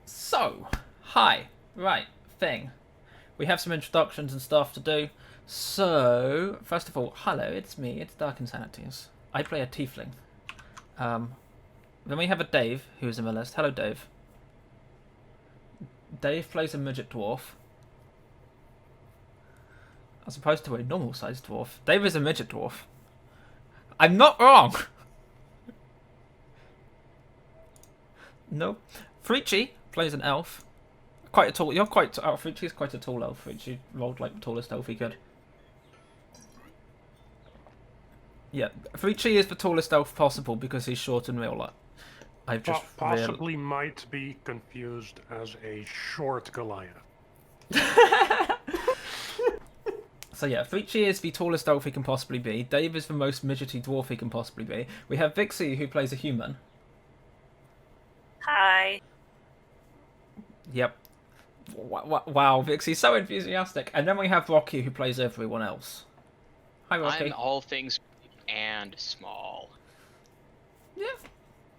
So, hi. Right, thing. We have some introductions and stuff to do. So, first of all, hello, it's me, it's DarkInsanities. I play a tiefling. Then we have a Dave, who is in my list. Hello, Dave. Dave plays a midget dwarf. As opposed to a normal-sized dwarf. Dave is a midget dwarf. I'm not wrong! No. Frici plays an elf. Quite a tall. You're quite. Frici is quite a tall elf. Frici rolled like the tallest elf he could. Yeah, Frici is the tallest elf possible because he's short in real life. I've just possibly might be confused as a short Goliath. So yeah, Frici is the tallest elf he can possibly be. Dave is the most midgety dwarf he can possibly be. We have Vixie, who plays a human. Hi. Yep. Wow, Vixie's so enthusiastic. And then we have Rocky, who plays everyone else. Hi, Rocky. I'm all things big and small. Yeah.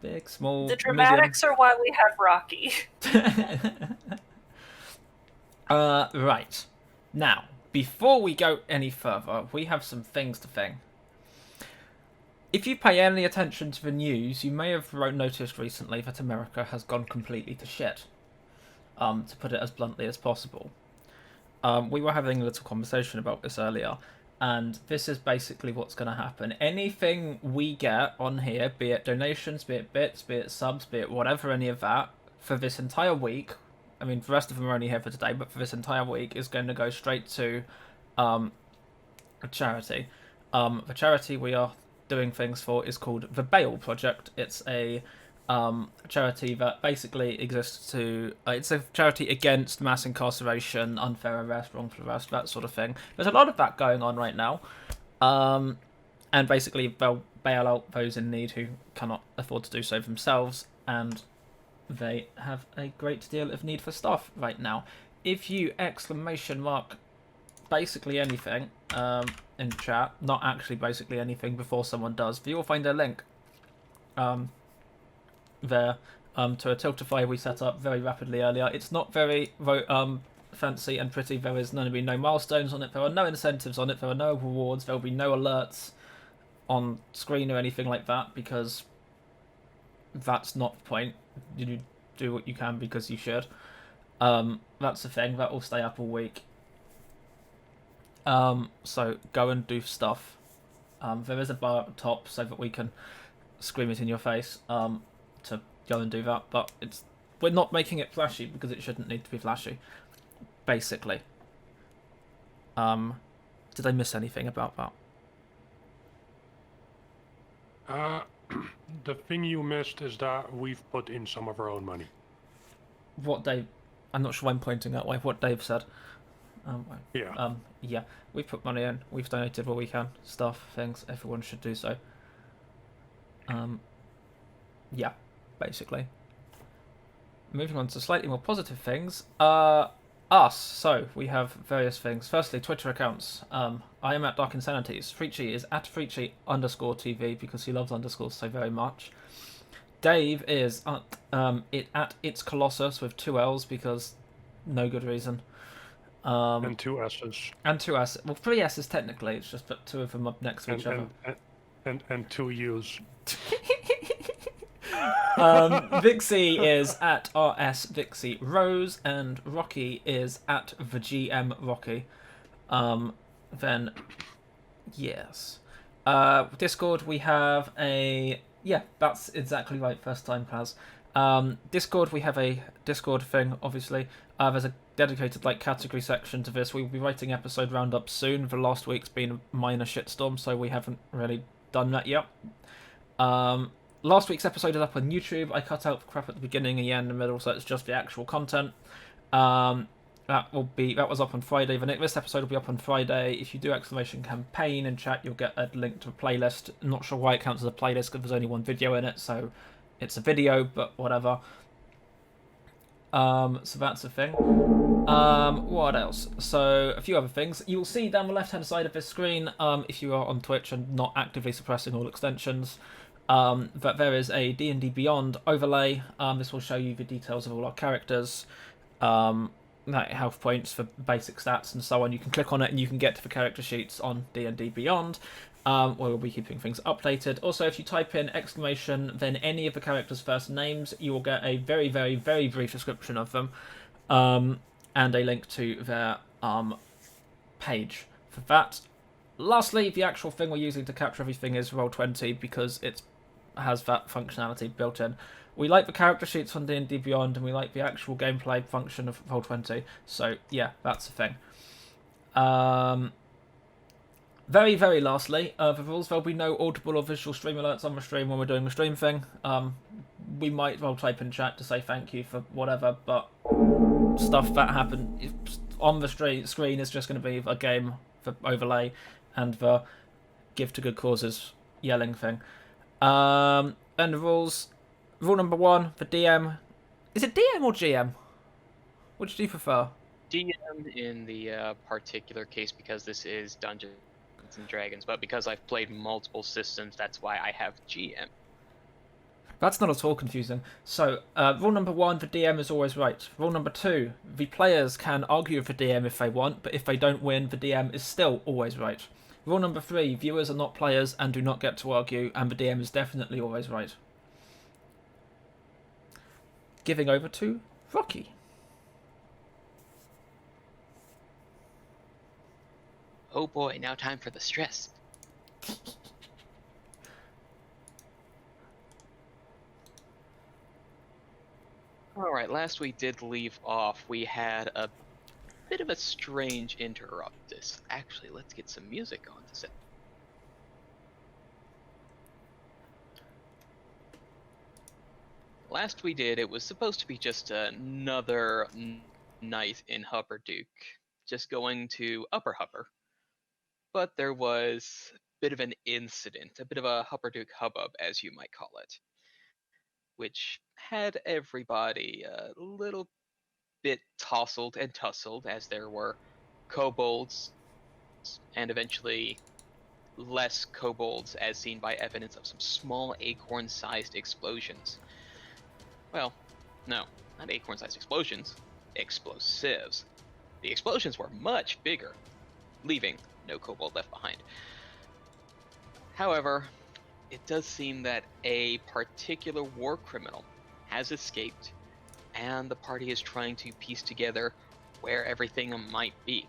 Big, small, The dramatics are why we have Rocky. Right. Now, before we go any further, we have some things to think. If you pay any attention to the news, you may have noticed recently that America has gone completely to shit. To put it as bluntly as possible. We were having a little conversation about this earlier, and this is basically what's going to happen. Anything we get on here, be it donations, be it bits, be it subs, be it whatever, any of that, for this entire week, I mean, the rest of them are only here for today, but for this entire week, is going to go straight to a charity. The charity we are doing things for is called the Bail Project. It's a charity that basically exists to... it's a charity against mass incarceration, unfair arrest, wrongful arrest, that sort of thing. There's a lot of that going on right now. And basically they'll bail out those in need who cannot afford to do so themselves, and they have a great deal of need for stuff right now. If you basically anything in chat, not actually basically anything before someone does, you'll find a link there to a Tiltify we set up very rapidly earlier. It's not very fancy and pretty. There is going to be no milestones on it. There are no incentives on it. There are no rewards. There will be no alerts on screen or anything like that, because that's not the point. You do what you can because you should. That's the thing. That will stay up all week. So go and do stuff. There is a bar at the top so that we can scream it in your face to go and do that, but we're not making it flashy because it shouldn't need to be flashy, basically. Did I miss anything about that? The thing you missed is that we've put in some of our own money. What Dave... I'm not sure why I'm pointing that way. What Dave said. Yeah. Yeah. We've put money in. We've donated what we can. Stuff, things. Everyone should do so. Yeah, basically. Moving on to slightly more positive things. Us. So, we have various things. Firstly, Twitter accounts. I am at DarkInsanities. Frici is at Frici_TV because he loves underscores so very much. Dave is at It's Colossus with 2 L's because no good reason. And 2 S's. And 2 S's. Well, 3 S's technically. It's just put 2 of them up next to each other. And 2 U's. Vixie is at VixieRose, and Rocky is at the GM Rocky. Then, yes. Discord, we have a... Yeah, that's exactly right, first time, Kaz. Discord, we have a Discord thing, obviously. There's a dedicated category section to this. We'll be writing episode roundup soon. The last week's been a minor shitstorm, so we haven't really done that yet. Last week's episode is up on YouTube. I cut out the crap at the beginning and the end and the middle, so it's just the actual content. That was up on Friday. This episode will be up on Friday. If you do !campaign in chat, you'll get a link to a playlist. I'm not sure why it counts as a playlist because there's only one video in it, so it's a video, but whatever. So that's the thing. What else? So a few other things. You will see down the left-hand side of this screen, if you are on Twitch and not actively suppressing all extensions, But there is a D&D Beyond overlay. This will show you the details of all our characters, like health points for basic stats and so on. You can click on it and you can get to the character sheets on D&D Beyond. Where we'll be keeping things updated. Also, if you type in exclamation, then any of the characters' first names, you will get a very, very, very brief description of them, and a link to their page for that. Lastly, the actual thing we're using to capture everything is Roll20 because it has that functionality built in. We like the character sheets on D&D Beyond, and we like the actual gameplay function of Roll20. So yeah, that's the thing. Very, very lastly, the rules, there'll be no audible or visual stream alerts on the stream when we're doing the stream thing. We might well type in chat to say thank you for whatever, but stuff that happened on the screen is just going to be a game for overlay and the give to good causes yelling thing. And the rules. Rule number 1 for DM. Is it DM or GM? Which do you prefer? DM in the particular case because this is Dungeons and Dragons, but because I've played multiple systems, that's why I have GM. That's not at all confusing. So, rule number 1 for DM is always right. Rule number 2, the players can argue with the DM if they want, but if they don't win, the DM is still always right. Rule number 3, viewers are not players and do not get to argue, and the DM is definitely always right. Giving over to Rocky. Oh boy, now time for the stress. Alright, last we did leave off, we had a bit of a strange interruptus. Actually, let's get some music on to set. Last we did, it was supposed to be just another night in Hupperduke, just going to Upper Hupper. But there was a bit of an incident, a bit of a Hupperduke hubbub, as you might call it, which had everybody a little bit tousled and tussled, as there were kobolds, and eventually less kobolds, as seen by evidence of some small acorn-sized explosions. Well, no, not acorn-sized explosions, explosives. The explosions were much bigger, leaving no kobold left behind. However, it does seem that a particular war criminal has escaped, and the party is trying to piece together where everything might be.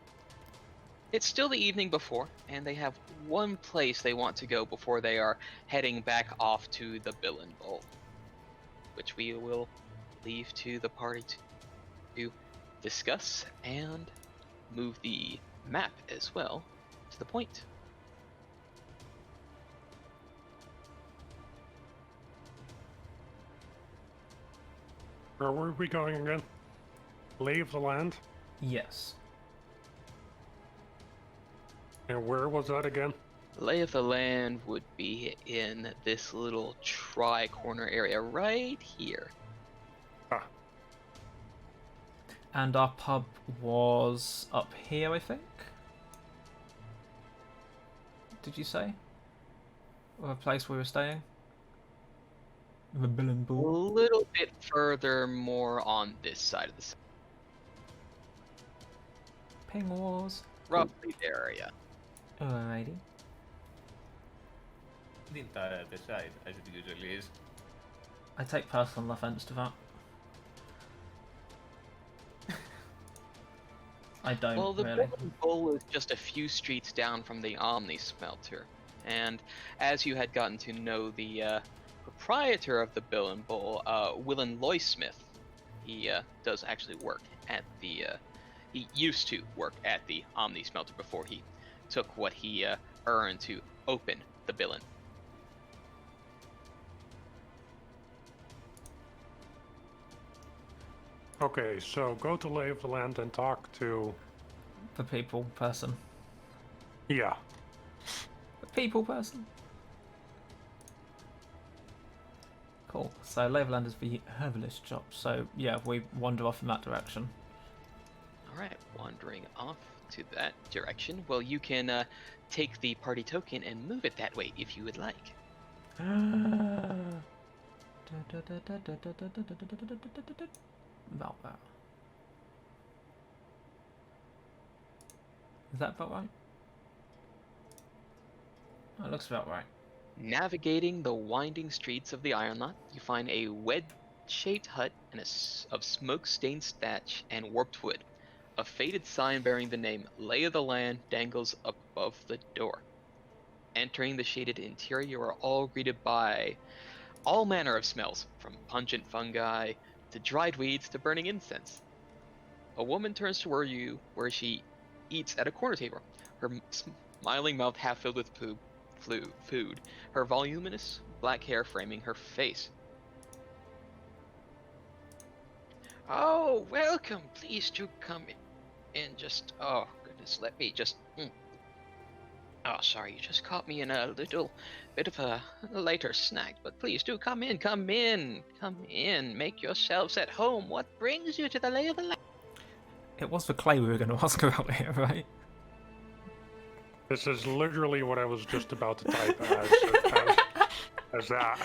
It's still the evening before, and they have one place they want to go before they are heading back off to the Billen Bowl, which we will leave to the party to discuss and move the map as well to the point. Where were we going again? Leave the land? Yes. And where was that again? Lay of the land would be in this little tri-corner area right here. Ah, And our pub was up here, I think? Did you say? Or a place we were staying? The Billen A Ball. little bit further more on this side of the Ping Wars. roughly the area. Alrighty. The entire other side, as it usually is. I take personal offence to that. I don't Well, the really. Billen Bowl is just a few streets down from the Omni Smelter, and as you had gotten to know the proprietor of the Billen Bowl, Willen Loysmith, he does actually work at the. He used to work at the Omni Smelter before he took what he earned to open the Billen. okay, so go to Lay of the Land and talk to... The people person. Yeah. The people person. Cool. So Leveland is the herbalist shop. So yeah, we wander off in that direction. Alright, wandering off to that direction. Well, you can take the party token and move it that way if you would like. About that. Is that about right? That looks about right. Navigating the winding streets of the Ironlot, you find a wedge-shaped hut and of smoke-stained thatch and warped wood. A faded sign bearing the name Lay of the Land dangles above the door. Entering the shaded interior, you are all greeted by all manner of smells, from pungent fungi to dried weeds to burning incense. A woman turns toward you where she eats at a corner table, her smiling mouth half filled with food, her voluminous black hair framing her face. Oh, welcome. Please do come in. Just, oh, goodness, let me just... Oh, sorry, you just caught me in a little bit of a later snack, but please do come in, make yourselves at home. What brings you to the Lay of the Land? It was for Clay we were going to ask about here, right? This is literally what I was just about to type as that.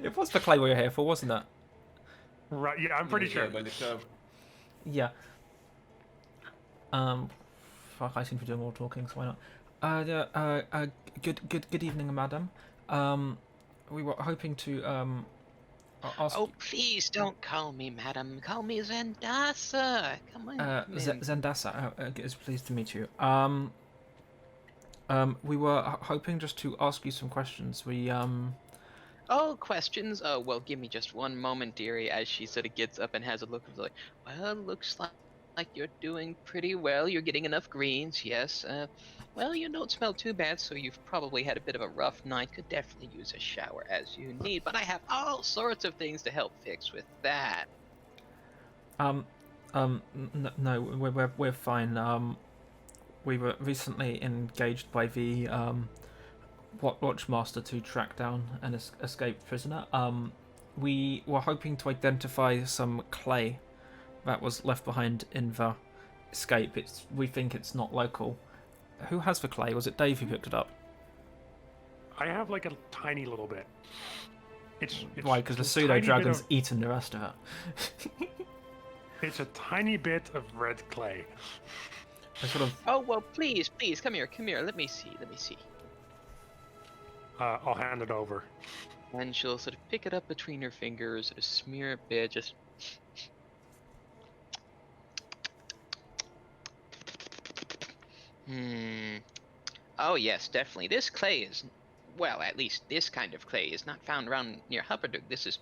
It was for Clay we were here for, wasn't it? Right, yeah, I'm pretty sure. By the club. Yeah. Fuck, I seem to be doing all talking, so why not? Good evening, madam. We were hoping to ask. Oh, please don't call me madam. Call me Zendasa. Come on. Zendasa, it's pleased to meet you. We were hoping just to ask you some questions. Oh, questions? Oh, well, give me just one moment, dearie, as she sort of gets up and has a look of like, well, looks like you're doing pretty well. You're getting enough greens, yes. Well, you don't smell too bad, so you've probably had a bit of a rough night. Could definitely use a shower as you need, but I have all sorts of things to help fix with that. No, we're fine. We were recently engaged by the Watchmaster to track down an escaped prisoner. We were hoping to identify some clay that was left behind in the escape. We think it's not local. Who has the clay? Was it Dave who picked it up? I have like a tiny little bit. It's Why? Because the a pseudo tiny dragon's bit eaten the rest of it. It's a tiny bit of red clay. I sort of. Oh, well, please, come here. Let me see. I'll hand it over. And she'll sort of pick it up between her fingers, smear a bit, just... Oh, yes, definitely. This clay is... Well, at least this kind of clay is not found around near Hupperduk. This is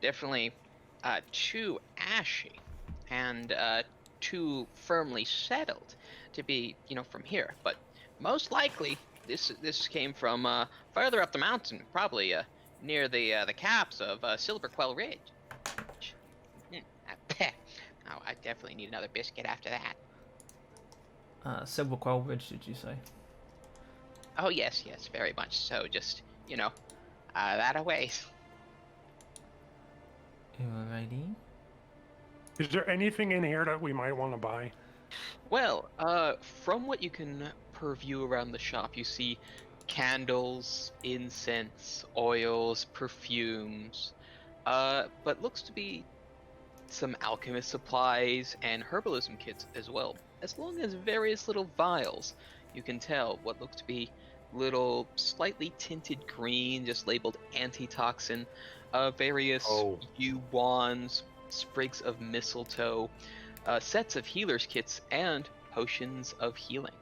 definitely too ashy and too firmly settled to be, from here. But most likely, this came from further up the mountain, probably near the caps of Silverquell Ridge. Oh, I definitely need another biscuit after that. Silverquell Ridge, did you say? Oh, yes, very much so. Just, that a ways. Alrighty. Is there anything in here that we might want to buy? Well, from what you can purview around the shop, you see candles, incense, oils, perfumes, but looks to be some alchemist supplies and herbalism kits as well, as long as various little vials. You can tell what look to be little slightly tinted green, just labeled antitoxin, various yew wands, sprigs of mistletoe, sets of healer's kits, and potions of healing.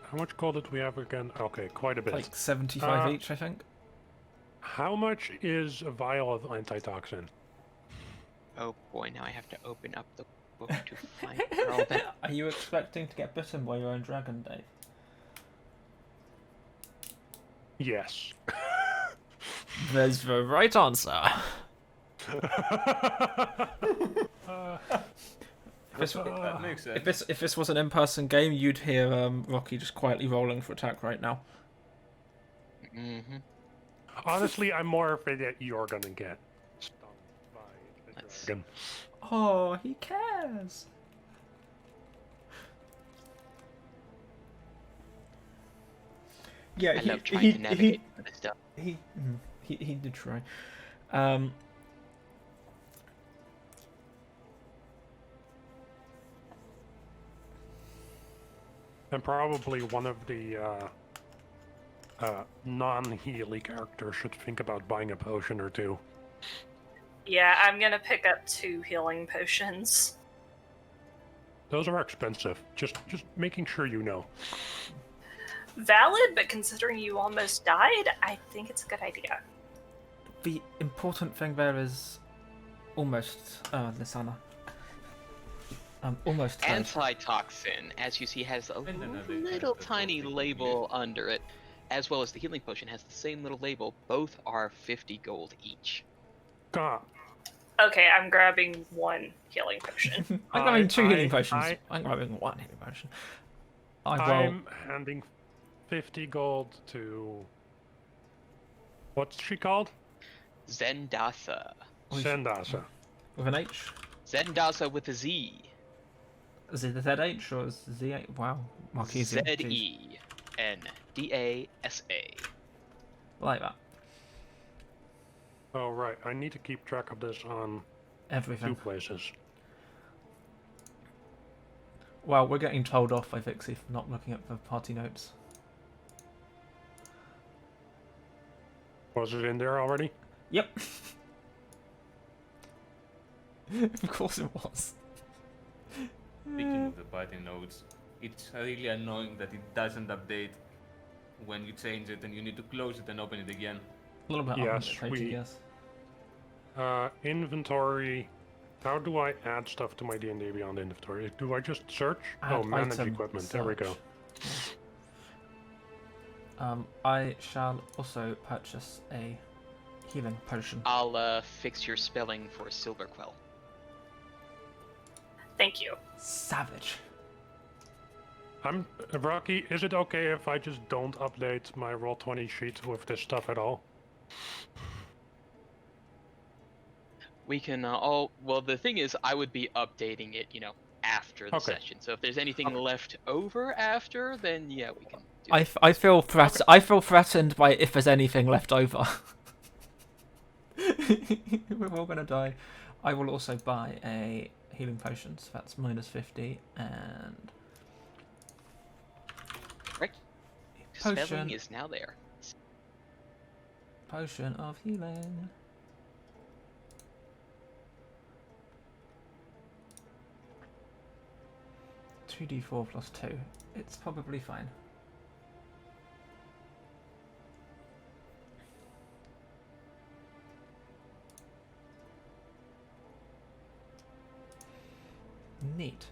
How much gold did we have again? Okay, quite a bit. Like 75 each, I think. How much is a vial of antitoxin? Oh boy, now I have to open up the book to find all that. Are you expecting to get bitten by your own dragon, Dave? Yes. There's the right answer. That makes sense. If this was an in-person game, you'd hear Rocky just quietly rolling for attack right now. Mm-hmm. Honestly, I'm more afraid that you're gonna get stung by the dragon. Oh, he cares. Yeah, I love trying to navigate this stuff. He did try. And probably one of the non-healy characters should think about buying a potion or two. Yeah, I'm gonna pick up 2 healing potions. Those are expensive. Just making sure you know. Valid, but considering you almost died, I think it's a good idea. The important thing there is almost Lisana. Almost dead. Antitoxin, as you see, has a little tiny label under it, as well as the healing potion has the same little label. Both are 50 gold each. God. Okay, I'm grabbing 1 healing potion. I'm grabbing 2 healing potions. I'm grabbing 1 healing potion. I'm handing 50 gold to... What's she called? Zendasa. Zendasa. With an H? Zendasa with a Z. Is it the ZH or is it Z8? Wow. Marquesian. Z-E-N-D-A-S-A. Like that. Oh, right. I need to keep track of this on 2 Everything. places. Well, we're getting told off by Vixie for not looking at the party notes. Was it in there already? Yep. Of course it was. Speaking of the party notes, it's really annoying that it doesn't update when you change it and you need to close it and open it again. A little bit Yes, uncomplicated, yes. Inventory. How do I add stuff to my D&D Beyond inventory? Do I just search? Add manage item equipment. There we go. search. I shall also purchase a healing potion. I'll fix your spelling for Silver Quell. Thank you. Savage. Rocky, is it okay if I just don't update my Roll20 sheet with this stuff at all? We can well, the thing is, I would be updating it, after the session. So if there's anything left over after, then yeah, we can do it. I feel threatened by if there's anything left over. We're all gonna die. I will also buy a healing potion, so that's -50 and Right. Potion. Spelling is now there. potion of healing. (2d4 + 2). It's probably fine. Neat.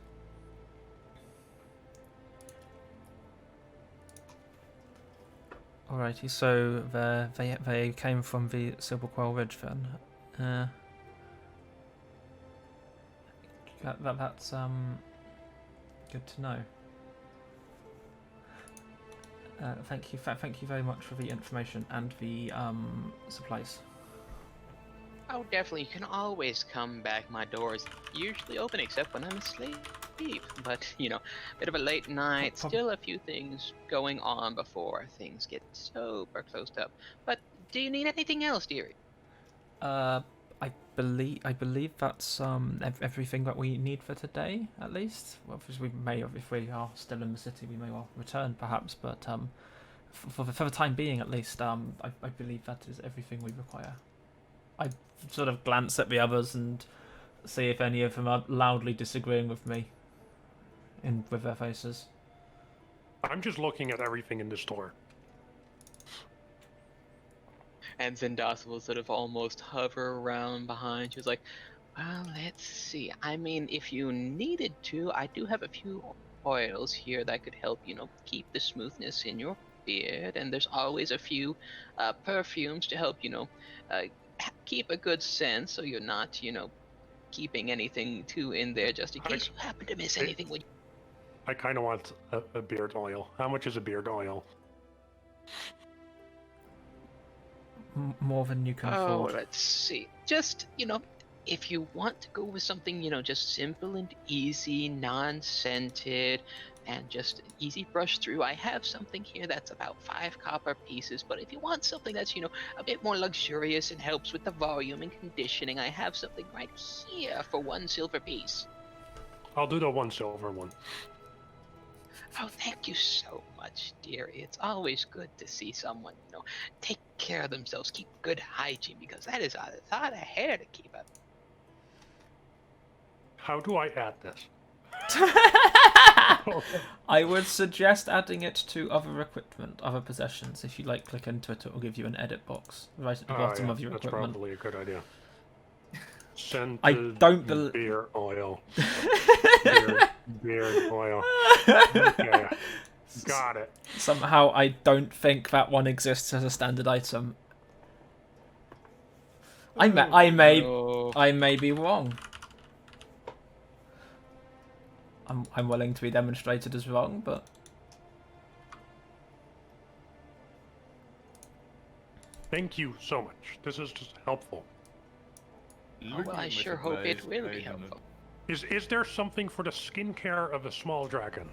Alrighty, so they came from the Silverquell Ridge then. That's good to know. Thank you very much for the information and the supplies. Oh, definitely. You can always come back. My door is usually open except when I'm asleep. But, bit of a late night, still a few things going on before things get super closed up. But do you need anything else, dearie? I believe that's everything that we need for today, at least. Well, we may, if we are still in the city, we may well return, perhaps. But for the time being, at least, I believe that is everything we require. I sort of glance at the others and see if any of them are loudly disagreeing with me, with their faces. I'm just looking at everything in the store. And Zendasa will sort of almost hover around behind. She was like, well, let's see. I mean, if you needed to, I do have a few oils here that could help, keep the smoothness in your beard. And there's always a few perfumes to help, keep a good scent so you're not, keeping anything too in there just in case you happen to miss anything. I kind of want a beard oil. How much is a beard oil? More than you can afford. Oh, let's see. Just, if you want to go with something, just simple and easy, non-scented, and just easy brush through. I have something here that's about 5 copper pieces, but if you want something that's, a bit more luxurious and helps with the volume and conditioning, I have something right here for 1 silver piece. I'll do the 1 silver one. Oh, thank you so much, dearie. It's always good to see someone, take care of themselves, keep good hygiene, because that is a lot of hair to keep up. How do I add this? I would suggest adding it to other equipment, other possessions. If you click into it, it will give you an edit box right at the bottom of your that's equipment. probably a good idea. Scented I don't believe beer oil. beard oil. Okay. Got it. Somehow, I don't think that one exists as a standard item. I may be wrong. I'm willing to be demonstrated as wrong, but Thank you so much. This is just helpful. Oh, well, I sure hope it will be helpful. Is there something for the skincare of a small dragon?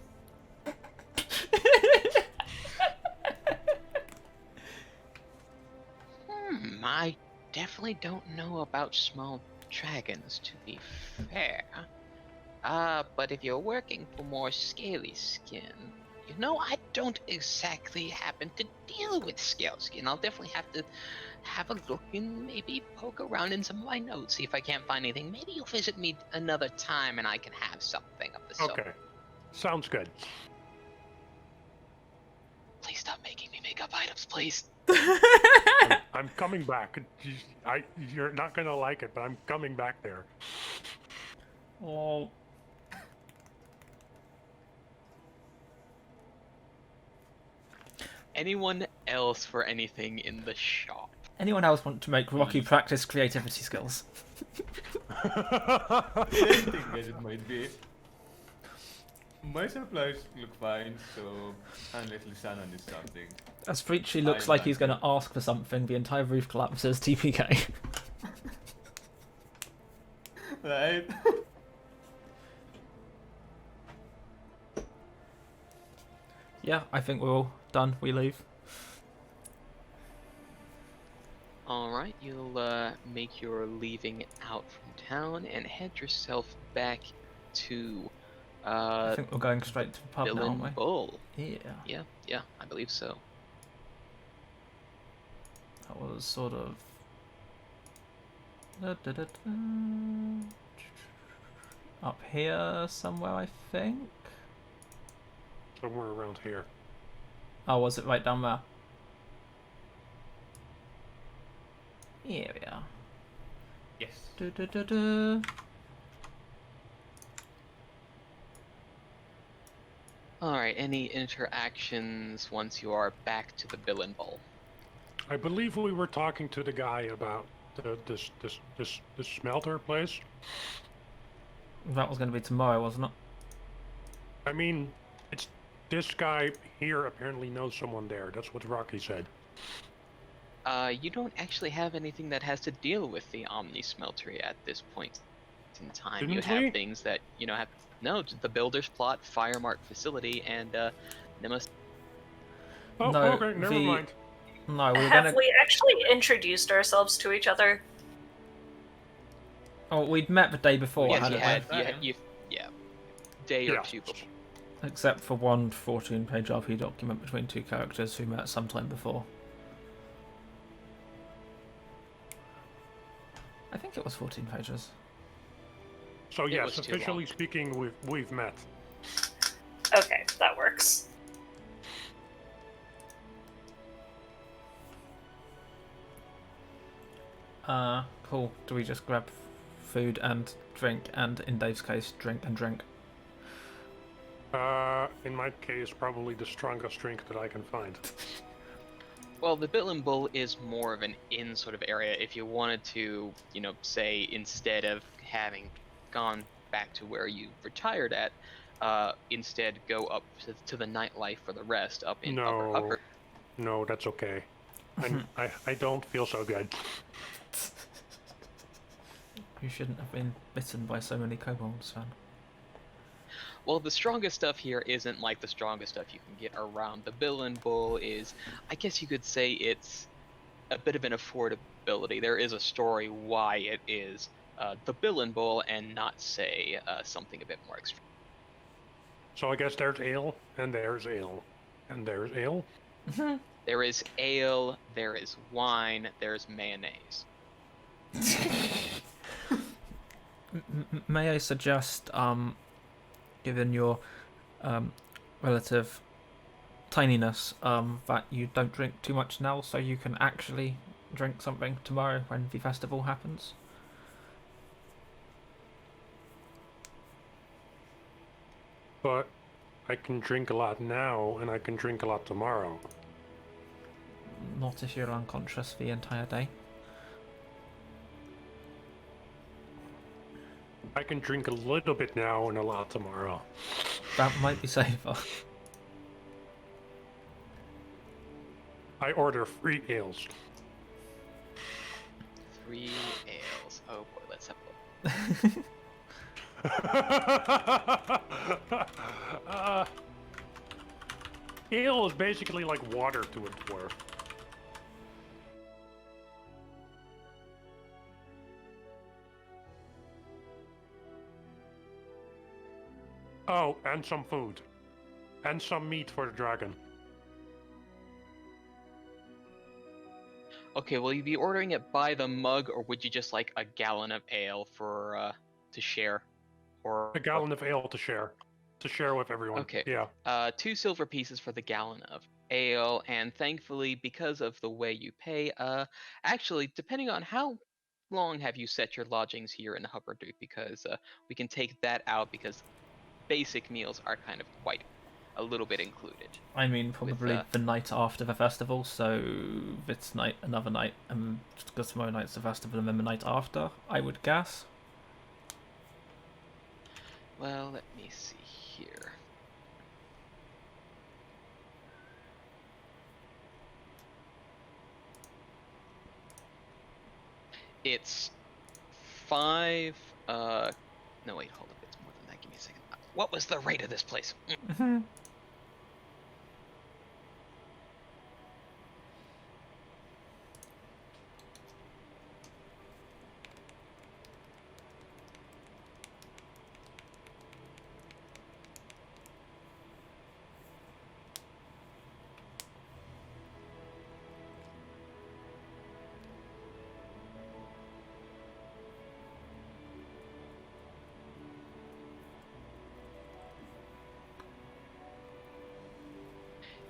I definitely don't know about small dragons, to be fair. But if you're working for more scaly skin, I don't exactly happen to deal with scale skin. I'll definitely have to have a look and maybe poke around in some of my notes, see if I can't find anything. Maybe you'll visit me another time and I can have something of the sort. Okay. Sounds good. Please stop making me make up items, please. I'm coming back. You're not gonna like it, but I'm coming back there. oh, Anyone else for anything in the shop? anyone else want to make Rocky practice creativity skills? Anything as it might be. My supplies look fine, so unless Lisana needs something. As Frici looks like he's going to ask for something, the entire roof collapses. TPK. Right? Yeah, I think we're all done. We leave. Alright, you'll make your leaving out from town and head yourself back to I think we're going straight to the pub now, aren't we? Bull. Yeah. Yeah, I believe so. That was sort of... up here somewhere, I think? Somewhere around here. Oh, was it right down there? Here we are. Yes. Alright, any interactions once you are back to the Villain Bowl? I believe we were talking to the guy about this smelter place. That was going to be tomorrow, wasn't it? I mean, it's this guy here apparently knows someone there. That's what Rocky said. You don't actually have anything that has to deal with the Omni Smeltery at this point in time. Didn't you have we? things that, have... No, the Builder's Plot, Firemark Facility, and, Nimus... Oh, No, okay, never mind. No, we're Have going to... we actually introduced ourselves to each other? Oh, we'd met the day before, Yes, hadn't we? yeah. Day or Yeah. two before. Except for one 14-page RP document between two characters who met sometime before. I think it was 14 pages. So It yes, was too officially long. speaking, we've met. Okay, that works. Cool. Do we just grab food and drink, and in Dave's case, drink and drink? In my case, probably the strongest drink that I can find. Well, the Villain Bowl is more of an inn sort of area. If you wanted to, say, instead of having gone back to where you retired at, instead go up to the nightlife for the rest, up in upper. No, that's okay. I don't feel so good. You shouldn't have been bitten by so many kobolds, Sven. Well, the strongest stuff here isn't like the strongest stuff you can get around. The Bill Bull is, I guess you could say it's a bit of an affordability. There is a story why it is the Bill Bull and not, say, something a bit more extreme. So I guess there's ale, and there's ale, and there's ale. There is ale, there is wine, there's mayonnaise. May I suggest, given your relative tininess, that you don't drink too much now, so you can actually drink something tomorrow when the festival happens? But I can drink a lot now, and I can drink a lot tomorrow. Not if you're unconscious the entire day. I can drink a little bit now and a lot tomorrow. That might be safer. I order 3 ales. 3 ales. Oh boy, let's have a look. Ale is basically like water to a dwarf. Oh, and some food. And some meat for the dragon. Okay, will you be ordering it by the mug, or would you just like a gallon of ale for to share? Or A gallon of ale to share. To share with everyone. Okay. Yeah. 2 silver pieces for the gallon of ale, and thankfully, because of the way you pay, actually, depending on how long have you set your lodgings here in Hupperduke, because we can take that out because basic meals are kind of quite a little bit included. I mean, probably the night after the festival, so this night, another night, and because tomorrow night's the festival, and then the night after, I would guess. Well, let me see here. It's 5, no wait, hold up, it's more than that, give me a second. What was the rate of this place?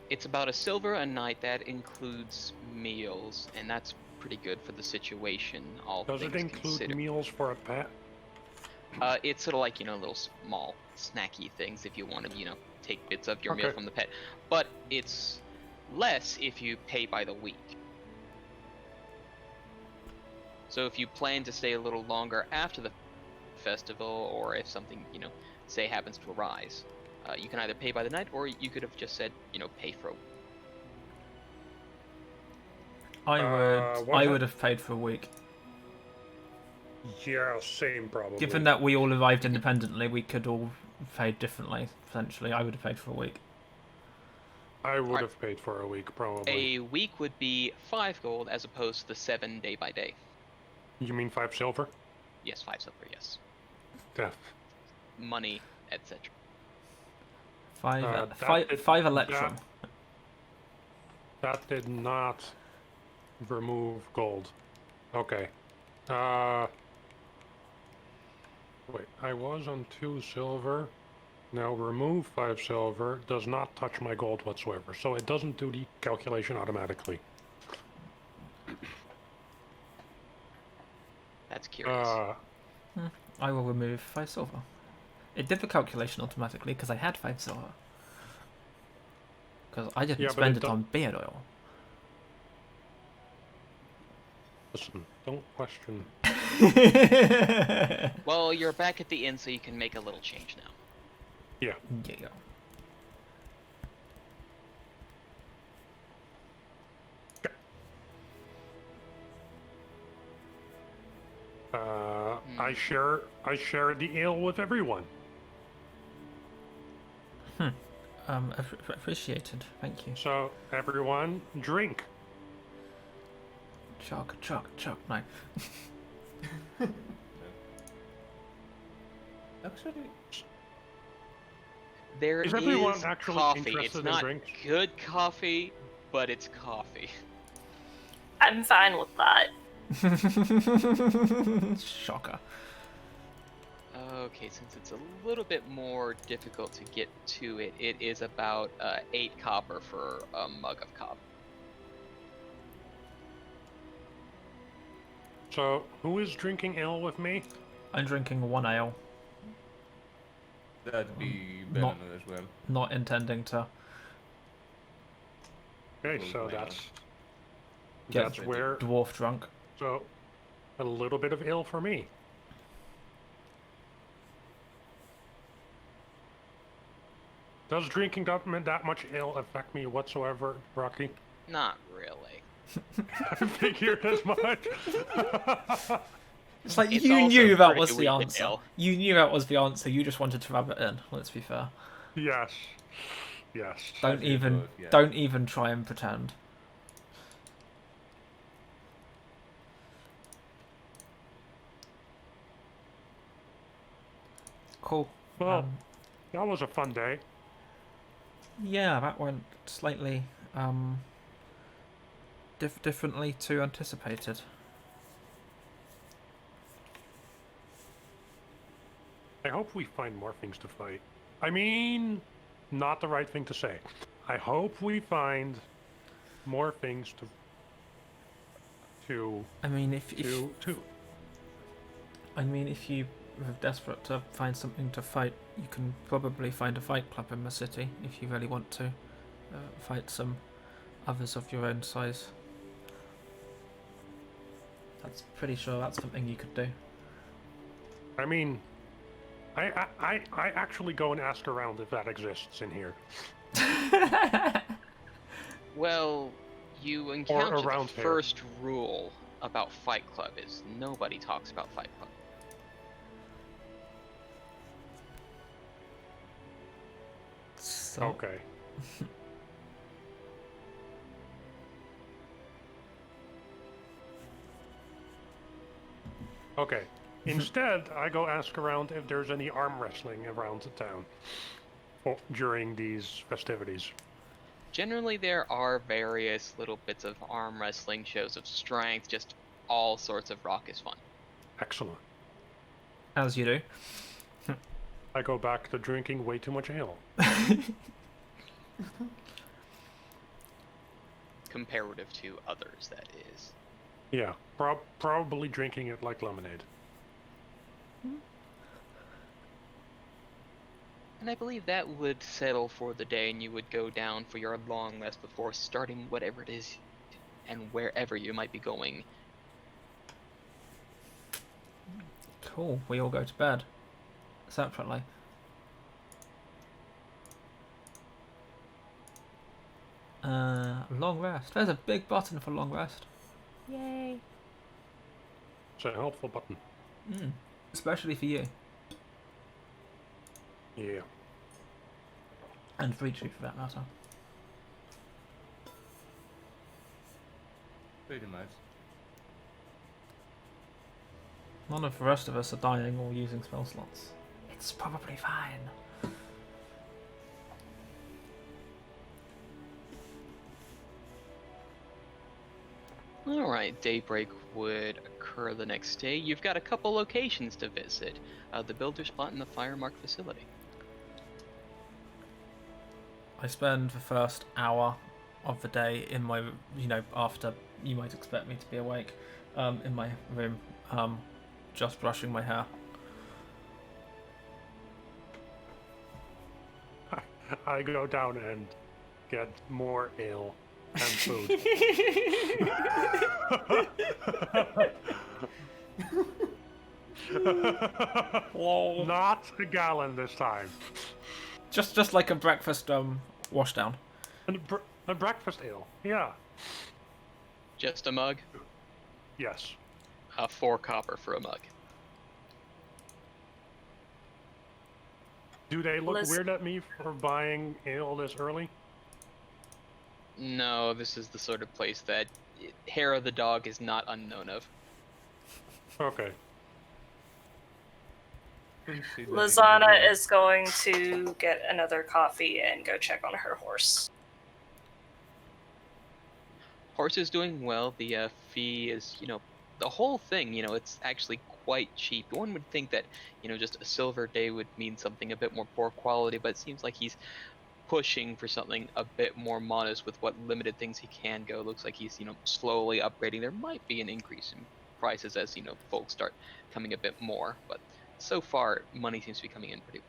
It's about a silver a night. That includes meals, and that's pretty good for the situation. All Does it things include considered. meals for a pet? It's sort of like, little small snacky things if you want to, take bits of your meal Okay. from the pet. But it's less if you pay by the week. So if you plan to stay a little longer after the festival, or if something, say happens to arise, you can either pay by the night, or you could have just said, pay for a week. I would have paid for a week. Yeah, same probably. Given that we all arrived independently, we could all pay differently, potentially. I would have paid for a week. I would have paid for a week, probably. A week would be 5 gold as opposed to the 7 day by day. You mean 5 silver? Yes, 5 silver, yes. Yeah. Money, etc. 5 electrum. That did not remove gold. Okay. Wait, I was on 2 silver. Now remove 5 silver does not touch my gold whatsoever, so it doesn't do the calculation automatically. That's curious. I will remove 5 silver. It did the calculation automatically because I had 5 silver. Because I didn't spend it on beard oil. Listen, don't question. Well, you're back at the inn, so you can make a little change now. Yeah. Yeah. I share the ale with everyone. Appreciated. Thank you. So, everyone, drink. Chug. No. Actually, There Is everyone is actually coffee. interested It's in not drinks? good coffee, but it's coffee. I'm fine with that. Shocker. Okay, since it's a little bit more difficult to get to it, it is about 8 copper for a mug of coffee. So, who is drinking ale with me? I'm drinking 1 ale, that'd be Not- Belanor as well. not intending to Okay, Cool, so why not? Get that's where. dwarf drunk. So, a little bit of ale for me. Does drinking that much ale affect me whatsoever, Rocky? Not really. I figured as much. It's like It's you also knew that pretty was the weak answer. ale. You knew that was the answer. You just wanted to rub it in. Let's be fair. Yes. Yes. Don't did even both, yeah. don't even try and pretend. Cool. Well, that was a fun day. Yeah, that went slightly differently to anticipated. I hope we find more things to fight. I mean, not the right thing to say. I hope we find more things to I mean, if you are desperate to find something to fight, you can probably find a fight club in the city if you really want to fight some others of your own size. That's pretty sure that's something you could do. I mean, I actually go and ask around if that exists in here. Well, you encountered around the here. first rule about Fight Club is nobody talks about Fight Club. So, Okay. Okay. Instead, I go ask around if there's any arm wrestling around the town during these festivities. Generally, there are various little bits of arm wrestling, shows of strength, just all sorts of raucous fun. Excellent. as you do. I go back to drinking way too much ale. Comparative to others, that is. Yeah, probably drinking it like lemonade. And I believe that would settle for the day, and you would go down for your long rest before starting whatever it is and wherever you might be going. Cool. We all go to bed separately. Long rest. There's a big button for long rest. Yay. It's a helpful button. Especially for you. Yeah. And Frici for that matter. Pretty much. None of the rest of us are dying or using spell slots. It's probably fine. Alright, daybreak would occur the next day. You've got a couple locations to visit. The builder spot and the firemark facility. I spend the first hour of the day in my, after you might expect me to be awake, in my room, just brushing my hair. I go down and get more ale and food. Lol. Not a gallon this time. Just like a breakfast washdown. And a breakfast ale. Yeah. Just a mug? Yes. 4 copper for a mug. Do they look Liz- weird at me for buying ale this early? No, this is the sort of place that hair of the dog is not unknown of. Okay. Lisana is going to get another coffee and go check on her horse. Horse is doing well. The fee is, the whole thing, it's actually quite cheap. One would think that, just a silver day would mean something a bit more poor quality, but it seems like he's pushing for something a bit more modest with what limited things he can go. Looks like he's, slowly upgrading. There might be an increase in prices as, folks start coming a bit more, but so far, money seems to be coming in pretty well.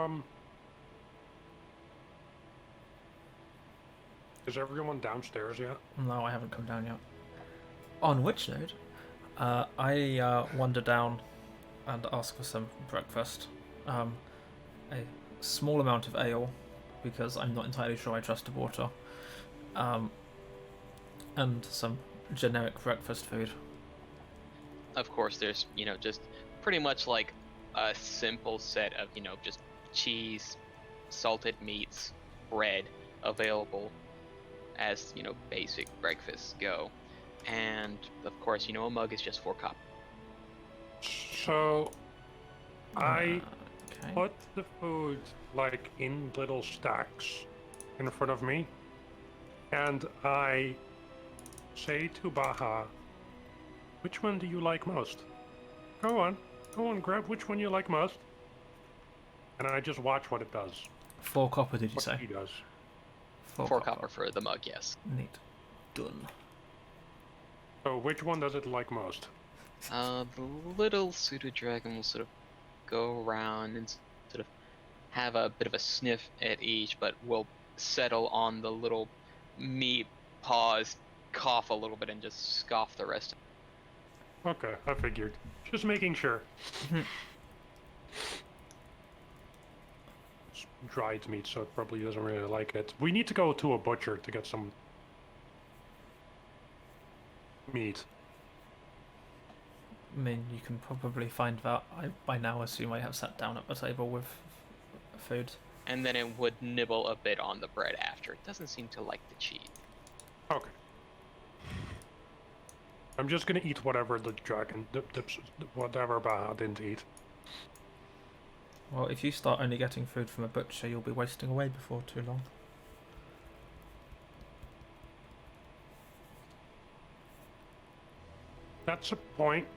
So, is everyone downstairs yet? No, I haven't come down yet. On which note, I wander down and ask for some breakfast. A small amount of ale, because I'm not entirely sure I trust the water. And some generic breakfast food. Of course, there's, just pretty much like a simple set of, just cheese, salted meats, bread available as, basic breakfasts go. And, of course, a mug is just 4 copper. So, I Okay. put the food, like, in little stacks in front of me, and I say to Baha, which one do you like most? Go on, grab which one you like most. And I just watch what it does. 4 copper, did you What say? he does. 4 copper for the mug, yes. Neat. Done. So which one does it like most? The little pseudo-dragon will sort of go around and sort of have a bit of a sniff at each, but will settle on the little meat paws, cough a little bit, and just scoff the rest. Okay, I figured. Just making sure. It's dried meat, so it probably doesn't really like it. We need to go to a butcher to get some meat. I mean, you can probably find that. I by now assume I have sat down at the table with food. And then it would nibble a bit on the bread after. It doesn't seem to like the cheese. Okay. I'm just gonna eat whatever the dragon, whatever Baha didn't eat. Well, if you start only getting food from a butcher, you'll be wasting away before too long. That's a point.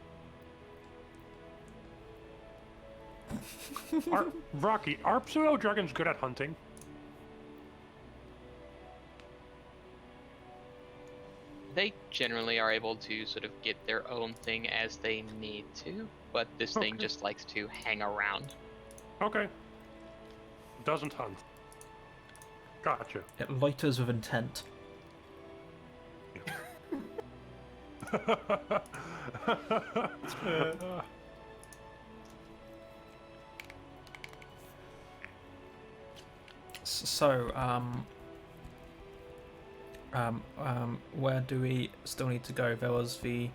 Rocky, are pseudo dragons good at hunting? They generally are able to sort of get their own thing as they need to, but this thing Okay. just likes to hang around. Okay. Doesn't hunt. Gotcha. It loiters with intent. So, where do we still need to go? There was the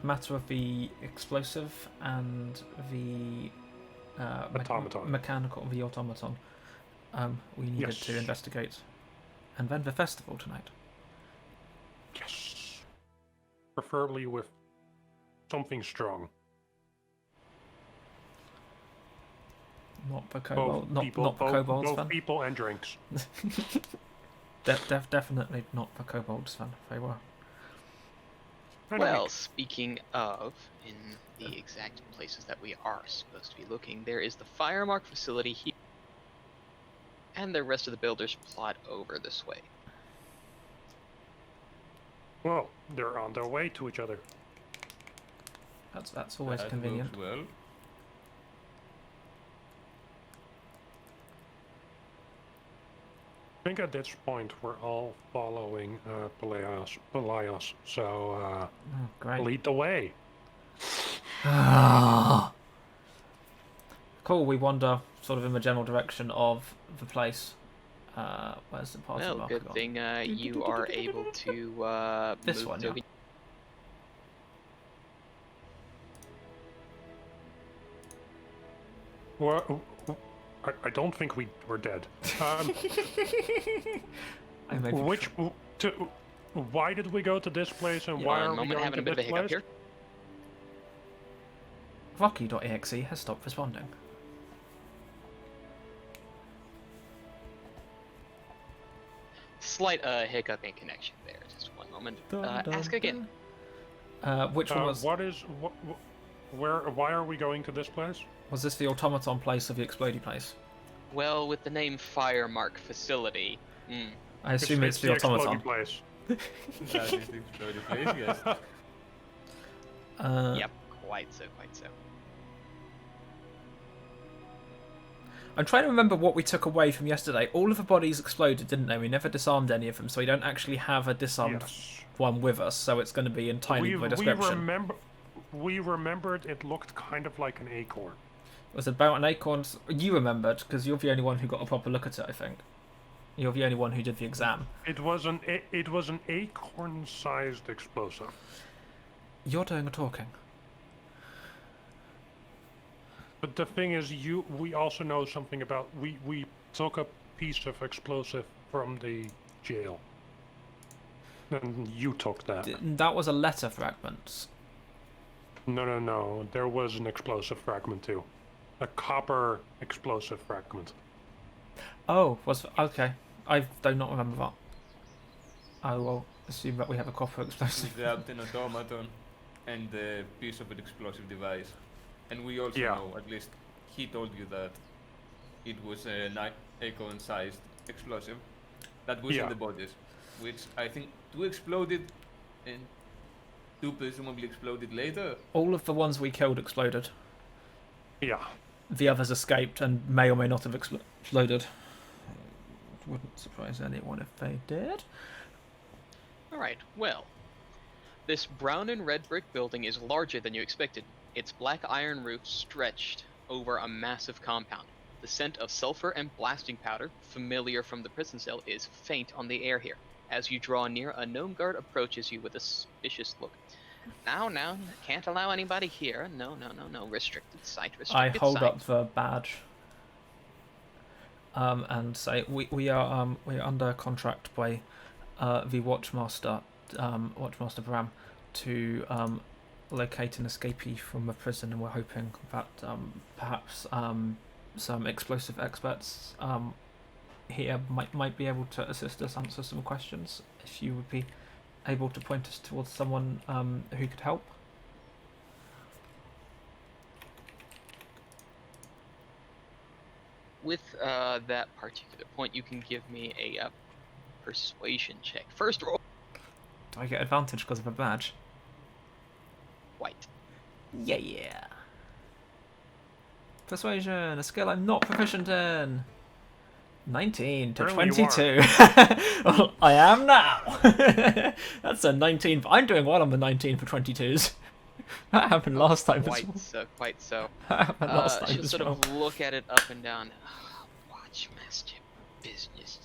matter of the explosive and the Automaton. the automaton. We needed Yes. to investigate, and then the festival tonight. Yes. Preferably with something strong. Not the kobold, not the both kobolds fan. people and drinks. Definitely not the kobolds fan. They were. And Well, weak. speaking of, in the exact places that we are supposed to be looking, there is the Firemark facility here, and the rest of the builders plot over this way. Well, they're on their way to each other. That's always That convenient. works well. I think at this point we're all following Pelaios, so Oh, great. lead the way. Cool. We wander sort of in the general direction of the place. Where's the party Well, marker good gone? thing you are able to This move one, to yeah. Well, I don't think we're dead. I may be Which to, why did we go to this place and why are we moment, going having to a bit of a this hiccup place? here. Rocky.exe has stopped responding. Slight hiccup in connection there. Just one moment. Ask again. Which one was? Why are we going to this place? Was this the automaton place or the explodey place? Well, with the name Firemark Facility. I assume it's the automaton. explodey place. That is the exploded place, yes. Yep, quite so, quite so. I'm trying to remember what we took away from yesterday. All of the bodies exploded, didn't they? We never disarmed any of them, so we don't actually have a disarmed Yes. one with us, so it's going to be entirely by description. We remembered it looked kind of like an acorn. It was about an acorn. You remembered, because you're the only one who got a proper look at it, I think. You're the only one who did the exam. It was an acorn-sized explosive. You're doing the talking. But the thing is, we also know something about we took a piece of explosive from the jail. And you took that. That was a letter fragment. No. There was an explosive fragment too. A copper explosive fragment. Oh, was okay. I do not remember that. I will assume that we have a copper We explosive. grabbed an automaton and a piece of an explosive device. And we also Yeah. know, at least he told you that it was an acorn-sized explosive that was Yeah. in the bodies, which I think 2 exploded and 2 presumably exploded later. All of the ones we killed exploded. Yeah. The others escaped and may or may not have exploded. Wouldn't surprise anyone if they did. Alright, well. This brown and red brick building is larger than you expected. Its black iron roof stretched over a massive compound. The scent of sulfur and blasting powder, familiar from the prison cell, is faint on the air here. As you draw near, a gnome guard approaches you with a suspicious look. No, can't allow anybody here. No. Restricted site, I restricted hold site. up the badge. And say we are under contract by the Watchmaster Bram to locate an escapee from the prison, and we're hoping that perhaps some explosive experts here might be able to assist us answer some questions. If you would be able to point us towards someone who could help. With that particular point, you can give me a persuasion check. First roll. Do I get advantage because of a badge? White. Yeah. Persuasion, a skill I'm not proficient in. 19 to Apparently 22. Well, I am now. That's a 19. I'm doing well on the 19 for 22s. That happened last time as well. Quite so. That happened last time She'll as sort well. of look at it up and down. Watchmaster business.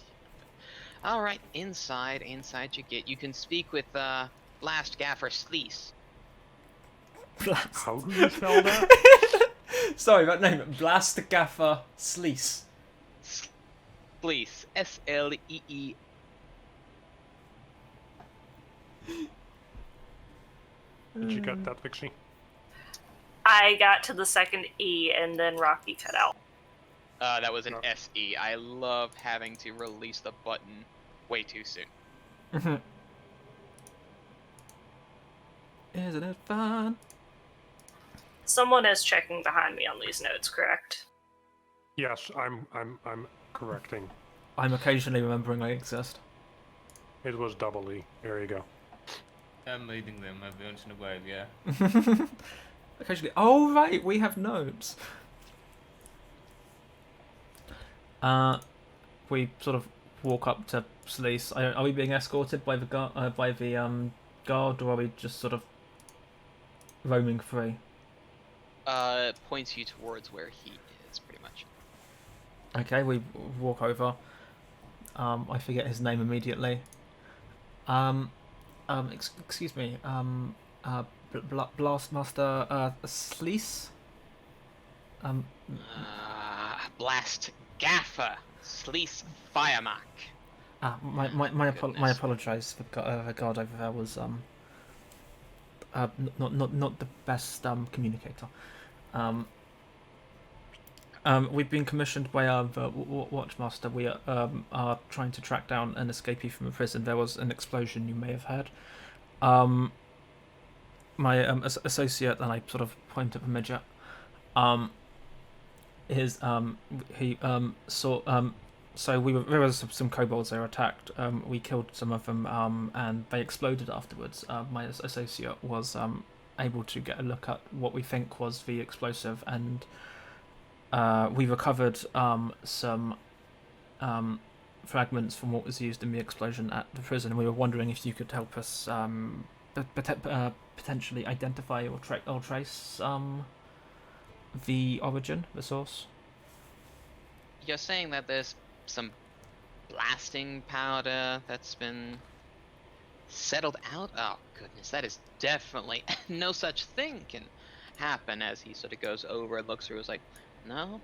All right, inside you get. You can speak with Blast Gaffer Sleece. Blast. How do you spell that? Sorry, that name. Blast Gaffer Sleece. Sleece. S-L-E-E. Did you get that, Vixie? I got to the second E and then Rocky cut out. That was an No. S-E. I love having to release the button way too soon. Isn't it fun? Someone is checking behind me on these notes, correct? Yes, I'm correcting. I'm occasionally remembering I exist. It was double E. There you go. I'm reading them every once in a while, yeah. Occasionally. Oh, right, we have notes. We sort of walk up to Sleece. Are we being escorted by the guard, or are we just sort of roaming free? Points you towards where he is, pretty much. Okay, we walk over. I forget his name immediately. Excuse me. Blastmaster Sleece. Blast Gaffer Sleece Firemark. My Goodness. apologies for God over there was not the best communicator. We've been commissioned by our Watchmaster. We are trying to track down an escapee from a prison. There was an explosion you may have heard. My associate, and I sort of point at the midget, he saw. So there was some kobolds that were attacked. We killed some of them, and they exploded afterwards. My associate was able to get a look at what we think was the explosive, and we recovered some fragments from what was used in the explosion at the prison. We were wondering if you could help us potentially identify or trace the origin, the source. You're saying that there's some blasting powder that's been settled out? Oh goodness, that is definitely no such thing can happen. As he sort of goes over and looks through, is like, no.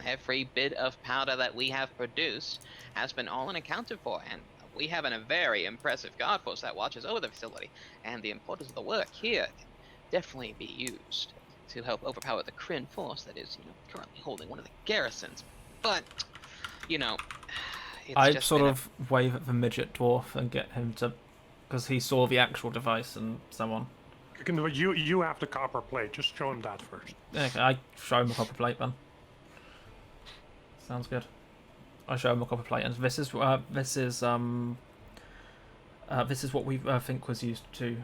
Every bit of powder that we have produced has been all unaccounted for, and we have a very impressive guard force that watches over the facility, and the importance of the work here can definitely be used to help overpower the Kryn force that is, currently holding one of the garrisons. But, it's I just sort been of wave at the midget dwarf and get him to, because he saw the actual device and so on. You have the copper plate. Just show him that first. Okay, I show him a copper plate then. Sounds good. I show him a copper plate, and this is what we think was used to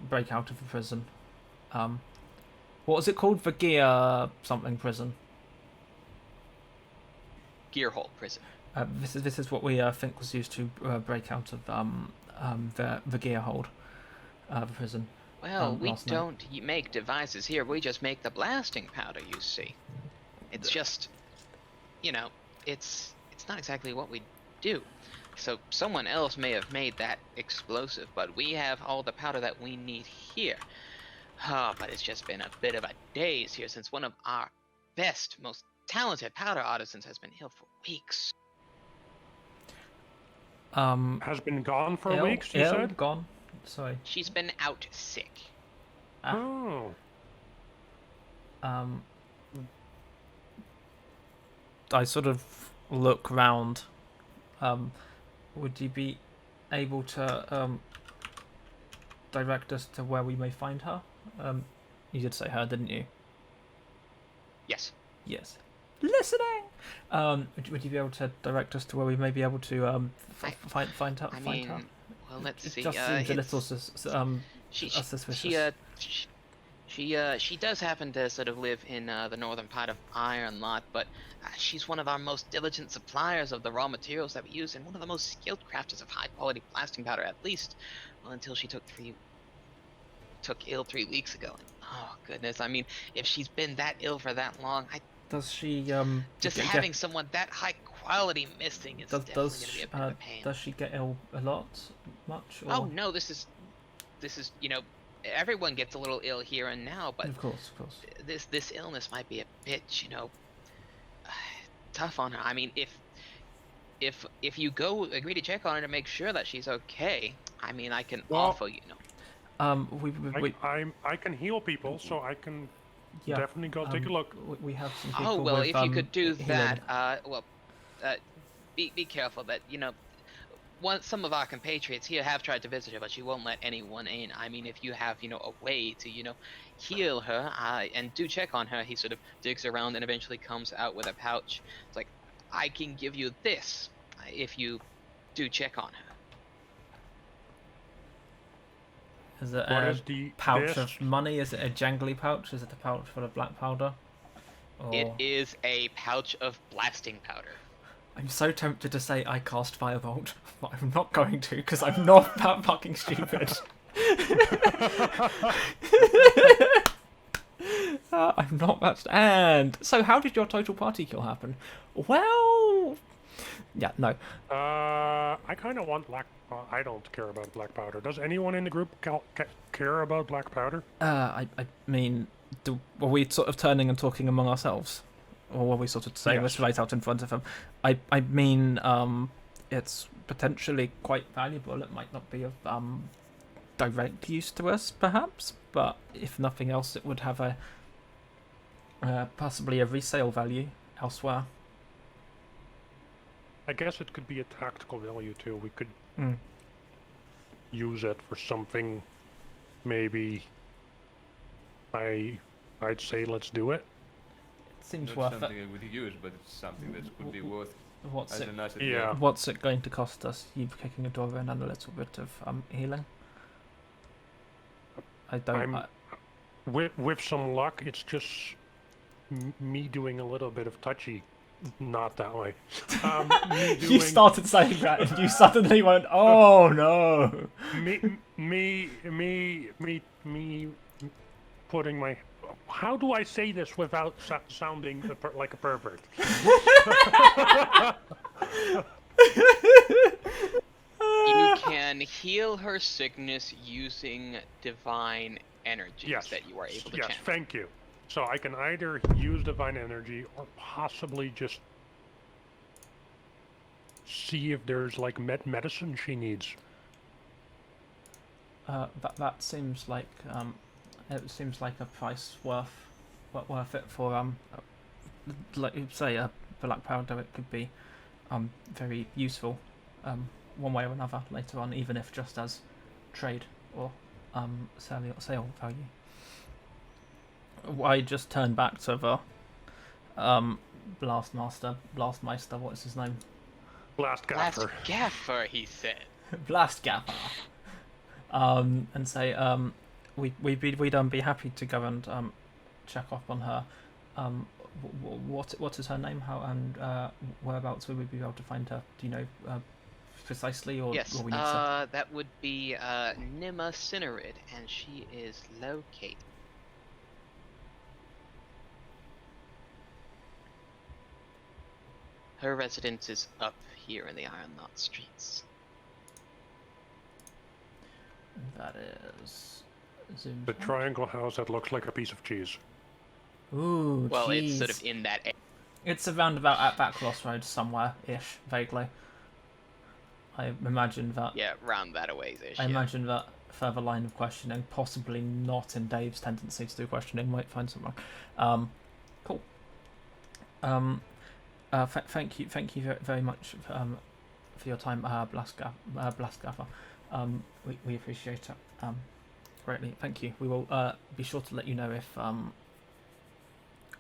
break out of the prison. What was it called? The Gear something prison. Gearhole prison. This is what we think was used to break out of the gear hold, the prison. Well, we last night. don't make devices here. We just make the blasting powder. You see, it's just, it's not exactly what we do. So someone else may have made that explosive, but we have all the powder that we need here. But it's just been a bit of a daze here since one of our best, most talented powder artisans has been ill for weeks. Has been gone for weeks, you said? Gone. Sorry. She's been out sick. Oh. I sort of look round. Would you be able to direct us to where we may find her? You did say her, didn't you? Yes. Yes. Listening. Would you be able to direct us to where we may be able to find her? I mean, her? well, let's see. It just seems a little suspicious. She does happen to sort of live in the northern part of Iron Lot, but she's one of our most diligent suppliers of the raw materials that we use, and one of the most skilled crafters of high-quality blasting powder, at least, well, until she took ill 3 weeks ago. And, oh goodness, I mean, if she's been that ill for that long, Does she just having someone that high quality missing is definitely going to be a bit of a pain. Does she get ill a lot, much? Or? Oh no, this is everyone gets a little ill here and now, but of course. This illness might be a bit, tough on her. I mean, if you agree to check on her to make sure that she's okay, I mean, I can offer, I can heal people, so I can definitely go take a look. We have some people. Oh well, with, if you could do healing. that, be careful that some of our compatriots here have tried to visit her, but she won't let anyone in. I mean, if you have a way to heal her, and do check on her. He sort of digs around and eventually comes out with a pouch. It's like, I can give you this if you do check on her. Is it a pouch of money? Is it a jangly pouch? Is it a pouch full of black powder? Or... It is a pouch of blasting powder. I'm so tempted to say I cast Firebolt, but I'm not going to because I'm not that fucking stupid. I'm not that. And so, how did your total party kill happen? Well, yeah, no. I kind of want black. I don't care about black powder. Does anyone in the group care about black powder? I mean, were we sort of turning and talking among ourselves, or were we sort of saying this Yes. right out in front of him? I mean, it's potentially quite valuable. It might not be of direct use to us, perhaps, but if nothing else, it would have a possibly a resale value elsewhere. I guess it could be a tactical value too. We could Mm. use it for something. Maybe. I'd say let's do it. It seems Not worth something it. I would use, but it's something that could be worth What's as it? an asset. Yeah. What's it going to cost us? You kicking a door in and a little bit of healing. I don't. I'm- With some luck, it's just me doing a little bit of touchy. Not that way. Me You doing, started saying that, and you suddenly went, "Oh no!" me putting my. How do I say this without sounding like a pervert? You can heal her sickness using divine energies Yes. that you are able to Yes, channel. thank you. So I can either use divine energy or possibly just see if there's like medicine she needs. That seems like it seems like a price worth it for like you say a black powder. It could be very useful one way or another later on, even if just as trade or sale value. I just turned back to the Blastmeister. What is his name? Blast Last gaffer. gaffer, he said. Blast Gaffer. And say we'd be happy to go and check up on her. What is her name? How and whereabouts would we be able to find her? Do you know precisely, or Yes, or we need to... that would be Nima Cinerid, and she is located. Her residence is up here in the Iron Knot streets. That is zoomed The out. triangle house that looks like a piece of cheese. Ooh, Well, it's sort jeez. of in that area. It's around about at that crossroads somewhere-ish, vaguely. I imagine that. Yeah, round that a ways-ish. I yeah. imagine that further line of questioning, possibly not in Dave's tendency to do questioning, might find somewhere. Cool. Thank you very much for your time, Blastgaffer. We appreciate it greatly. Thank you. We will be sure to let you know if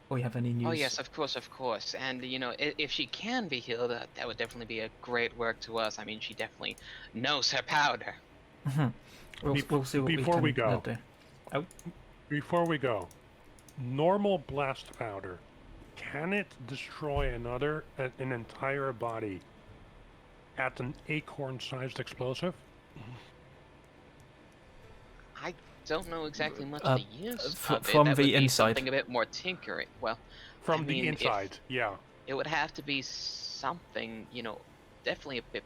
we have any news. Oh yes, of course. And you know, if she can be healed, that would definitely be a great work to us. I mean, she definitely knows her powder. We'll see what before we we can go. do. Before we go, normal blast powder, can it destroy an entire body at an acorn-sized explosive? I don't know exactly much Uh, the use f- of it. from That the would be inside. something a bit more tinkering. Well, From I the mean, if- inside, yeah. it would have to be something, you know, definitely a bit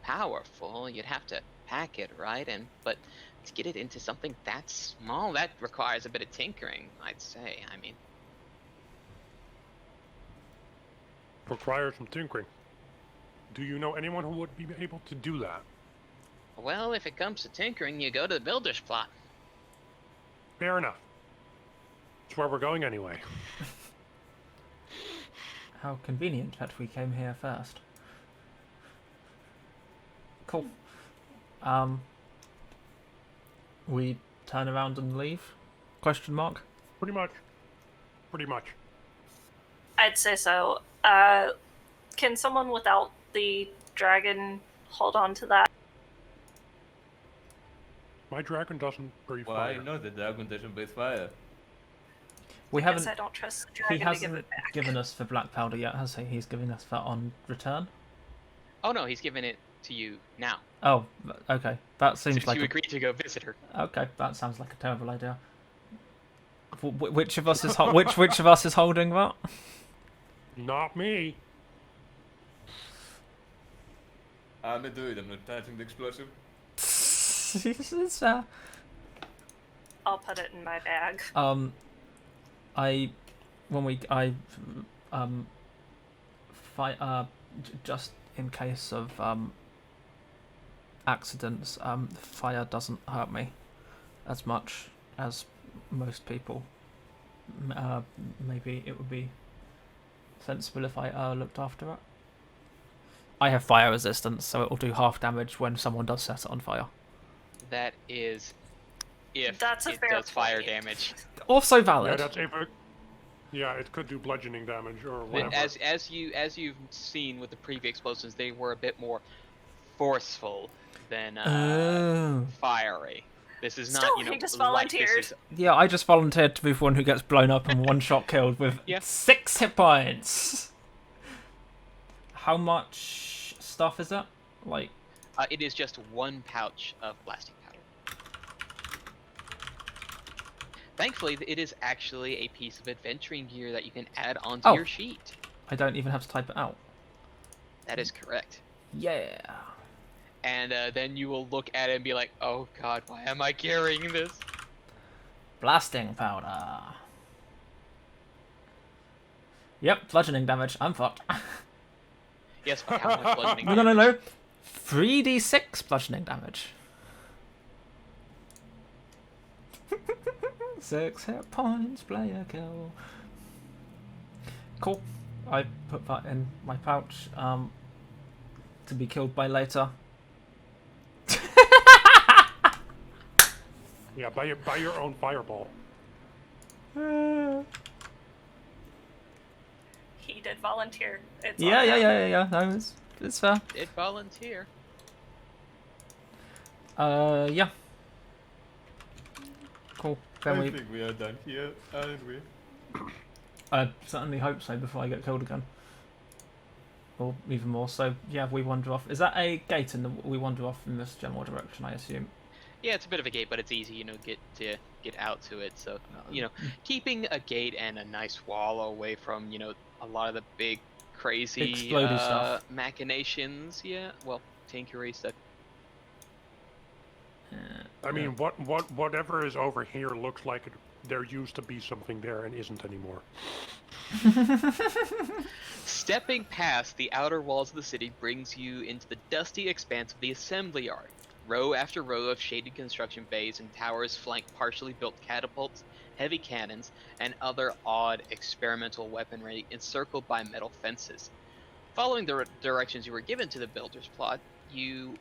powerful. You'd have to pack it right, but to get it into something that small, that requires a bit of tinkering, I'd say. I mean, Requires some tinkering. Do you know anyone who would be able to do that? well, if it comes to tinkering, you go to the builder's plot. Fair enough. That's where we're going anyway. How convenient that we came here first. Cool. We turn around and leave? Question mark. Pretty much. Pretty much. I'd say so. Can someone without the dragon hold on to that? My dragon doesn't breathe Why fire. no? The dragon doesn't breathe fire. We Because haven't. I don't trust the He dragon to give hasn't it back. given us the black powder yet, has he? He's giving us that on return. Oh no, he's giving it to you now. Oh, okay. That seems Since like you a... agreed to go visit her. Okay. That sounds like a terrible idea. Which of us is which of us is holding that? Not me. I'm a druid, I'm not touching the explosive. It's, I'll put it in my bag. fight just in case of accidents. Fire doesn't hurt me as much as most people. Maybe it would be sensible if I looked after it. I have fire resistance, so it will do half damage when someone does set it on fire. That is if That's a it fair does fire point. damage. Also Yeah, valid. that's if it, yeah, it could do bludgeoning damage or But whatever. as you've seen with the previous explosions, they were a bit more forceful than fiery. This is not, Still, you know, he just like this volunteered. is Yeah, I just volunteered to be the one who gets blown up and one shot killed with Yeah. 6 hit points. How much stuff is it? Like, it is just 1 pouch of blasting powder. Thankfully, it is actually a piece of adventuring gear that you can add onto Oh. your sheet. I don't even have to type it out. That is correct. Yeah. And then you will look at it and be like, oh god, why am I carrying this? Blasting powder. Yep, bludgeoning damage. I'm fucked. Yes, but how much bludgeoning No. damage? 3d6 bludgeoning damage. 6 hit points, player kill. Cool. I put that in my pouch to be killed by later. Yeah, buy your own fireball. He did volunteer. It's Yeah. on him. No, it's fair. Did volunteer. Yeah. Cool. Then I think we are done here, aren't we? I certainly hope so before I get killed again. Or even more. So yeah, we wander off. Is that a gate we wander off in this general direction, I assume? Yeah, it's a bit of a gate, but it's easy, you know, get out to it. So, you know, keeping a gate and a nice wall away from, you know, a lot of the big, crazy Explodey stuff. machinations. Yeah, well, tinkery stuff. I mean, whatever is over here looks like there used to be something there and isn't anymore. Stepping past the outer walls of the city brings you into the dusty expanse of the assembly yard. Row after row of shaded construction bays and towers flank partially built catapults, heavy cannons, and other odd experimental weaponry encircled by metal fences. Following the directions you were given to the builder's plot, you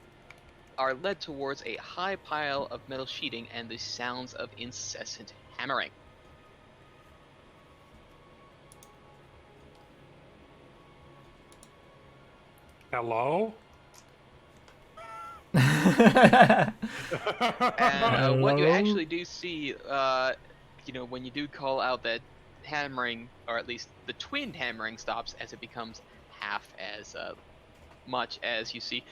are led towards a high pile of metal sheeting and the sounds of incessant hammering. Hello? And what you Hello? actually do see, you know, when you do call out that hammering, or at least the twin hammering stops as it becomes half as much as you see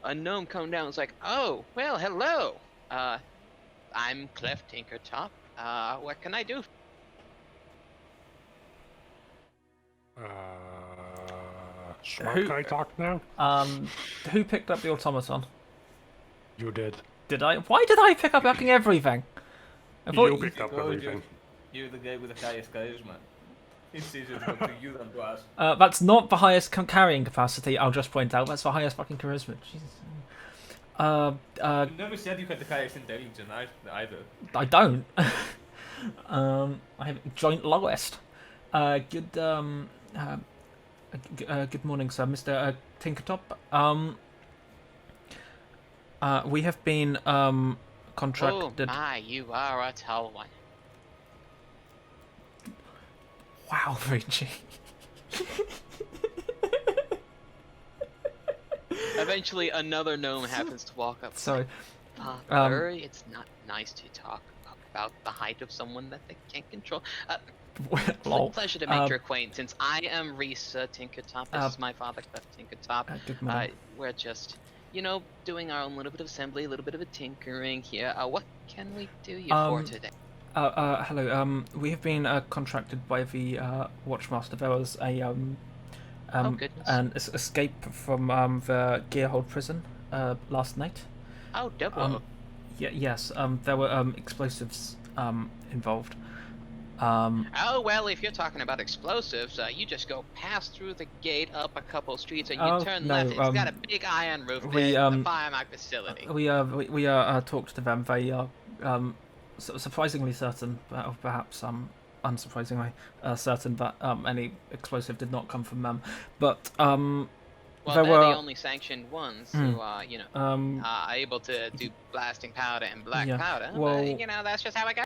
a gnome come down. It's like, oh, well, hello. I'm Clef Tinkertop. What can I do? Smart Who- guy talk now? Who picked up the automaton? You did. Did I? Why did I pick up fucking everything? I thought You picked up Because everything. you're the guy with the highest charisma. It's easier to go to you than to us. that's not the highest carrying capacity. I'll just point out that's the highest fucking charisma. Jesus. You never said you had the highest intelligence either. I don't. I have joint lowest. Good morning, sir, Mr. Tinkertop. We have been contracted. Oh my, you are a tall one. Wow, Frici. Eventually, another gnome happens to walk up. Sorry. Father, it's not nice to talk about the height of someone that they can't control. Lol. Pleasure to make your acquaintance. I am Risa Tinkertop. This is my father, Clef Tinkertop. Good morning. We're just, you know, doing our own little bit of assembly, a little bit of a tinkering here. What can we do you for today? Hello. We have been contracted by the Watchmaster. There was a Oh, goodness. an escape from the Gearhold prison last night. Oh, double. Yes. There were explosives involved. Oh, well, if you're talking about explosives, you just go past through the gate, up a couple streets, and you Oh, turn no, left. It's got a big iron roof. we, There's the um, firemark facility. we talked to them. They are surprisingly certain, or perhaps unsurprisingly certain that any explosive did not come from them. But Well, there they're were the only sanctioned ones who are, are able to do blasting powder and black Yeah, powder. well- But, that's just how it goes.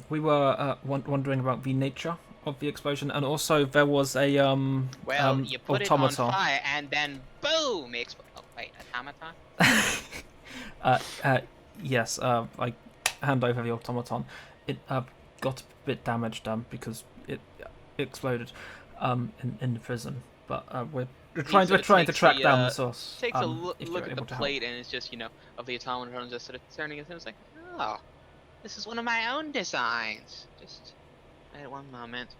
we were wondering about the nature of the explosion, and also there was a Well, you put it on automaton. fire, and then boom! Oh, wait, automaton? Yes, I hand over the automaton. It got a bit damaged because it exploded in the prison. But we're trying to track down the source. Takes a if look you're at the able to help. plate, and it's just, of the automaton just sort of turning it, and it's like, oh, this is one of my own designs. Just wait one moment.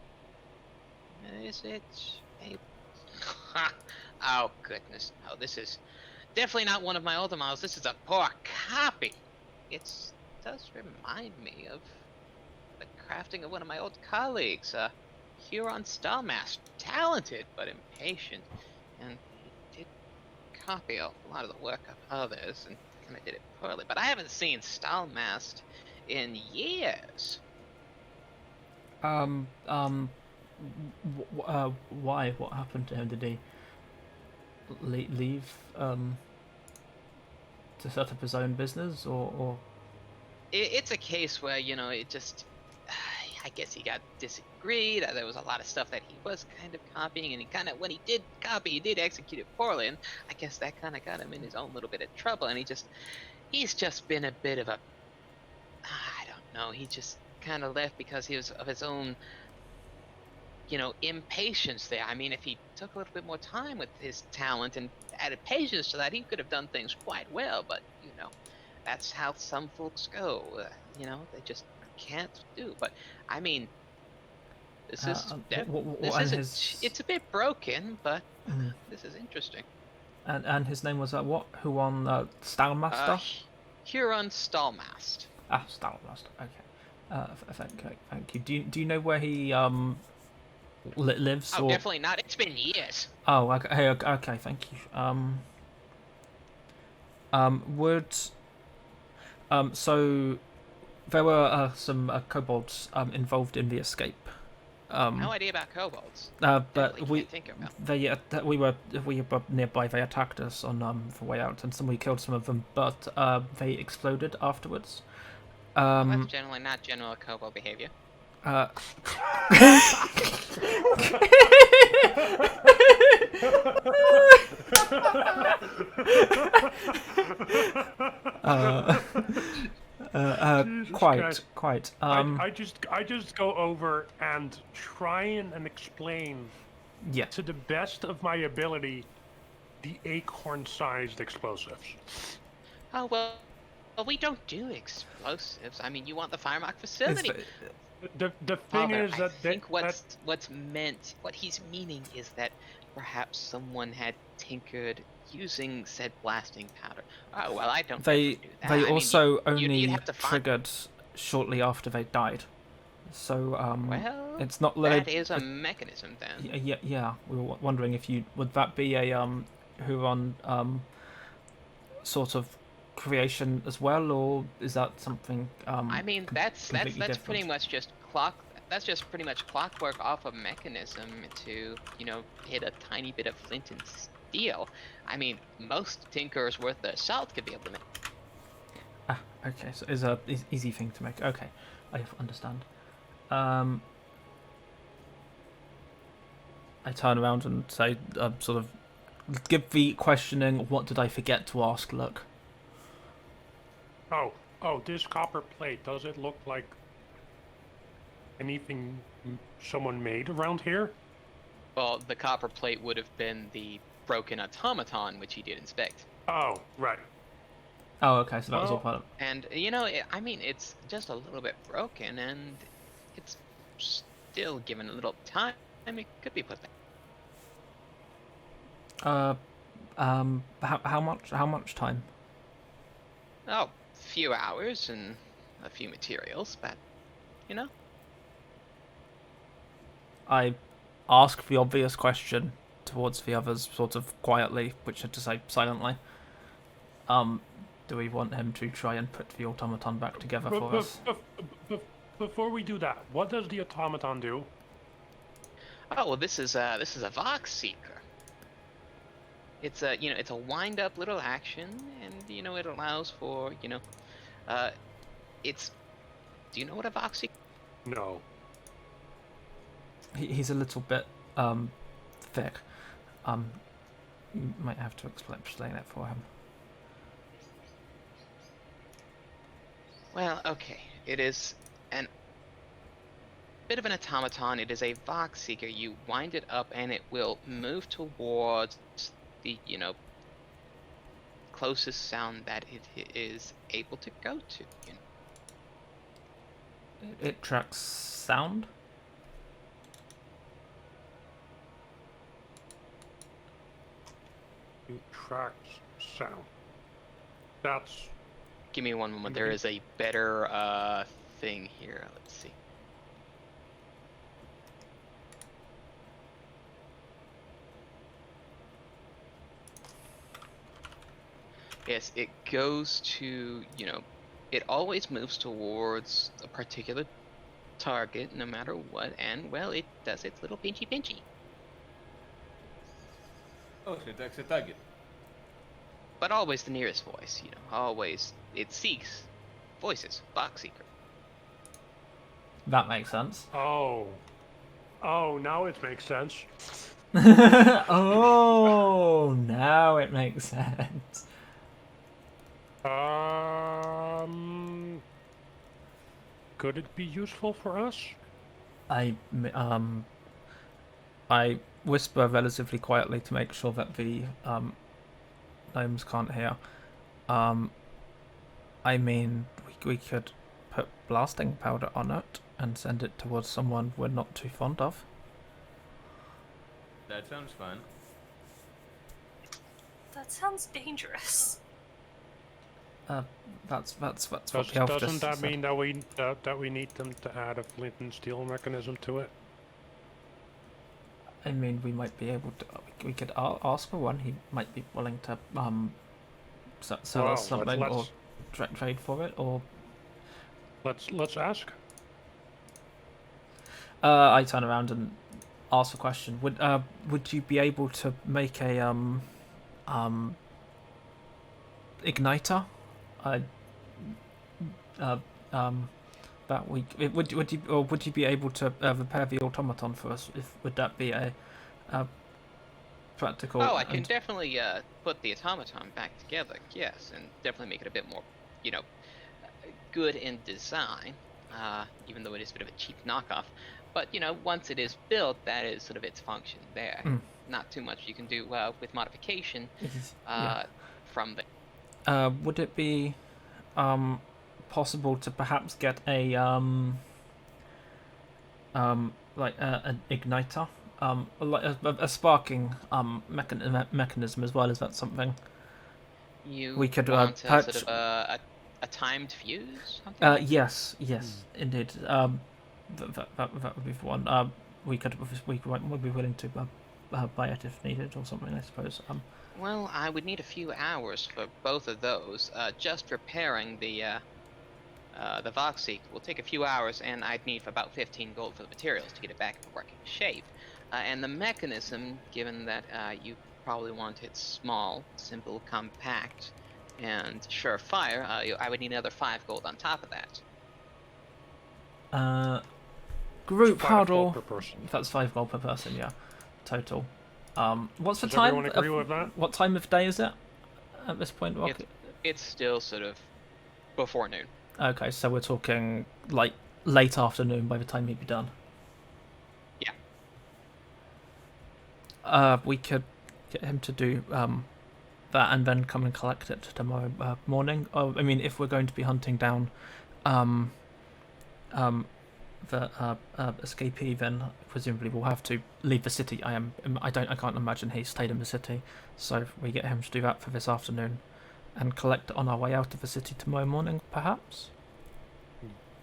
Is it a... Oh, goodness. No, this is definitely not one of my older models. This is a poor copy. It does remind me of the crafting of one of my old colleagues, Huron Stallmaster. Talented, but impatient. And he did copy a lot of the work of others, and kind of did it poorly. But I haven't seen Stallmast in years. Why? What happened to him? Did he leave to set up his own business, or? It's a case where, it just... I guess he got disagreed. There was a lot of stuff that he was kind of copying, and he kind of, when he did copy, he did execute it poorly, and I guess that kind of got him in his own little bit of trouble, and he's just been a bit of a... I don't know, he just kind of left because he was of his own, impatience there. I mean, if he took a little bit more time with his talent and added patience to that, he could have done things quite well, but, that's how some folks go. They just can't do. But, I mean, this is... it's a bit broken, but this is interesting. And his name was what? Who on Stallmaster? Huron Stallmast. Ah, Stallmaster. Okay. Thank you. Do you know where he lives? Oh, or... definitely not. It's been years. Oh, okay. Thank you. So there were some kobolds involved in the escape. No idea about kobolds. But we were nearby. They attacked us on the way out, and we killed some of them. But they exploded afterwards. That's generally not general kobold behavior. Quite. I just go over and try and explain to the best of my ability the acorn-sized explosives. Oh, well, we don't do explosives. I mean, you want the firemark facility. The thing is that... I think what's meant, what he's meaning is that perhaps someone had tinkered using said blasting powder. Oh, well, I don't They do that. they I mean, also you'd only have to triggered shortly after they died. So well, it's not that is a mechanism then. Yeah. We were wondering if would that be a Huron sort of creation as well, or is that something? I mean, that's different? pretty much just clockwork off a mechanism to hit a tiny bit of flint and steel. I mean, most tinkers worth their salt could be able to make. Okay, so it's a easy thing to make. Okay, I understand. I turn around and say, sort of, give the questioning, what did I forget to ask look. Oh, this copper plate, does it look like anything someone made around here? Well, the copper plate would have been the broken automaton, which he did inspect. Oh, right. Oh, okay, so that was all part of... And, I mean, it's just a little bit broken, and it's still given a little time, it could be put back. How much time? Oh, a few hours and a few materials, but, I ask the obvious question towards the others, sort of quietly, which is to say silently. Do we want him to try and put the automaton back together for us? Before we do that, what does the automaton do? Oh well, this is a Vox Seeker. It's a it's a wind up little action, and it allows for it's. Do you know what a Vox Seeker? No. He's a little bit thick. You might have to explain it for him. Well, okay. It is an bit of an automaton. It is a Vox Seeker. You wind it up, and it will move towards the closest sound that it is able to go to. It tracks sound. It tracks sound. That's... Give me one moment. There is a better thing here. Let's see. Yes, it goes to, it always moves towards a particular target no matter what, and, well, it does its little pinchy. Oh, so that's a target. But always the nearest voice, always. It seeks voices, Vox Seeker. That makes sense. Oh, now it makes sense. Oh, now it makes sense. Could it be useful for us? I whisper relatively quietly to make sure that the gnomes can't hear. I mean, we could put blasting powder on it and send it towards someone we're not too fond of. That sounds fun. That sounds dangerous. That's what the elf Doesn't just that said. mean that we need them to add a flint and steel mechanism to it? I mean, we might be able to. We could ask for one. He might be willing to sell us something or trade for it. Or let's ask. I turn around and ask a question. Would you be able to make a igniter? That we would you be able to repair the automaton for us? Would that be a practical? Oh, I can definitely put the automaton back together, yes, and definitely make it a bit more, good in design, even though it is a bit of a cheap knockoff. But, once it is built, that is sort of its function there. Not too much you can do with modification from there. Would it be possible to perhaps get a like an igniter, like a sparking mechanism as well? Is that something we could want patch? sort of a timed fuse? Something yes, indeed. That would be the one. We would be willing to buy it if needed or something, I suppose. Well, I would need a few hours for both of those. Just repairing the Voxseek will take a few hours, and I'd need about 15 gold for the materials to get it back in working shape. And the mechanism, given that you probably want it small, simple, compact, and surefire, I would need another 5 gold on top of that. Group 5 gold huddle. per person. That's 5 gold per person, yeah, total. What's the Does time? everyone agree with that? What time of day is it at this point, Rocket? It's still sort of before noon. Okay, so we're talking like late afternoon by the time he'd be done. Yeah. We could get him to do that and then come and collect it tomorrow morning. Oh, I mean, if we're going to be hunting down the escapee, then presumably we'll have to leave the city. I can't imagine he stayed in the city, so we get him to do that for this afternoon and collect it on our way out of the city tomorrow morning, perhaps.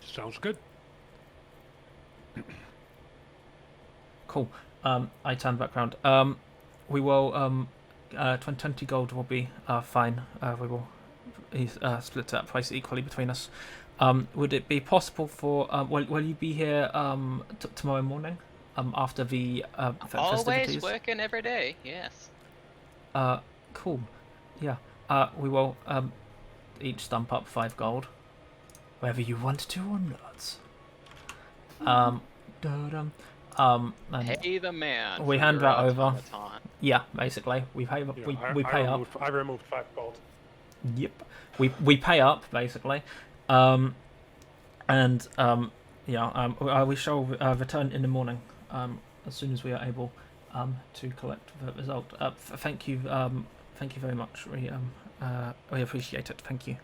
Sounds good. Cool. I turn back round. We will 20 gold will be fine. We will split that price equally between us. Would it be possible for will you be here tomorrow morning after the Always festivities? working every day. Yes. Cool. Yeah. We will each stump up 5 gold, whether you want to or not. And Pay the man. we for hand your that over. automaton. Yeah, basically we pay. Yeah, We pay up. I removed 5 gold. Yep. We pay up basically, and we shall return in the morning as soon as we are able to collect the result. Thank you very much. We appreciate it. Thank you.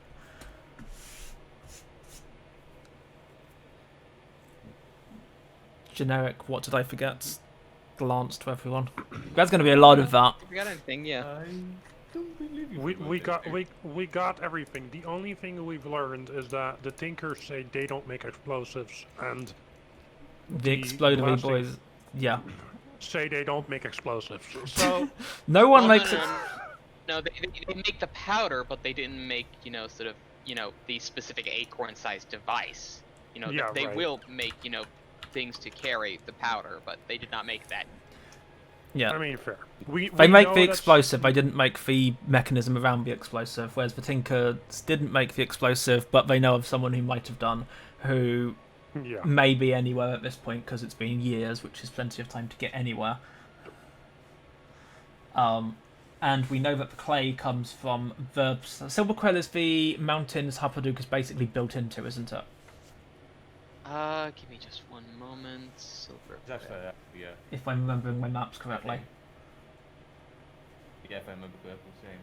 Generic. What did I forget? Glance to everyone. There's going to be a lot of that. If you got anything, yeah. I don't believe you. We got everything. The only thing we've learned is that the Tinkers say they don't make explosives, and The explodery blasting boys. Yeah. say they don't make explosives. So No one Well, makes it. No, they make the powder, but they didn't make, sort of, the specific acorn-sized device. Yeah, they right. will make, things to carry the powder, but they did not make that. Yeah. I mean, fair. They make know the that's- explosive, they didn't make the mechanism around the explosive, whereas the Tinkers didn't make the explosive, but they know of someone who might have done, who Yeah. may be anywhere at this point because it's been years, which is plenty of time to get anywhere. And we know that the clay comes from the... Silverquill is the mountains Huppadook is basically built into, isn't it? Give me just one moment. Silver. That's yeah. If I'm remembering my maps correctly. Yeah, if I remember correctly, same.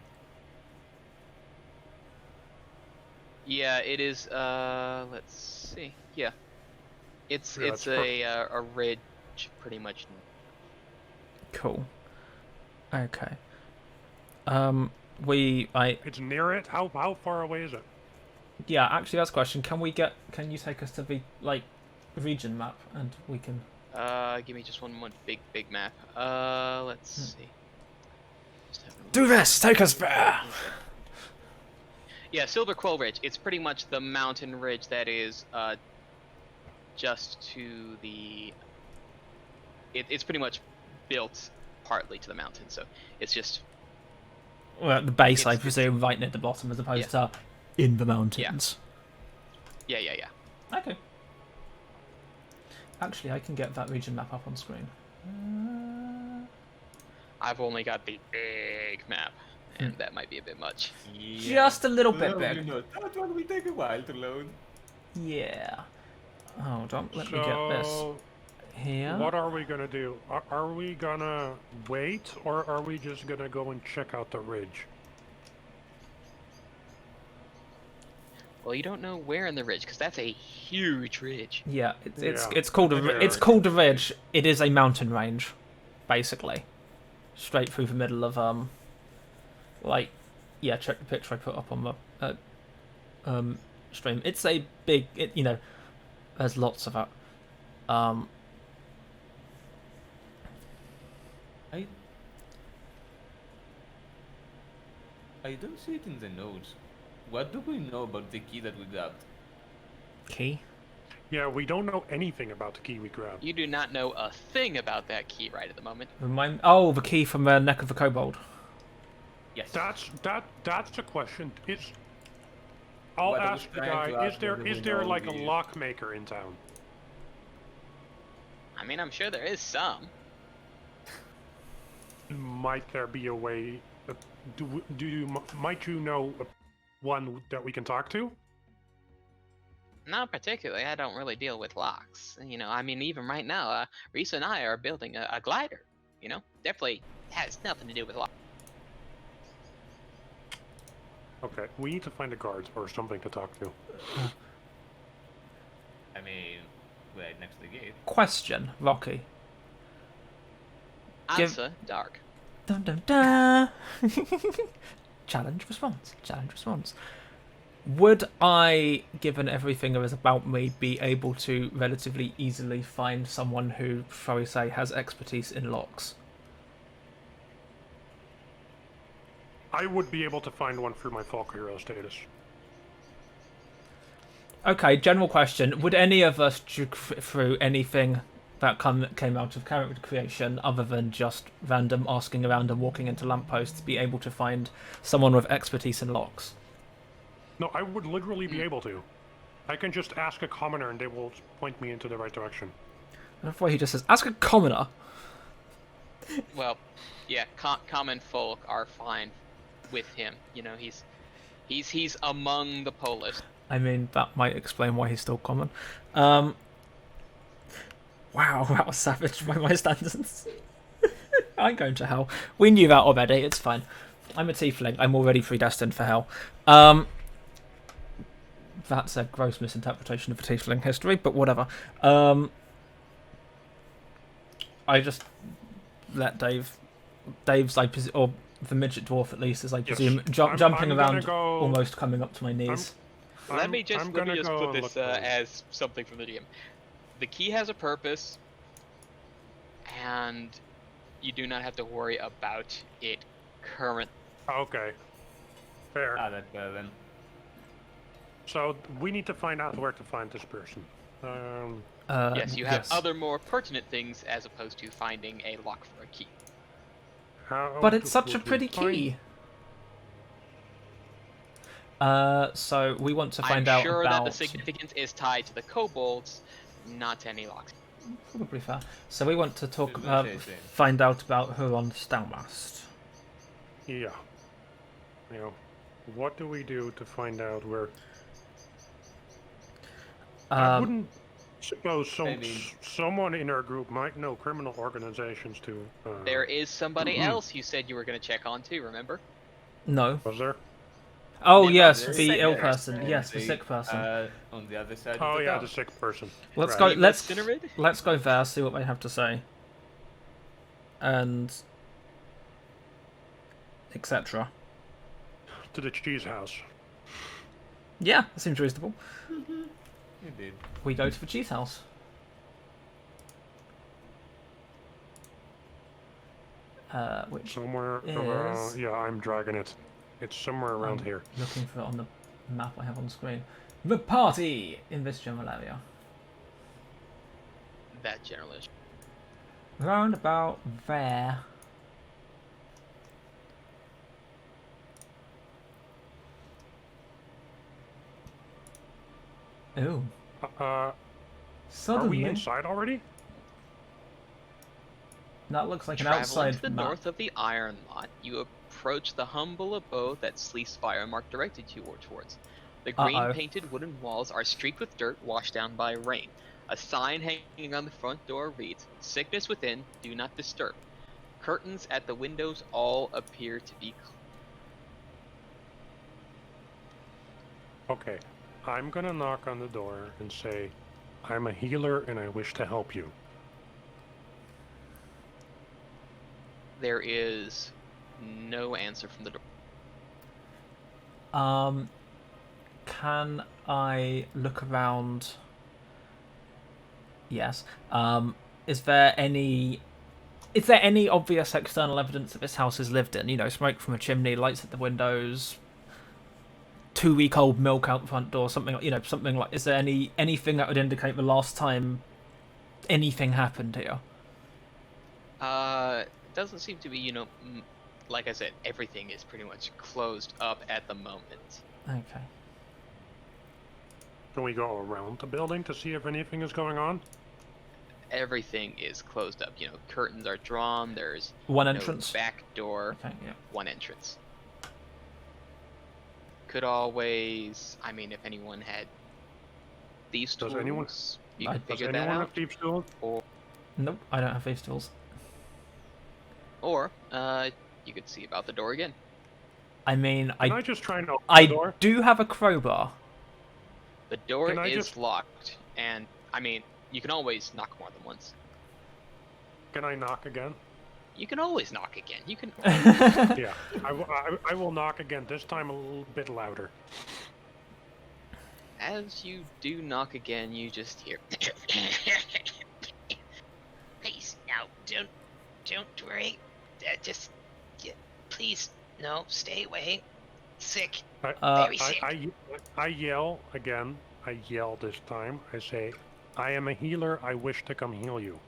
Yeah, it is. Let's see. Yeah, it's Yeah, it's that's a ridge, pretty much. Cool. Okay. It's near it. How far away is it? Yeah, actually, that's a question. Can you take us to the region map and we can? Give me just one big map. Let's see. Just having a Do look. this. Take us there. Yeah, Silver Quill Ridge. It's pretty much the mountain ridge that is just to the. It's pretty much built partly to the mountain, so it's just. Well, at the base, I It's- presume, right near the bottom, as opposed to in the mountains. Yeah. Okay. Actually, I can get that region map up on screen. I've only got the big map, and that might be a bit much. Just a little bit Well, big. that one will take a while to load. Yeah. Hold on, let me get this So, here. what are we gonna do? Are we gonna wait, or are we just gonna go and check out the ridge? Well, you don't know where in the ridge, because that's a huge ridge. Yeah, it's Yeah. called Yeah. it's called a ridge. It is a mountain range, basically, straight through the middle of check the picture I put up on the stream. It's a big, there's lots of it. I don't see it in the notes. What do we know about the key that we grabbed? Key. Yeah, we don't know anything about the key we grabbed. You do not know a thing about that key right at the moment. The key from the neck of the kobold. Yes. That's a question. I'll What I was ask the trying to guy. ask whether Is we there know like a the- lock maker in town? I mean, I'm sure there is some. Might there be a way? Might you know one that we can talk to? Not particularly. I don't really deal with locks. I mean, even right now, Risa and I are building a glider. Definitely has nothing to do with locks. Okay, we need to find a guard or something to talk to. I mean, right next to the gate. Question, Rocky. Give- Answer, dark. Dun dun dun. Challenge response. Would I, given everything that is about me, be able to relatively easily find someone who, shall we say, has expertise in locks? I would be able to find one through my folk hero status. Okay, general question. Would any of us through anything that came out of character creation other than just random asking around and walking into lampposts be able to find someone with expertise in locks? No, I would literally be able to. I can just ask a commoner and they will point me into the right direction. I love the way he just says, ask a commoner. Well, yeah, common folk are fine with him. You know, he's among the polis. I mean, that might explain why he's still common. Wow, that was savage by my standards. I'm going to hell. We knew that already, it's fine. I'm a tiefling, I'm already predestined for hell. That's a gross misinterpretation of the tiefling history, but whatever. I just let Dave's, or the midget dwarf at least, is I presume, jumping around, almost coming up to my knees. Let me just put this as something from the DM. The key has a purpose, and you do not have to worry about it currently. Okay. Fair. That's better then. So we need to find out where to find this person. Yes, you have other more pertinent things as opposed to finding a lock for a key. But it's such a pretty key. So we want to find out I'm sure about... that the significance is tied to the kobolds, not to any locks. Probably fair. So we want to find out about her on Stalmast. Yeah. You know, what do we do to find out where... I wouldn't suppose someone in our group might know criminal organizations too. There is somebody else you said you were going to check on too, remember? No. Was there? Oh yes, the ill person. Yes, the sick person. On the other side. Oh of the yeah, town. the sick person. Let's Right. go. Let's go there. See what they have to say. And etc. To the cheese house. Yeah, that seems reasonable. Indeed. We go to the cheese house. Which Somewhere around... Yeah, I'm dragging it. It's somewhere around here. Looking for it on the map I have on the screen. The party in this general area. That generalist. Round about there. Ooh. Are Suddenly, we inside already? that looks like an Traveling outside to the map. north of the Iron Lot, you approach the humble abode that Sleeth's firemark directed you towards. The green painted wooden walls are streaked with dirt washed down by rain. A sign hanging on the front door reads, "Sickness within, do not disturb." Curtains at the windows all appear to be Okay. I'm gonna knock on the door and say, I'm a healer and I wish to help you. There is no answer from the door. Can I look around? Yes. Is there any obvious external evidence that this house is lived in? You know, smoke from a chimney, lights at the windows, 2-week-old milk out the front door, something like, something like. Is there anything that would indicate the last time anything happened here? Doesn't seem to be, like I said, everything is pretty much closed up at the moment. Okay. Can we go around the building to see if anything is going on? Everything is closed up. Curtains are drawn. There's One no entrance. back door. Okay, yeah. One entrance. Could always, if anyone had thieves' tools, you could figure that out. Have thieves' tools? Nope, I don't have face tools. Or you could see about the door again. Can I just try and open the door? I do have a crowbar. The door is locked, and you can always knock more than once. Can I knock again? You can always knock again. You can. Yeah, I will knock again. This time a little bit louder. as you do knock again, you just hear. Please, no, don't worry. Please, no, stay away. Sick. Very sick. I yell again. I yell this time. I say, I am a healer. I wish to come heal you.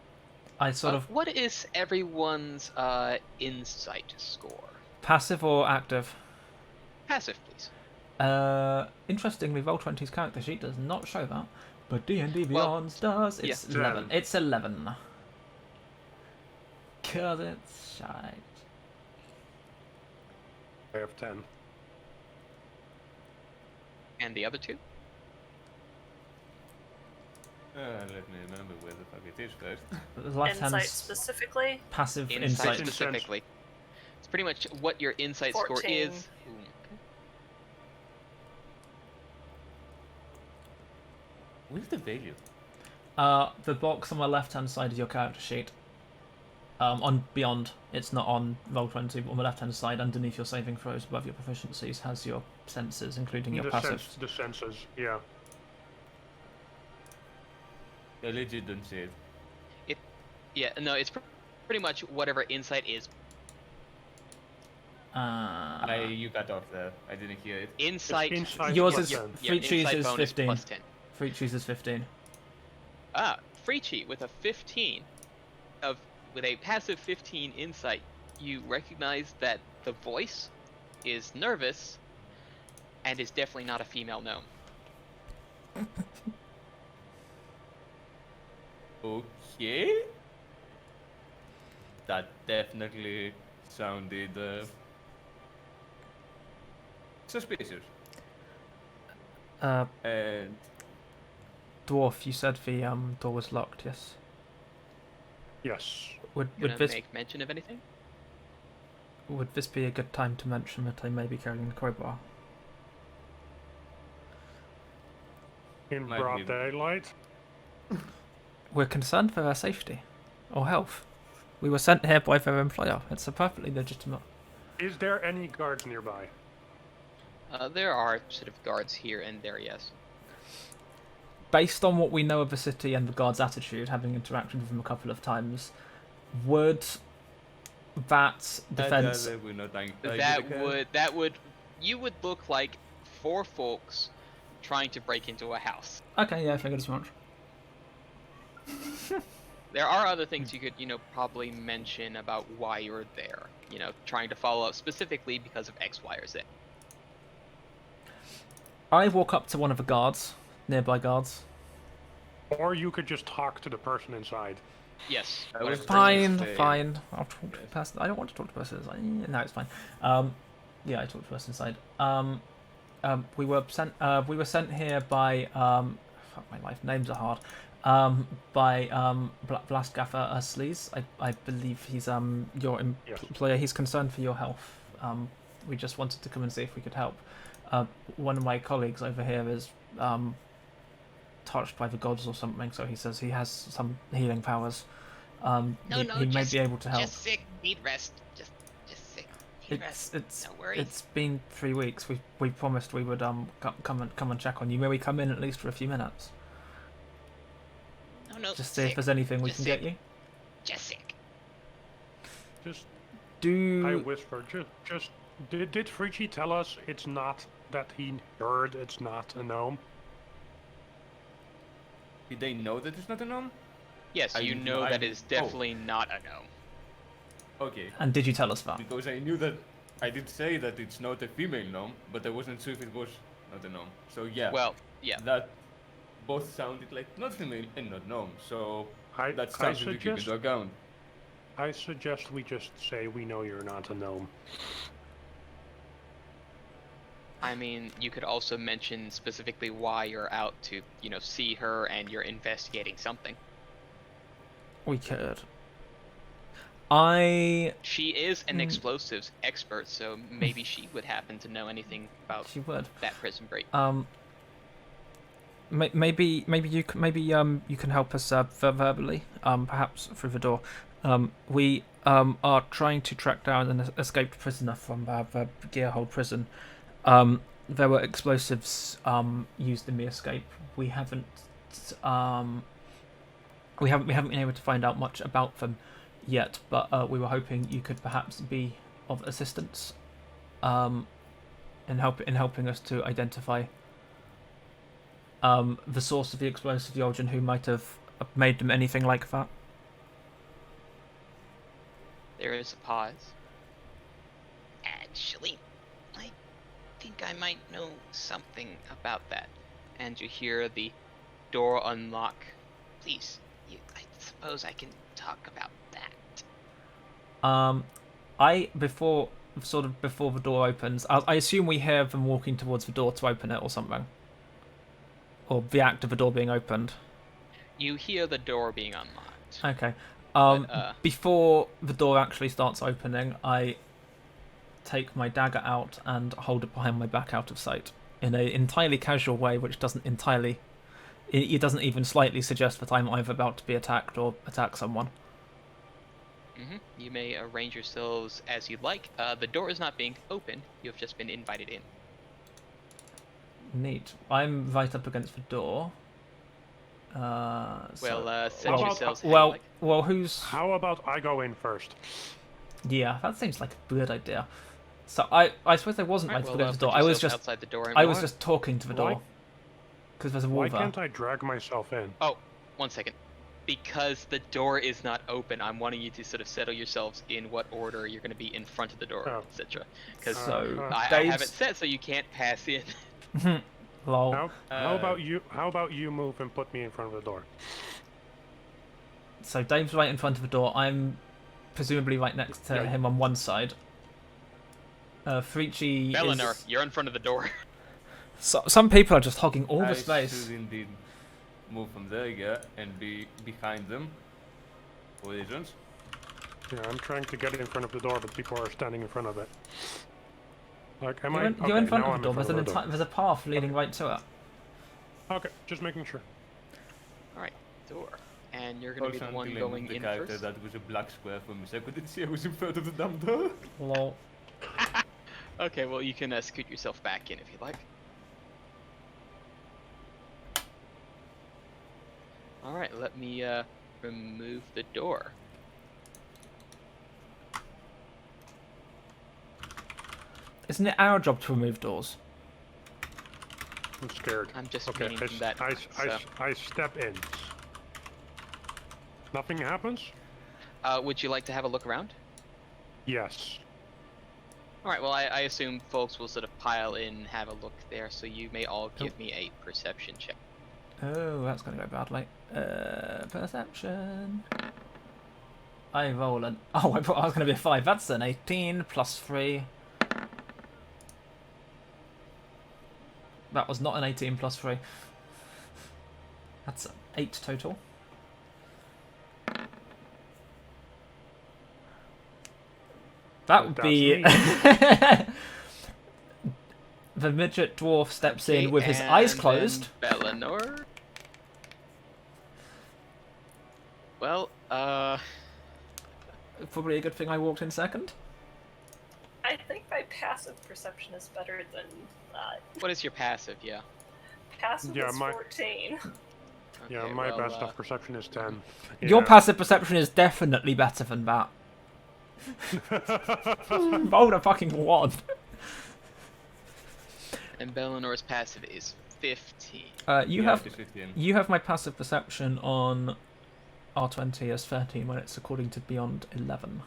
I sort of What is everyone's insight score? passive or active. Passive, please. Interestingly, Roll20's character sheet does not show that, but D&D Well, Beyond's does. It's yeah. 11. It's 11. Cause it's shite. I have 10. And the other two? Let me remember where the fuck it is first. The left Insight hand's specifically. passive Insight insight. specifically. It's pretty much what your insight score 14. is. Where's the value? The box on the left hand side is your character sheet. On Beyond, it's not on Roll20, but on the left hand side, underneath your saving throws above your proficiencies, has your senses, including your passive. The senses, yeah. I legit don't see it. Yeah, no, it's pretty much whatever insight is. You got off there. I didn't hear it. Insight. Yours plus is 10. Frici insight is bonus 15. plus 10. Frici is 15. Frici with a 15 with a passive 15 insight, you recognize that the voice is nervous and is definitely not a female gnome. Okay. That definitely sounded suspicious. And Dwarf, you said the door was locked, yes? Yes. Would Gonna this make mention of anything? would this be a good time to mention that I may be carrying the crowbar? In Might broad be- daylight. We're concerned for their safety or health. We were sent here by their employer. It's a perfectly legitimate. Is there any guards nearby? There are sort of guards here and there, yes. Based on what we know of the city and the guard's attitude, having interacted with them a couple of times, would that defense? We're not You would look like 4 folks trying to break into a house. Okay, yeah, I figured as much. There are other things you could, probably mention about why you're there. Trying to follow up specifically because of X, Y, or Z. I walk up to one of the guards, nearby guards. Or you could just talk to the person inside. Yes. I was Fine, Say- fine. I'll talk to the person. I don't want to talk to the person inside. No, it's fine. Yeah, I talked to the person inside. We were sent here by fuck my life. Names are hard. By Blastgaffer Sleaze. I believe he's your employer. He's concerned for your health. We just wanted to come and see if we could help. One of my colleagues over here is touched by the gods or something, so he says he has some healing powers. He may be able to help. Just sick, need rest. Just sick, need rest. It's No worries. It's been 3 weeks. We promised we would come and check on you. May we come in at least for a few minutes? No, Just see if there's anything we can get you. Just sick. Just I Do whisper. Just did Frici tell us it's not that he heard it's not a gnome? Did they know that it's not a gnome? Yes, you know that is definitely not a gnome. Okay. and did you tell us that? Because I knew that I did say that it's not a female gnome, but I wasn't sure if it was not a gnome. So yeah. Well, yeah. That both sounded like not female and not gnome. So I that's something to keep suggest into account. I suggest we just say we know you're not a gnome. I mean, you could also mention specifically why you're out to, see her and you're investigating something. We could. She is an explosives expert, so maybe she would happen to know anything about She would. that prison break. Maybe you can help us verbally, perhaps through the door. We are trying to track down an escaped prisoner from the Gearhold prison. there were explosives used in the escape. We haven't been able to find out much about them yet, but we were hoping you could perhaps be of assistance in helping us to identify the source of the explosive, the origin, who might have made them anything like that. There is a pause. Actually, I think I might know something about that. And you hear the door unlock. Please, I suppose I can talk about that. Before the door opens, I assume we hear them walking towards the door to open it or something. Or the act of the door being opened. You hear the door being unlocked. Okay. Before the door actually starts opening, I take my dagger out and hold it behind my back out of sight in an entirely casual way, which doesn't even slightly suggest that I'm either about to be attacked or attack someone. You may arrange yourselves as you'd like. The door is not being opened. You have just been invited in. Neat. I'm right up against the door. Set yourselves how you well, like. well, who's... How about I go in first? Yeah, that seems like a good idea. So I suppose I wasn't right up against the door. I was just outside the door. I was just talking to the door. Why- Because there's a wall Why there. can't I drag myself in? Oh, 1 second. Because the door is not open, I'm wanting you to sort of settle yourselves in what order you're going to be in front of the door, Oh. etc. Because So, I Dave's- have it set so you can't pass in. Lol. How about you? How about you move and put me in front of the door? So Dave's right in front of the door. I'm presumably right next to him on one side. Frici Belanor, is... you're in front of the door. So, some people are just hogging all the I space. should indeed move from there, yeah, and be behind them. For reasons. Yeah, I'm trying to get in front of the door, but people are standing in front of it. Like, am You're I? in, you're in Okay, front now of I'm the door. in front of the door. There's a path leading right to it. Okay, just making sure. Alright, door. And you're going to be the one going the in character first. that was a black square from a second, didn't see I was in front of the damn door. Lol. Okay, well you can scoot yourself back in if you'd like. Alright, let me remove the door. Isn't it our job to remove doors? I'm scared. I'm just Okay, meaning from that. I step in. Nothing happens? Would you like to have a look around? Yes. Alright, well I assume folks will sort of pile in, have a look there, so you may all give me a perception check. Oh, that's going to go badly. Perception. I roll an... Oh, I thought I was going to be a 5. That's an 18 plus 3. That was not an 18 plus 3. That's 8 total. That would be... The midget dwarf steps in with his eyes closed. Belanor? Well, Probably a good thing I walked in second. I think my passive perception is better than that. what is your passive, yeah? Passive Yeah, is my- 14. Yeah, Okay, my well, best of perception is 10. Your Yeah. passive perception is definitely better than that. Rolled a fucking 1. And Belanor's passive is 15. You Yeah, have it's 15. you have my passive perception on R20 as 13 when it's according to Beyond 11,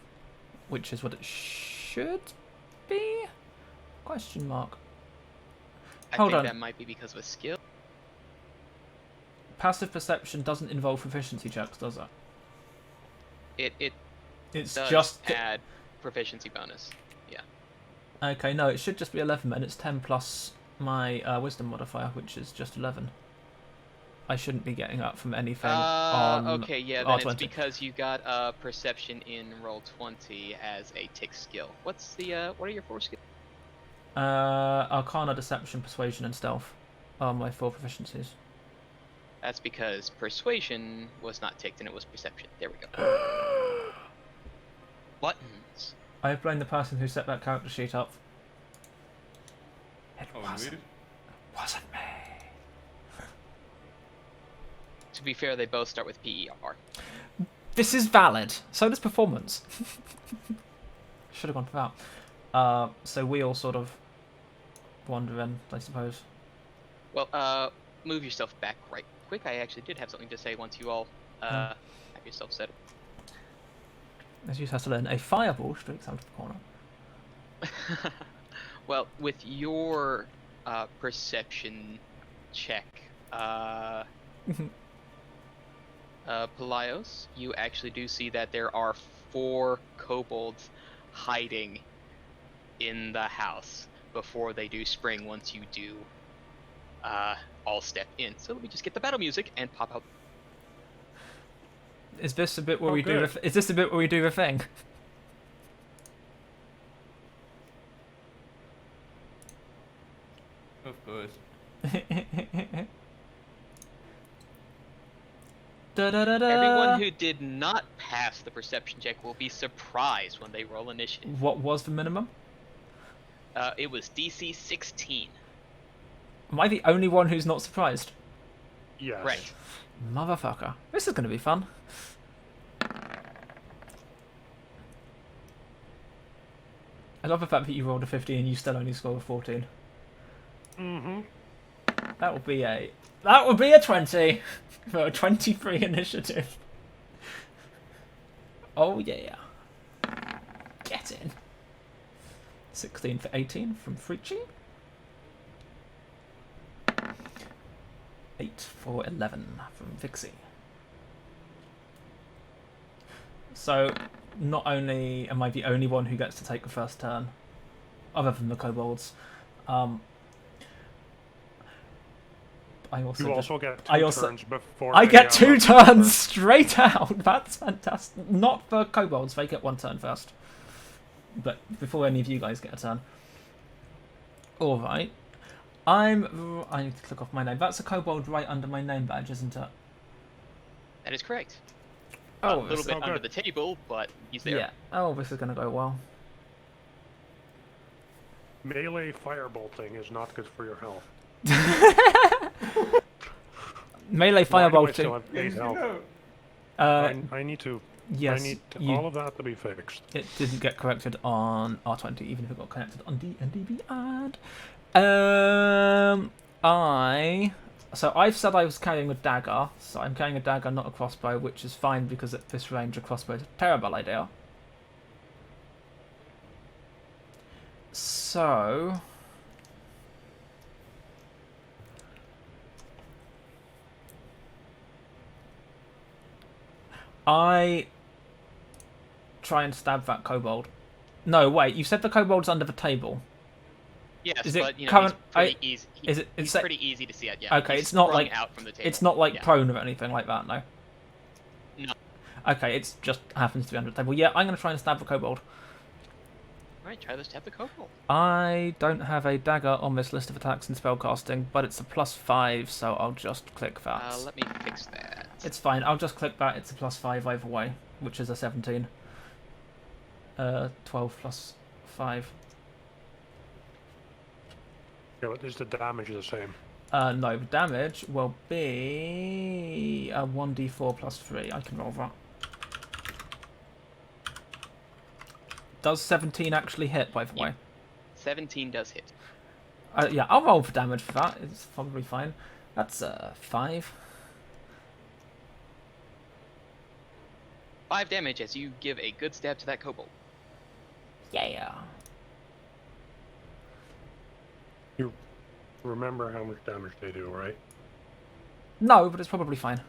which is what it should be? Question mark. I Hold think on. that might be because of a skill. Passive perception doesn't involve proficiency checks, does it? It It's does just add proficiency bonus. Yeah. okay. No, it should just be 11, and it's 10 plus my wisdom modifier, which is just 11. I shouldn't be getting up from anything on Okay, yeah, then R20. it's because you got perception in roll 20 as a tick skill. What's the what are your 4 skills? Arcana, Deception, Persuasion, and Stealth are my 4 proficiencies. That's because persuasion was not ticked and it was perception. There we go. Buttons. I blame the person who set that character sheet up. It Oh, wasn't me. To be fair, they both start with PER. This is valid. So does performance. Should have gone for that. So we all sort of wander in, I suppose. Well, move yourself back right quick. I actually did have something to say once you all have yourself settled. As you settle in, a fireball streaks out of the corner. Well, with your perception check, Pelaios, you actually do see that there are 4 kobolds hiding in the house before they do spring once you do all step in. So let me just get the battle music and pop out. Is this a bit where Oh, we do? good. Is this a bit where we do the thing? Of course. Everyone who did not pass the perception check will be surprised when they roll initiative. What was the minimum? It was DC 16. Am I the only one who's not surprised? Yes. Right. Motherfucker. This is going to be fun. I love the fact that you rolled a 15 and you still only scored a 14. Mm-hmm. That would be a 20 for a 23 initiative. Oh yeah. Get in. 16 for 18 from Frici. 8 for 11 from Vixie. So, not only am I the only one who gets to take the first turn, other than the kobolds, I also You also get two I also- turns before I they get have 2 a turns turn. straight out. That's fantastic. Not for kobolds; they get 1 turn first. But before any of you guys get a turn. All right. I need to click off my name. That's a kobold right under my name badge, isn't it? That is correct. Oh, A little bit oh, under good. the table, but he's there. yeah. Oh, this is gonna go well. Melee firebolting is not good for your health. Melee Why do I fireball still too. have 8 health? Uh, I need to. yes, I need you, all of that to be fixed. it didn't get corrected on R20, even if it got connected on DnD ad. So I've said I was carrying a dagger, so I'm carrying a dagger, not a crossbow, which is fine because at this range a crossbow is a terrible idea. So I try and stab that kobold. No, wait, you said the kobold's under the table. Yes, Is it but you know, current- he's pretty easy. is it- He's it's pretty easy to see at. Yeah. Okay, he's it's not sprung like- out from the table. It's not like Yeah. prone or anything like that, no? No. Okay, it's just happens to be under the table. Yeah, I'm going to try and stab the kobold. Alright, try this. Tap the kobold. I don't have a dagger on this list of attacks and spellcasting, but it's a +5, so I'll just click that. Let me fix that. It's fine, I'll just click that. It's a +5 either way, which is a 17. 12 plus 5. Yeah, but is the damage the same? No, the damage will be a 1d4 plus 3. I can roll that. Does 17 actually hit, by the way? 17 does hit. Yeah, I'll roll for damage for that. It's probably fine. That's 5. 5 damage as you give a good stab to that kobold. Yeah. You remember how much damage they do, right? No, but it's probably fine.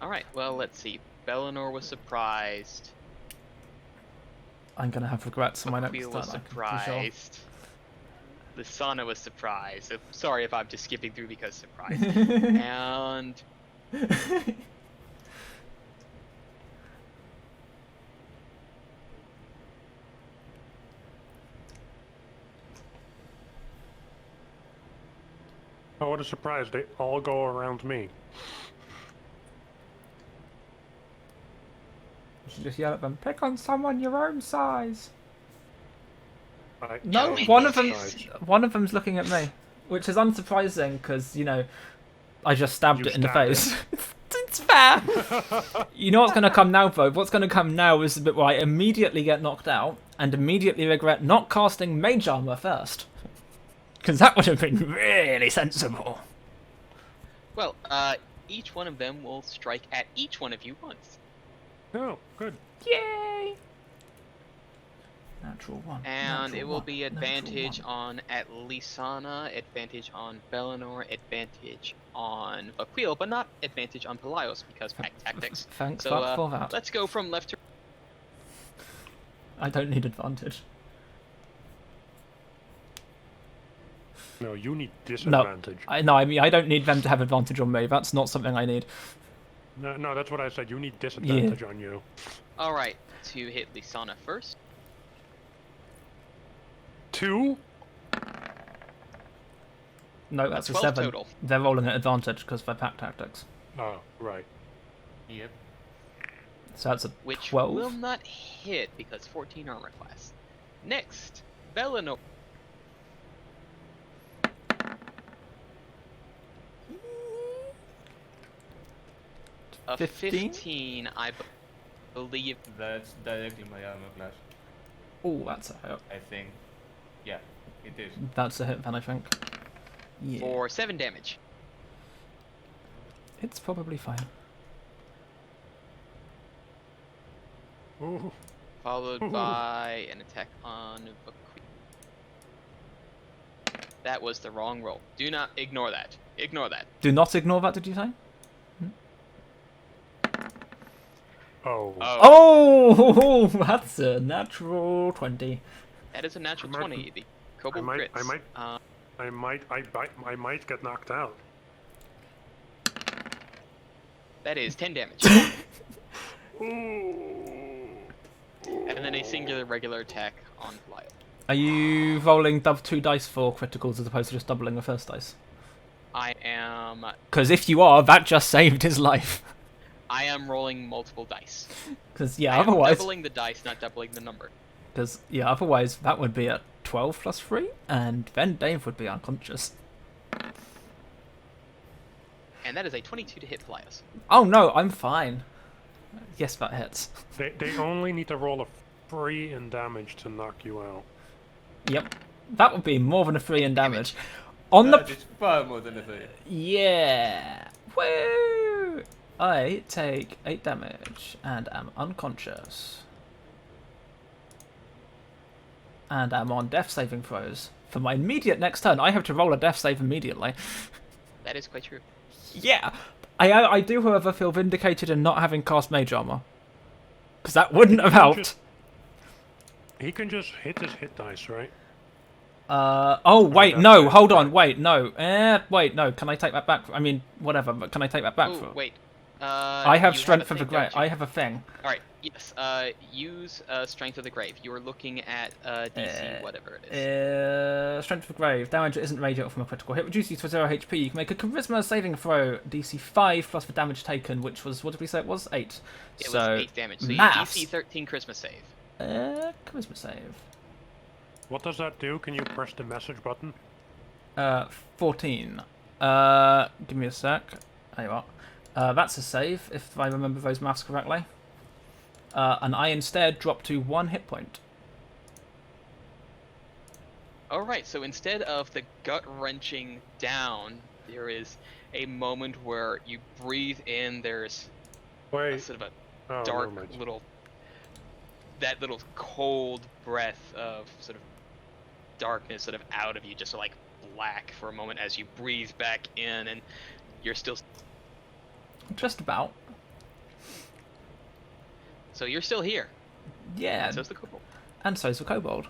Alright, well, let's see. Belanor was surprised. I'm gonna have regrets on my next Vakhuil turn. was I'm pretty sure. surprised. Lisana was surprised. So, sorry if I'm just skipping through because surprised. And Oh, what a surprise! They all go around me. You should just yell at them. Pick on someone your own size. No, one of them's looking at me, which is unsurprising because I just stabbed it in the face. It's fair. You know what's going to come now, though? What's going to come now is the bit where I immediately get knocked out and immediately regret not casting Mage Armor first. Because that would have been really sensible. Well, each one of them will strike at each one of you once. Oh, good. Yay! Natural one. And it will be advantage on at Lisana, advantage on Belanor, advantage on Vakhuil, but not advantage on Pelaios because pack tactics. Thanks So for that. let's go from left to. I don't need advantage. No, you need disadvantage. I mean I don't need them to have advantage on me. That's not something I need. No, that's what I said. You need disadvantage on you. All right, to hit Lisana first. 2? No, that's a 12 7. total. They're rolling at advantage because they're pack tactics. Oh, right. Yep. So that's a Which 12. will not hit because 14 armor class. Next, Belanor. A 15, I believe. That's directly my armor class. Oh, that's a hit. I think. Yeah, it is. That's a hit then, I think. Yeah. For 7 damage. It's probably fine. Ooh. Followed by an attack on Vakhuil. That was the wrong roll. Do not ignore that. Ignore that. Do not ignore that, did you say? Oh. Oh, that's a natural 20. That is a natural 20. The Kobold I crits. I might get knocked out. That is 10 damage. And then a singular regular attack on Wilde. Are you rolling 2 dice for criticals as opposed to just doubling the first dice? I am Because if you are, that just saved his life. rolling multiple dice. Because I am otherwise, doubling the dice, not doubling the number. otherwise that would be a 12 plus 3, and then Dave would be unconscious. And that is a 22 to hit Pelaios. Oh no, I'm fine. Yes, that hits. They only need to roll a 3 in damage to knock you out. Yep, that would be more than a 3 in damage. That is far more than a 3. Yeah. Woo! I take 8 damage and am unconscious. And am on death saving throws. For my immediate next turn, I have to roll a death save immediately. That is quite true. Yeah. I do, however, feel vindicated in not having cast Mage Armor. Because that wouldn't have helped. He can just hit his hit dice, right? Oh, wait, no, hold on, wait, no. Wait, no, can I take that back? I mean, whatever, but can I take that back? Oh, wait. I have you Strength a of the thing, Grave. don't you? I have a thing. Alright, yes. Use Strength of the Grave. You are looking at DC, whatever it is. Strength of the Grave. Damage that isn't radiant from a critical hit reduces for 0 HP. You can make a Charisma saving throw, DC 5 plus the damage taken, which was, what did we say it was? 8. It so, was 8 damage. So you maths. DC 13 Christmas save. Charisma save. What does that do? Can you press the message button? 14. Give me a sec. There you are. That's a save, if I remember those maths correctly. And I instead drop to 1 hit point. Alright, so instead of the gut-wrenching down, there is a moment where you breathe in, there's a sort of a dark little... That little cold breath of sort of darkness sort of out of you, just like black for a moment as you breathe back in, and you're still... Just about. So you're still here. Yeah. And so's the kobold. And so's the kobold.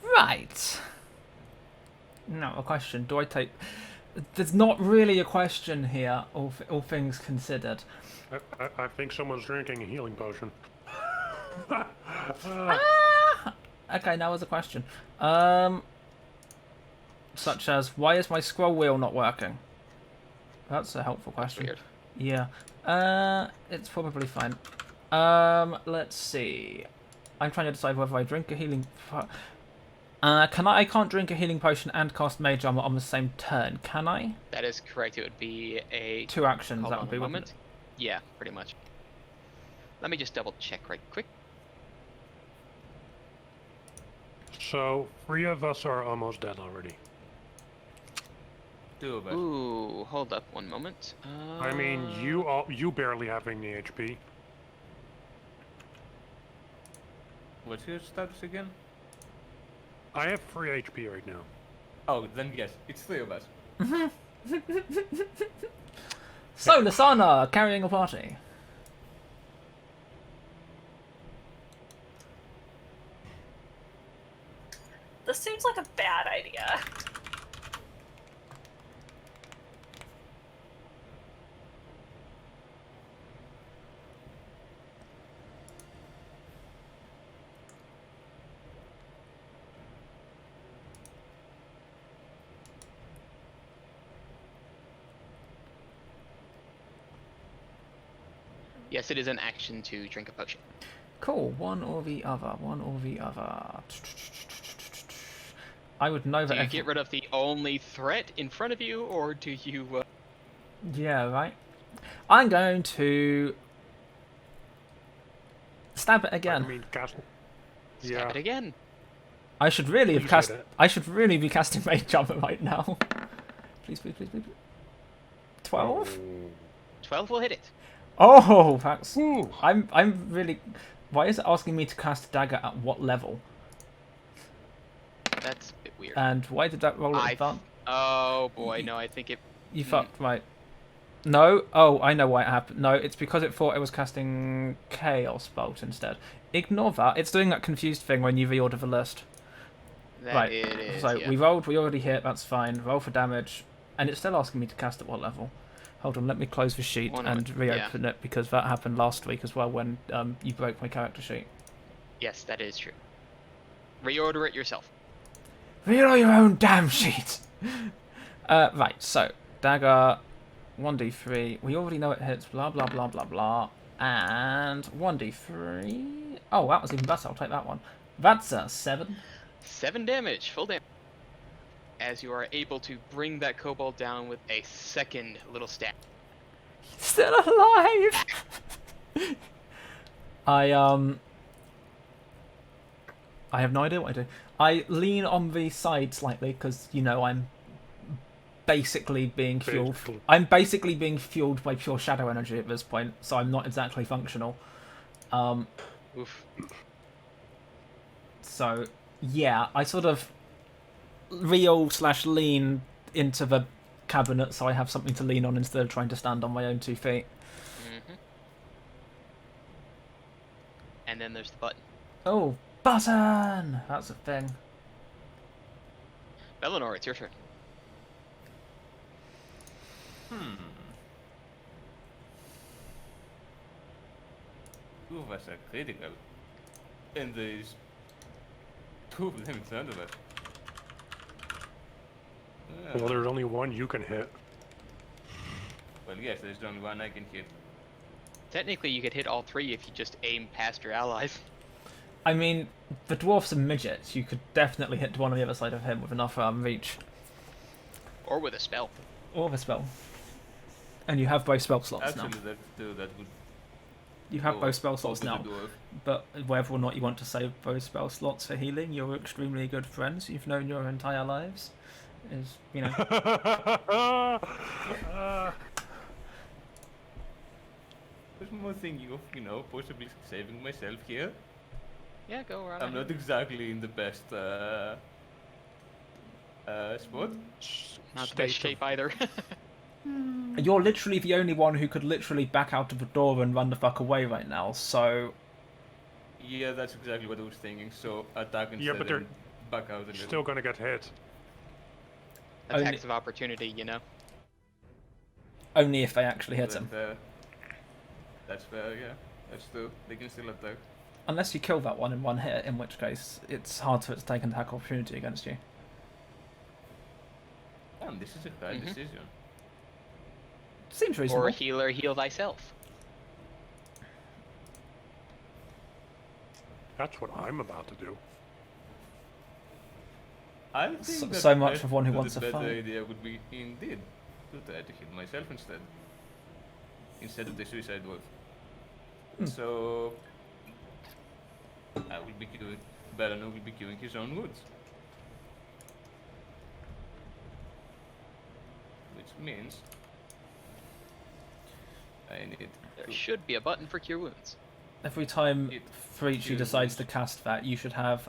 Right. Now, a question. Do I take... There's not really a question here, all things considered. I think someone's drinking a healing potion. Okay, now there's a question. Such as, why is my scroll wheel not working? That's a helpful question. Weird. Yeah. It's probably fine. Let's see. I'm trying to decide whether I drink a healing. I can't drink a healing potion and cast Mage Armor on the same turn, can I? That is correct. It would be a 2 actions. hold That on would be a wouldn't moment. Yeah, pretty much. Let me just double check right quick. So 3 of us are almost dead already. 2 of us. Ooh, hold up one moment. I mean, you barely having the HP. What's your status again? I have 3 HP right now. Oh, then yes, it's 3 of us. So, Lisana, carrying a party. This seems like a bad idea. Yes, it is an action to drink a potion. Cool. One or the other. One or the other. I would know that. Do you get rid of the only threat in front of you, or do you... Yeah, right. I'm going to stab it I again. mean, cast. Stab it again? I should really have Please cast. hit it. I should really be casting Mage Armor right now. Please, please, please, please. 12. 12 will hit it. Oh, that's. Ooh. I'm really. Why is it asking me to cast Dagger at what level? That's a bit weird. And why did that roll at that? Oh boy, no, I think it... You fucked, right. No? Oh, I know why it happened. No, it's because it thought it was casting Chaos Bolt instead. Ignore that. It's doing that confused thing when you reorder the list. That Right. it is, So yeah. we rolled, we already hit, that's fine. Roll for damage. And it's still asking me to cast at what level. Hold on, let me close the sheet One and moment, reopen it because that happened last week as well when you broke my character sheet. Yes, that is true. Reorder it yourself. Reroll your own damn sheet! Right, so, Dagger, 1d3. We already know it hits, blah, blah, blah, blah, blah. And 1d3. Oh, that was even better. I'll take that one. That's a 7. 7 damage, full damage. As you are able to bring that kobold down with a second little stab. Still alive! I have no idea what I do. I lean on the side slightly because, you know, I'm basically being fueled. Basically. I'm basically being fueled by pure shadow energy at this point, so I'm not exactly functional. Oof. So, yeah, I sort of reel/lean into the cabinet so I have something to lean on instead of trying to stand on my own 2 feet. Mm-hmm. And then there's the button. Oh, button! That's a thing. Belanor, it's your turn. Two of us are critical. And there's 2 of them in front of us. Well, there's only one you can hit. Well, yes, there's only one I can hit. Technically, you could hit all 3 if you just aim past your allies. I mean, the dwarfs are midgets. You could definitely hit one on the other side of him with enough reach. Or with a spell. Or with a spell. And you have both spell slots now. Actually, that would You have go both spell slots over the now. dwarf. But whether or not you want to save both spell slots for healing, you're extremely good friends you've known your entire lives. Is, you know... There's more thinking of, you know, possibly saving myself here. Yeah, go around. I'm not exactly in the best spot. Not the best shape either. You're literally the only one who could literally back out of the door and run the fuck away right now, so... Yeah, that's exactly what I was thinking. So attack instead Yeah, but they're and back out a little. still gonna get hit. Only- Attacks of opportunity, you know. Only if they actually hit him. That's fair, yeah. That's true. They can still attack. Unless you kill that one in one hit, in which case it's hard for it to take an attack opportunity against you. Damn, this is a hard decision. Seems reasonable. Or healer, heal thyself. That's what I'm about to do. I think So- that so much the for one who the wants to better fight. idea would be indeed to try to heal myself instead of the suicide wolf. Hmm. So I will be queuing. Belanor will be queuing his own wounds, which means I need There to should be a button for cure wounds. Every time It Frici cures decides to wounds. cast that, you should have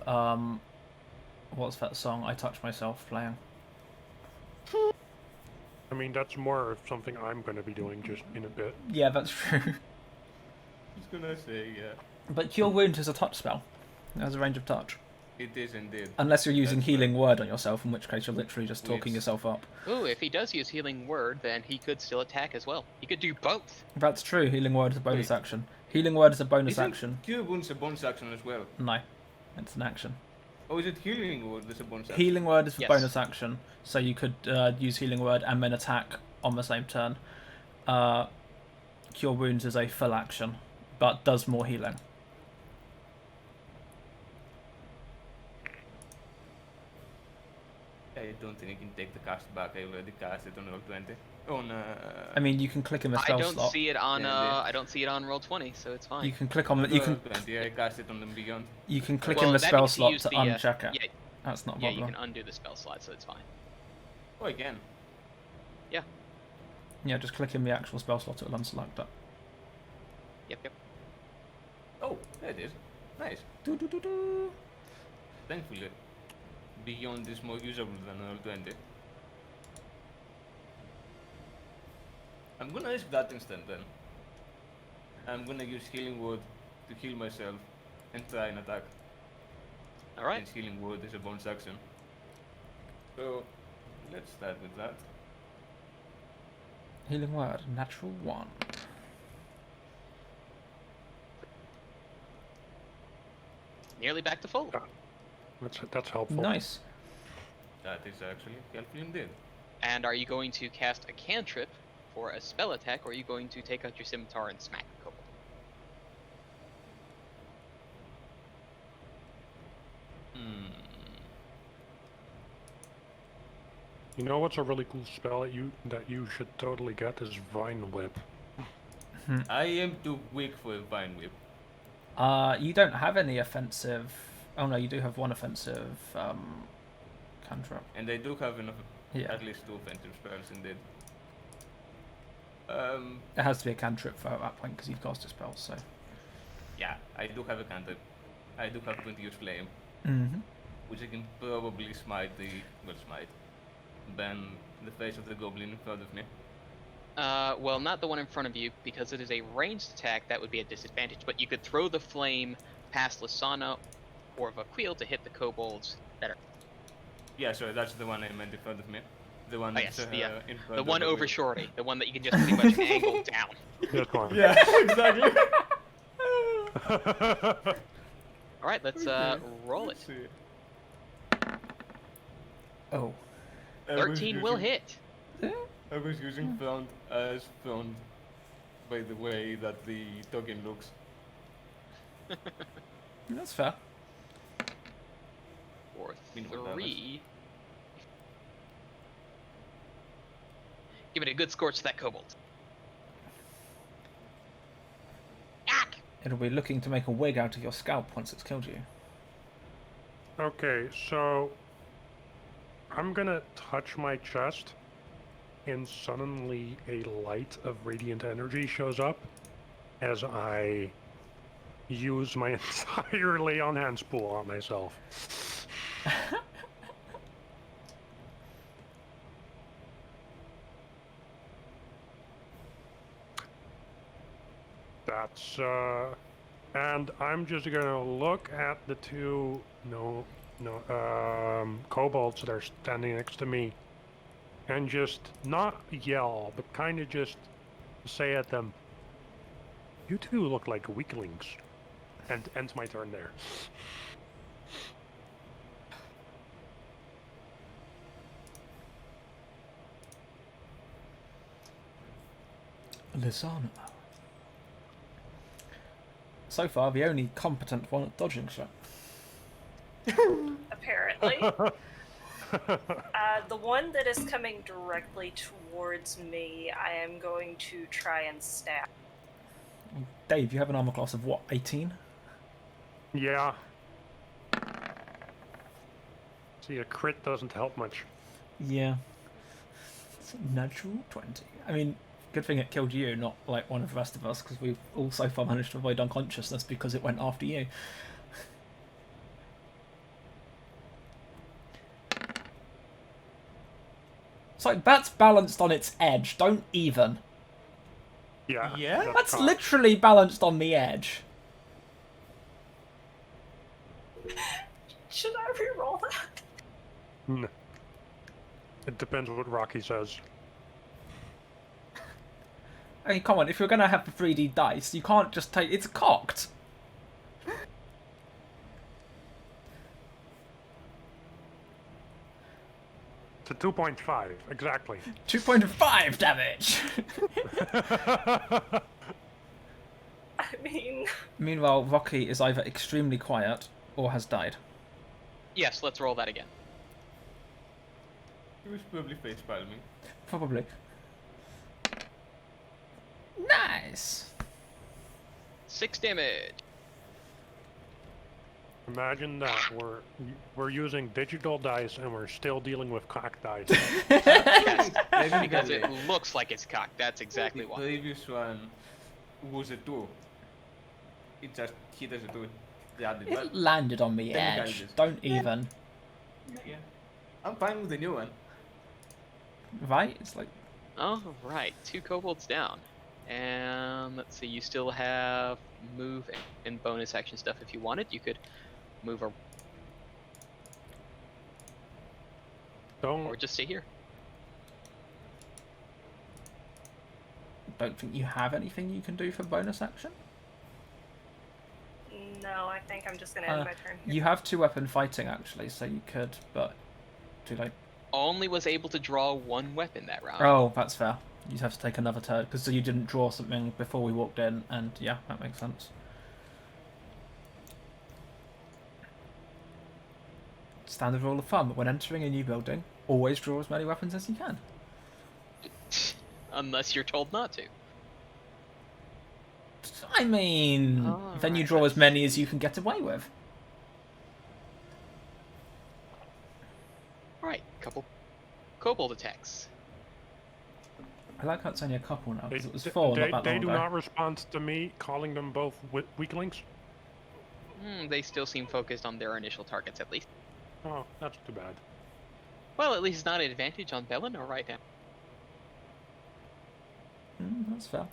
what's that song? I Touch Myself playing. I mean, that's more of something I'm going to be doing just in a bit. Yeah, that's true. Just gonna say, yeah, But Cure Wound is a touch spell. It has a range of touch. it is indeed. Unless you're using That's Healing Word on yourself, in which case you're literally just talking Which- yourself up. Ooh, if he does use Healing Word, then he could still attack as well. He could do both. That's true, Healing Word is a bonus Wait. action. Healing Word is a bonus Isn't action. Cure wounds a bonus action as well? No, it's an action. Oh, is it healing word that's a bonus action? Healing Word is for Yes. bonus action, so you could use Healing Word and then attack on the same turn. Cure Wounds is a full action, but does more healing. I don't think I can take the cast back. I already cast it on roll 20. I mean, you can click in the I spell don't slot. see it on. Yeah, I don't see it on roll 20, so it's fine. You can click on the. You can 20. I cast it on the beyond. you can click Well, in the that spell means you slot use to the, uncheck it. Yeah, That's not a yeah, you problem. can undo the spell slot, so it's fine. Oh, again. Yeah, just click in the actual spell slot. It'll unselect it. Yep. Oh, there it is. Nice. Do-do-do-do. Thankfully, beyond is more usable than roll 20. I'm gonna risk that instead then. I'm gonna use healing word to heal myself and try and attack. All right. Since healing word is a bonus action. So let's start with that. Healing Word, natural 1. Nearly back to full. That's helpful. Nice. That is actually helpful indeed. And are you going to cast a cantrip for a spell attack, or are you going to take out your scimitar and smack the kobold? You know what's a really cool spell that you should totally get is Vine Whip. I am too weak for a vine whip. You don't have any offensive. Oh no, you do have one offensive cantrip. And I do have enough, Yeah, at least 2 offensive spells indeed. it has to be a cantrip for at that point because you've cast a spell. So. Yeah, I do have a cantrip. I do have Continuous Flame, Mm-hmm. which I can probably smite ban the face of the goblin in front of me. Well, not the one in front of you, because it is a ranged attack. That would be a disadvantage. But you could throw the flame past Lisana or Vakhuil to hit the kobolds better. Yeah, sorry, that's the one I meant in front of me. The one Oh, that's yes, in front The of one the over wheel. shorty, the one that you can just pretty much angle down. That's fine. Yeah, exactly. All right, let's roll it. Let's see. Oh. I was 13 will using- hit. I was using front as front by the way that the token looks. That's fair. For Meanwhile, 3. Give it a good scorch to that kobold. Ack! It'll be looking to make a wig out of your scalp once it's killed you. Okay, so I'm gonna touch my chest, and suddenly a light of radiant energy shows up as I use my entire lay on hands pool on myself. That's and I'm just gonna look at the two kobolds that are standing next to me and just not yell, but kind of just say at them, "You two look like weaklings," and ends my turn there. Lisana. so far the only competent one at dodging shot. Apparently. The one that is coming directly towards me, I am going to try and stab. Dave, you have an armor class of what, 18? Yeah. See, a crit doesn't help much. Yeah. It's a natural 20. I mean, good thing it killed you, not like one of the rest of us, because we've all so far managed to avoid unconsciousness because it went after you. It's like, that's balanced on its edge, don't even. Yeah. Yeah? That's cocked. literally balanced on the edge. Should I reroll that? No. It depends what Rocky says. I mean, come on, if you're going to have the 3D dice, you can't just take... It's cocked. To 2.5, exactly. 2.5 damage! I mean... Meanwhile, Rocky is either extremely quiet or has died. Yes, let's roll that again. He was probably face palming. Probably. Nice! 6 damage. Imagine that we're using digital dice and we're still dealing with cocked dice. Yes, because it looks like it's cocked. That's exactly The why. previous one was a 2. It just hit as a 2. It landed on the Technically edge. it is. Don't even. Yeah. I'm fine with the new one. Right? It's like... Oh, right. 2 kobolds down. And let's see, you still have move and bonus action stuff if you wanted. You could move or Don't. just stay here. Don't think you have anything you can do for bonus action? No, I think I'm just gonna end my turn here. You have 2-weapon fighting, actually, so you could, but... Too late. Only was able to draw 1 weapon that round. Oh, that's fair. You'd have to take another turn, because you didn't draw something before we walked in, and yeah, that makes sense. Standard rule of thumb, when entering a new building, always draw as many weapons as you can. Unless you're told not to. I mean, then you Alright, draw as let's many as you can get away with. Right, couple kobold attacks. I like how it's only a couple now, because it was They- 4 they, not that they long do ago. not respond to me calling them both weaklings. They still seem focused on their initial targets at least. Oh, that's too bad. Well, at least it's not an advantage on Belanor right now. That's fair.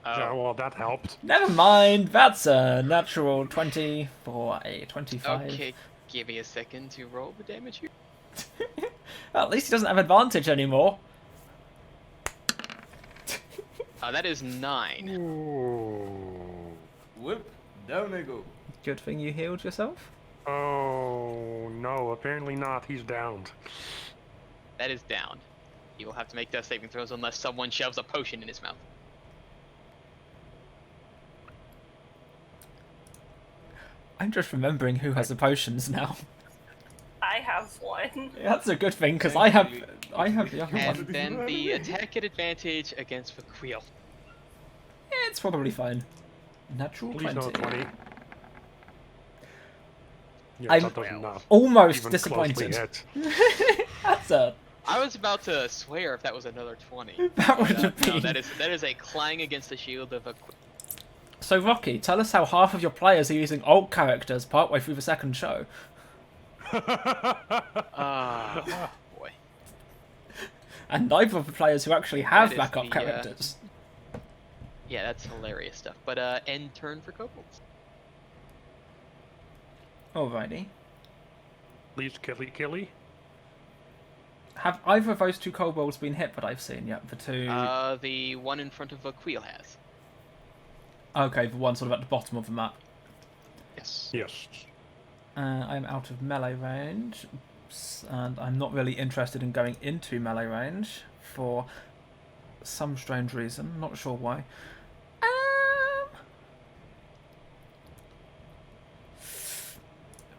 Yeah, well, that helped. Never mind, that's a natural 20 for a 25. Okay, give me a second to roll the damage here. Well, at least he doesn't have advantage anymore. That is 9. Ooh. Whoop, down I go. Good thing you healed yourself. Oh, no, apparently not. He's downed. That is down. He will have to make death saving throws unless someone shoves a potion in his mouth. I'm just remembering who has the potions now. I have one. That's a good thing, because I have the other And one. then the attack at advantage against Vakhuil. It's probably fine. Natural Please 20. no 20. Yeah, I'm that doesn't not Almost even disappointed. closely hit. That's a... I was about to swear if that was another 20. That would But, have been... no, that is a clang against the shield of a. So, Rocky, tell us how half of your players are using alt characters partway through the second show. Ah, boy. And neither of the players who actually have That is backup the, characters. Yeah, that's hilarious stuff. But end turn for kobolds. Alrighty. Please, killy. Have either of those 2 kobolds been hit that I've seen yet? The 2... The one in front of Vakhuil has. Okay, the one sort of at the bottom of the map. Yes. Yes. I'm out of melee range, and I'm not really interested in going into melee range for some strange reason. Not sure why.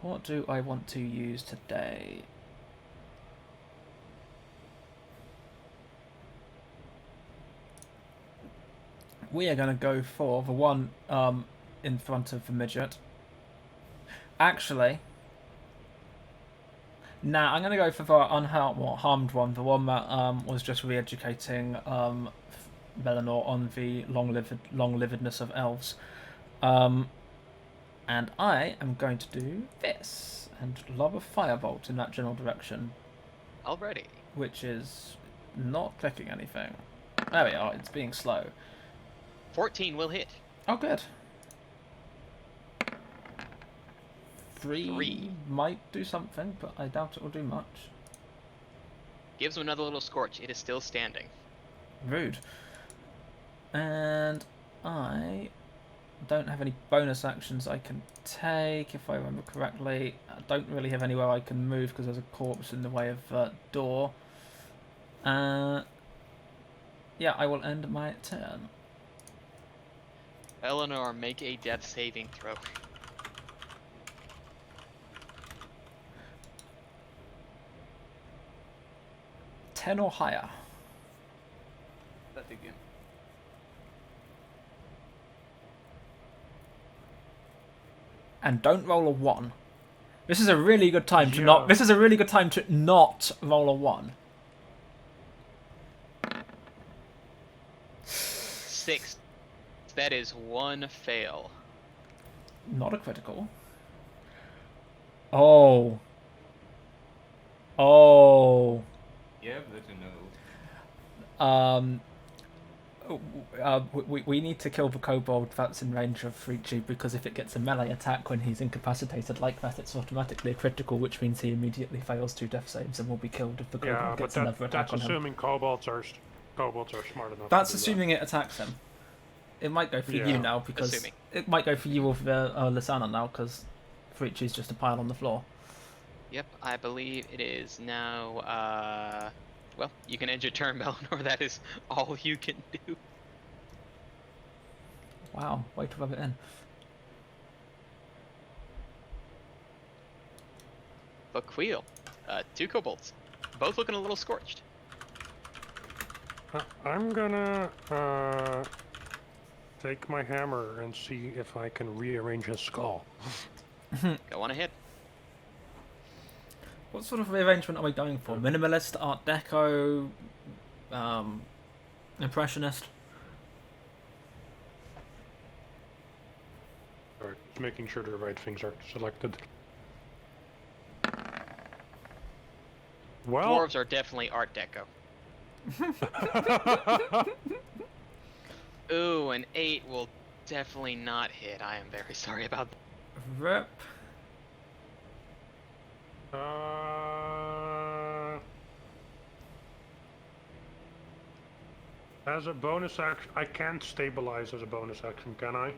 What do I want to use today? We are going to go for the one in front of the midget. Actually, now I'm going to go for the harmed one, the one that was just re-educating Belanor on the long-livedness of elves. And I am going to do this and lob a firebolt in that general direction. Already. Which is not clicking anything. There we are, it's being slow. 14 will hit. Oh, good. 3 might do something, but I doubt it will do much. Gives him another little scorch. It is still standing. Rude. And I don't have any bonus actions I can take, if I remember correctly. I don't really have anywhere I can move because there's a corpse in the way of the door. Yeah, I will end my turn. Belanor, make a death saving throw. Ten or higher. That again. And don't roll a 1. This is a really good time to not. This is a really good time to not roll a 1. 6. That is 1 fail. Not a critical. Oh. Oh. Yeah, but you know. We need to kill the kobold that's in range of Frici, because if it gets a melee attack when he's incapacitated like that, it's automatically a critical, which means he immediately fails 2 death saves and will be killed if the kobold gets another attack on him. That's assuming kobolds are smart enough. That's to do assuming it attacks him. It might go for you now, because Assuming. it might go for you with Lisana now, because Frici's just a pile on the floor. Yep, I believe it is now, well, you can end your turn, Belanor. That is all you can do. Wow, way to rub it in. Vakhuil, 2 kobolds, both looking a little scorched. I'm gonna take my hammer and see if I can rearrange his skull. Go on ahead. What sort of rearrangement are we going for? Minimalist, Art Deco, Impressionist? Alright, just making sure the right things are selected. Well, Dwarves are definitely Art Deco. Ooh, an 8 will definitely not hit. I am very sorry about that. Rip. As a bonus action, I can't stabilize as a bonus action, can I?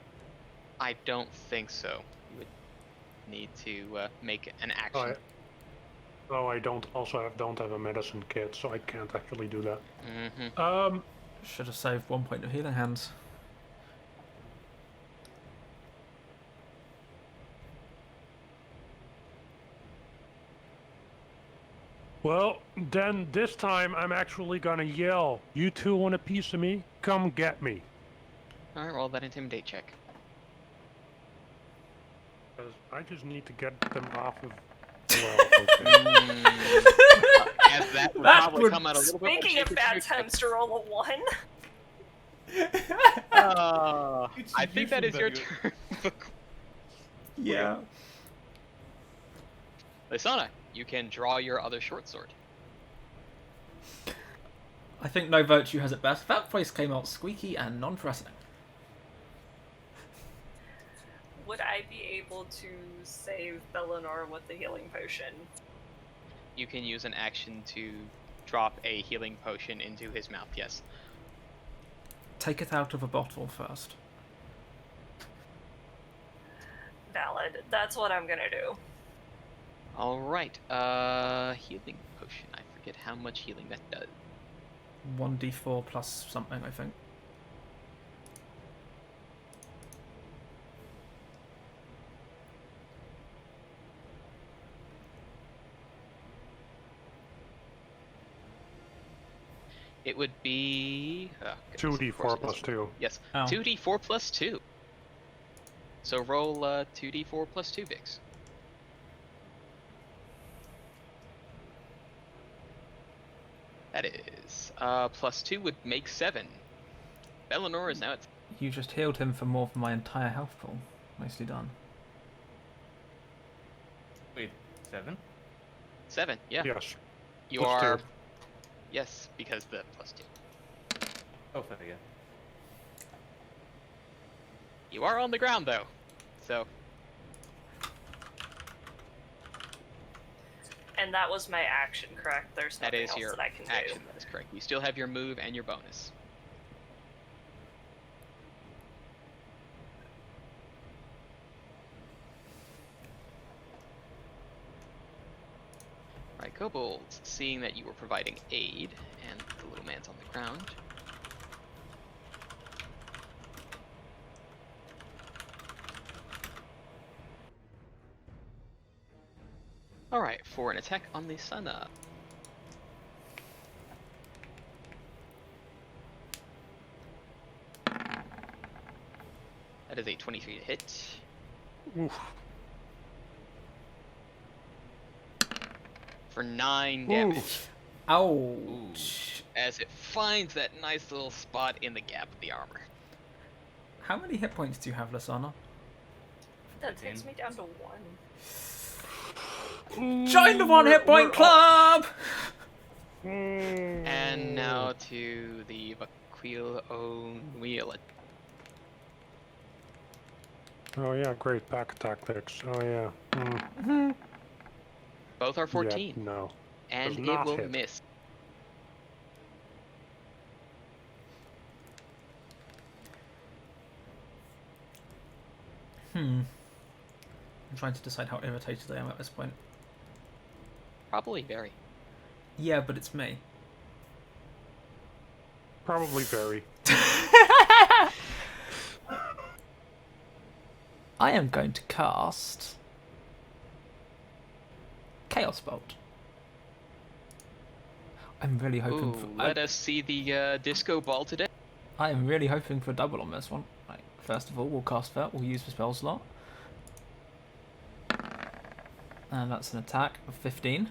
I don't think so. You would need to make an action. I don't have a medicine kit, so I can't actually do that. Mm-hmm. Should have saved 1 point of healing hands. Well, then this time I'm actually gonna yell, "You two want a piece of me? Come get me!" Alright, roll that intimidate check. Because I just need to get them off of. Well, okay. As that would probably come out a little bit. Speaking of bad times to roll a 1. I think that is your turn. Yeah. Lisana, you can draw your other short sword. I think no virtue has it best. That voice came out squeaky and non-threatening. Would I be able to save Belanor with the healing potion? You can use an action to drop a healing potion into his mouth, yes. Take it out of a bottle first. Valid. That's what I'm gonna do. Alright, healing potion. I forget how much healing that does. 1d4 plus something, I think. It would be 2d4 plus 2. Yes, Oh. 2d4 plus 2. So roll 2d4 plus 2, Vix. That is plus 2 would make 7. Belanor is now at You just healed him for more than my entire health pool. Nicely done. Wait, 7? 7. Yeah, Yes. you plus are. 2. Yes, because the plus 2. Oh, fair, yeah. You are on the ground though, so And that was my action, correct? There's that nothing is else your that I can action. do. That is correct. You still have your move and your bonus. Right, kobolds, seeing that you were providing aid, and the little man's on the ground. Alright, for an attack on Lisana. That is a 23 to hit. Oof. For 9 damage. Ouch. As it finds that nice little spot in the gap of the armor. How many hit points do you have, Lisana? That takes me down to 1. Join the one hit point club! And now to the Vakhuil own wheel. Oh yeah, great back attack picks. Oh yeah. Mm. Both are 14. Yeah, no. And Does it not will hit. miss. I'm trying to decide how irritated I am at this point. Probably very. Yeah, but it's me. Probably very. I am going to cast Chaos Bolt. I'm really hoping Ooh, for. let us see the disco ball today. I am really hoping for a double on this one. Right, first of all, we'll cast that. We'll use the spell slot, and that's an attack of 15.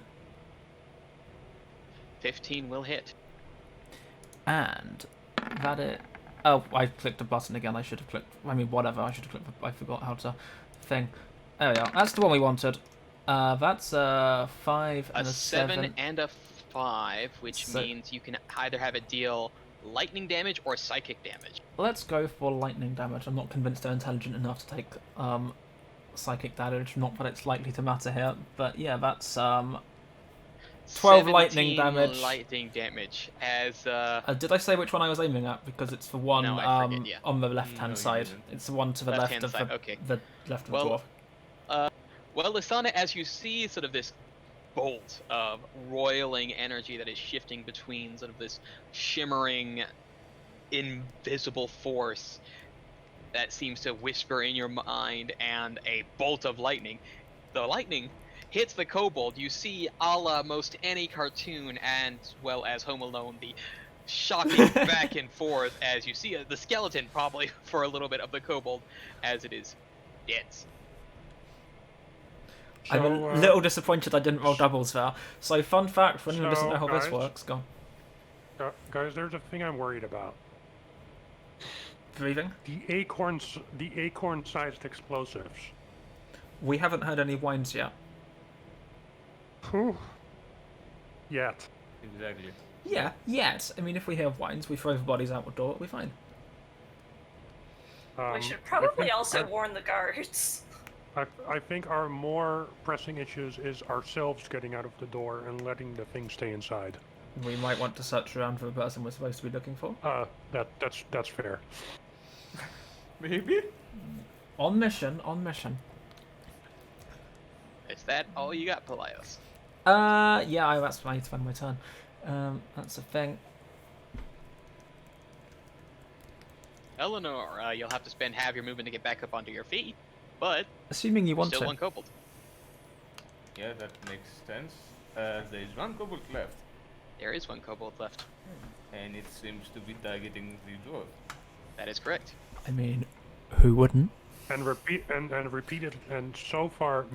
15 will hit. And that it. Oh, I clicked a button again. I should have clicked. I mean, whatever. I should have clicked. I forgot how to thing. There we are. That's the one we wanted. That's 5 and a 7. And a 5, which So- means you can either have it deal lightning damage or psychic damage. Let's go for lightning damage. I'm not convinced they're intelligent enough to take psychic damage. Not that it's likely to matter here, but yeah, that's 12 lightning 17 damage. Lightning damage as Did I say which one I was aiming at? Because it's the one No, I forget, yeah. on the left-hand No, you side. didn't. It's the one to the left Left-hand of side, the, okay. the left of Well, the dwarf. Well, Lisana, as you see sort of this bolt of roiling energy that is shifting between sort of this shimmering, invisible force that seems to whisper in your mind and a bolt of lightning. The lightning hits the kobold. You see, a la most any cartoon, and well as Home Alone, the shocking back and forth as you see the skeleton probably for a little bit of the kobold as it is dead. I'm a little disappointed I didn't roll doubles there. So, fun fact for anyone who doesn't know how this guys, works, go. Guys, there's a thing I'm worried about. Breathing. The acorn-sized explosives. We haven't heard any whines yet. Whew. Yet. Exactly. Yeah, yet. I mean, if we hear whines, we throw the bodies out the door, we're fine. We should I probably think- also warn the guards. I think our more pressing issues is ourselves getting out of the door and letting the thing stay inside. We might want to search around for the person we're supposed to be looking for. That's fair. Maybe? On mission, on mission. Is that all you got, Pelaios? Yeah, that's I need to find my turn. That's a thing. Eleanor, you'll have to spend half your movement to get back up onto your feet, but Assuming you want still to. one kobold. Yeah, that makes sense. There's one kobold left, There is one kobold left. and it seems to be targeting the dwarf. That is correct. I mean, who wouldn't? And repeated, and so far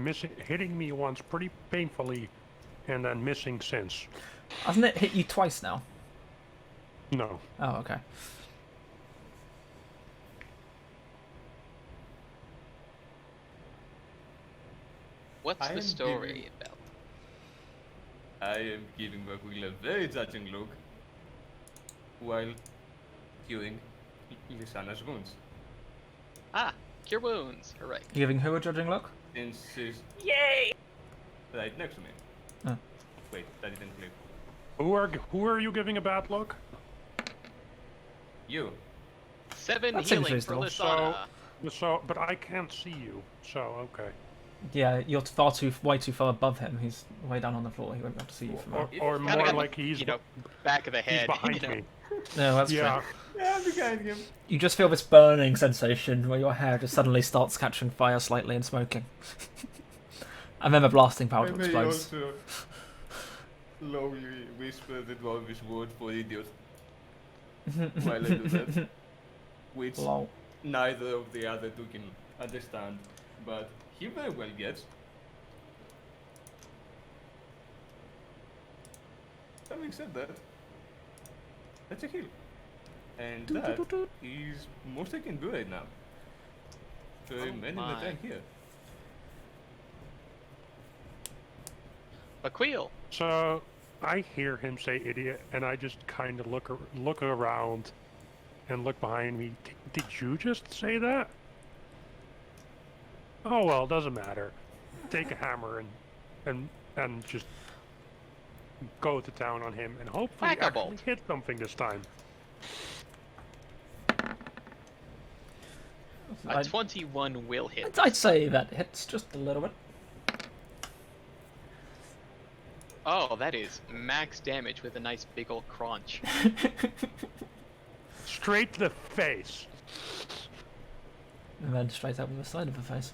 hitting me once pretty painfully, and then missing since. Hasn't it hit you twice now? No. Oh, okay. What's I the am story about? I am giving Vakhuil a very judging look while curing Lisana's wounds. Ah, cure wounds. Hooray. Giving who a judging look? Since she's Yay! right next to me. Oh. Wait, that didn't click. Who are you giving a bad look? You. 7 That seems healing for reasonable. Lisana. But I can't see you. So okay. Yeah, you're way too far above him. He's way down on the floor. He won't be able to see you from there. Or Kinda more got, like he's back of the he's head. behind you know. me. No, that's Yeah. true. Yeah, I'm behind him. You just feel this burning sensation where your hair just suddenly starts catching fire slightly and smoking. I remember blasting I powder may explodes. also slowly whisper the dwarvish word for idiot while I do that. Which Lol. neither of the other two can understand, but he very well gets. Having said that, that's a heal. And that is most I can do right now. For a man in the my. tank here. Vakhuil. So I hear him say idiot, and I just kind of look around and look behind me. Did you just say that? Oh well, doesn't matter. Take a hammer and just go to town on him, and hopefully Whack a actually bolt. hit something this time. A 21 will hit. I'd say that hits just a little bit. Oh, that is max damage with a nice big ol' crunch. Straight to the face. And then straight up with the side of the face.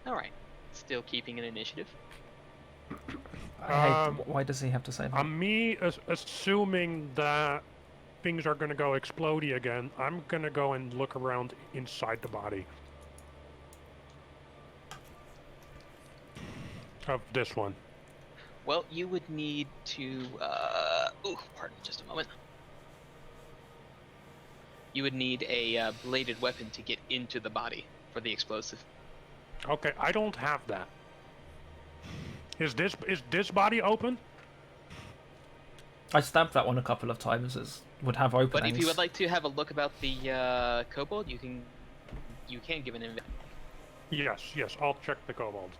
Alright. Still keeping an initiative. Why does he have to say that? Me assuming that things are gonna go explodey again, I'm gonna go and look around inside the body of this one. Well, you would need to, ooh, pardon, just a moment. You would need a bladed weapon to get into the body for the explosive. Okay, I don't have that. Is this body open? I stabbed that one a couple of times. It would have openings. But if you would like to have a look about the kobold, you can give an invest. Yes, I'll check the kobold.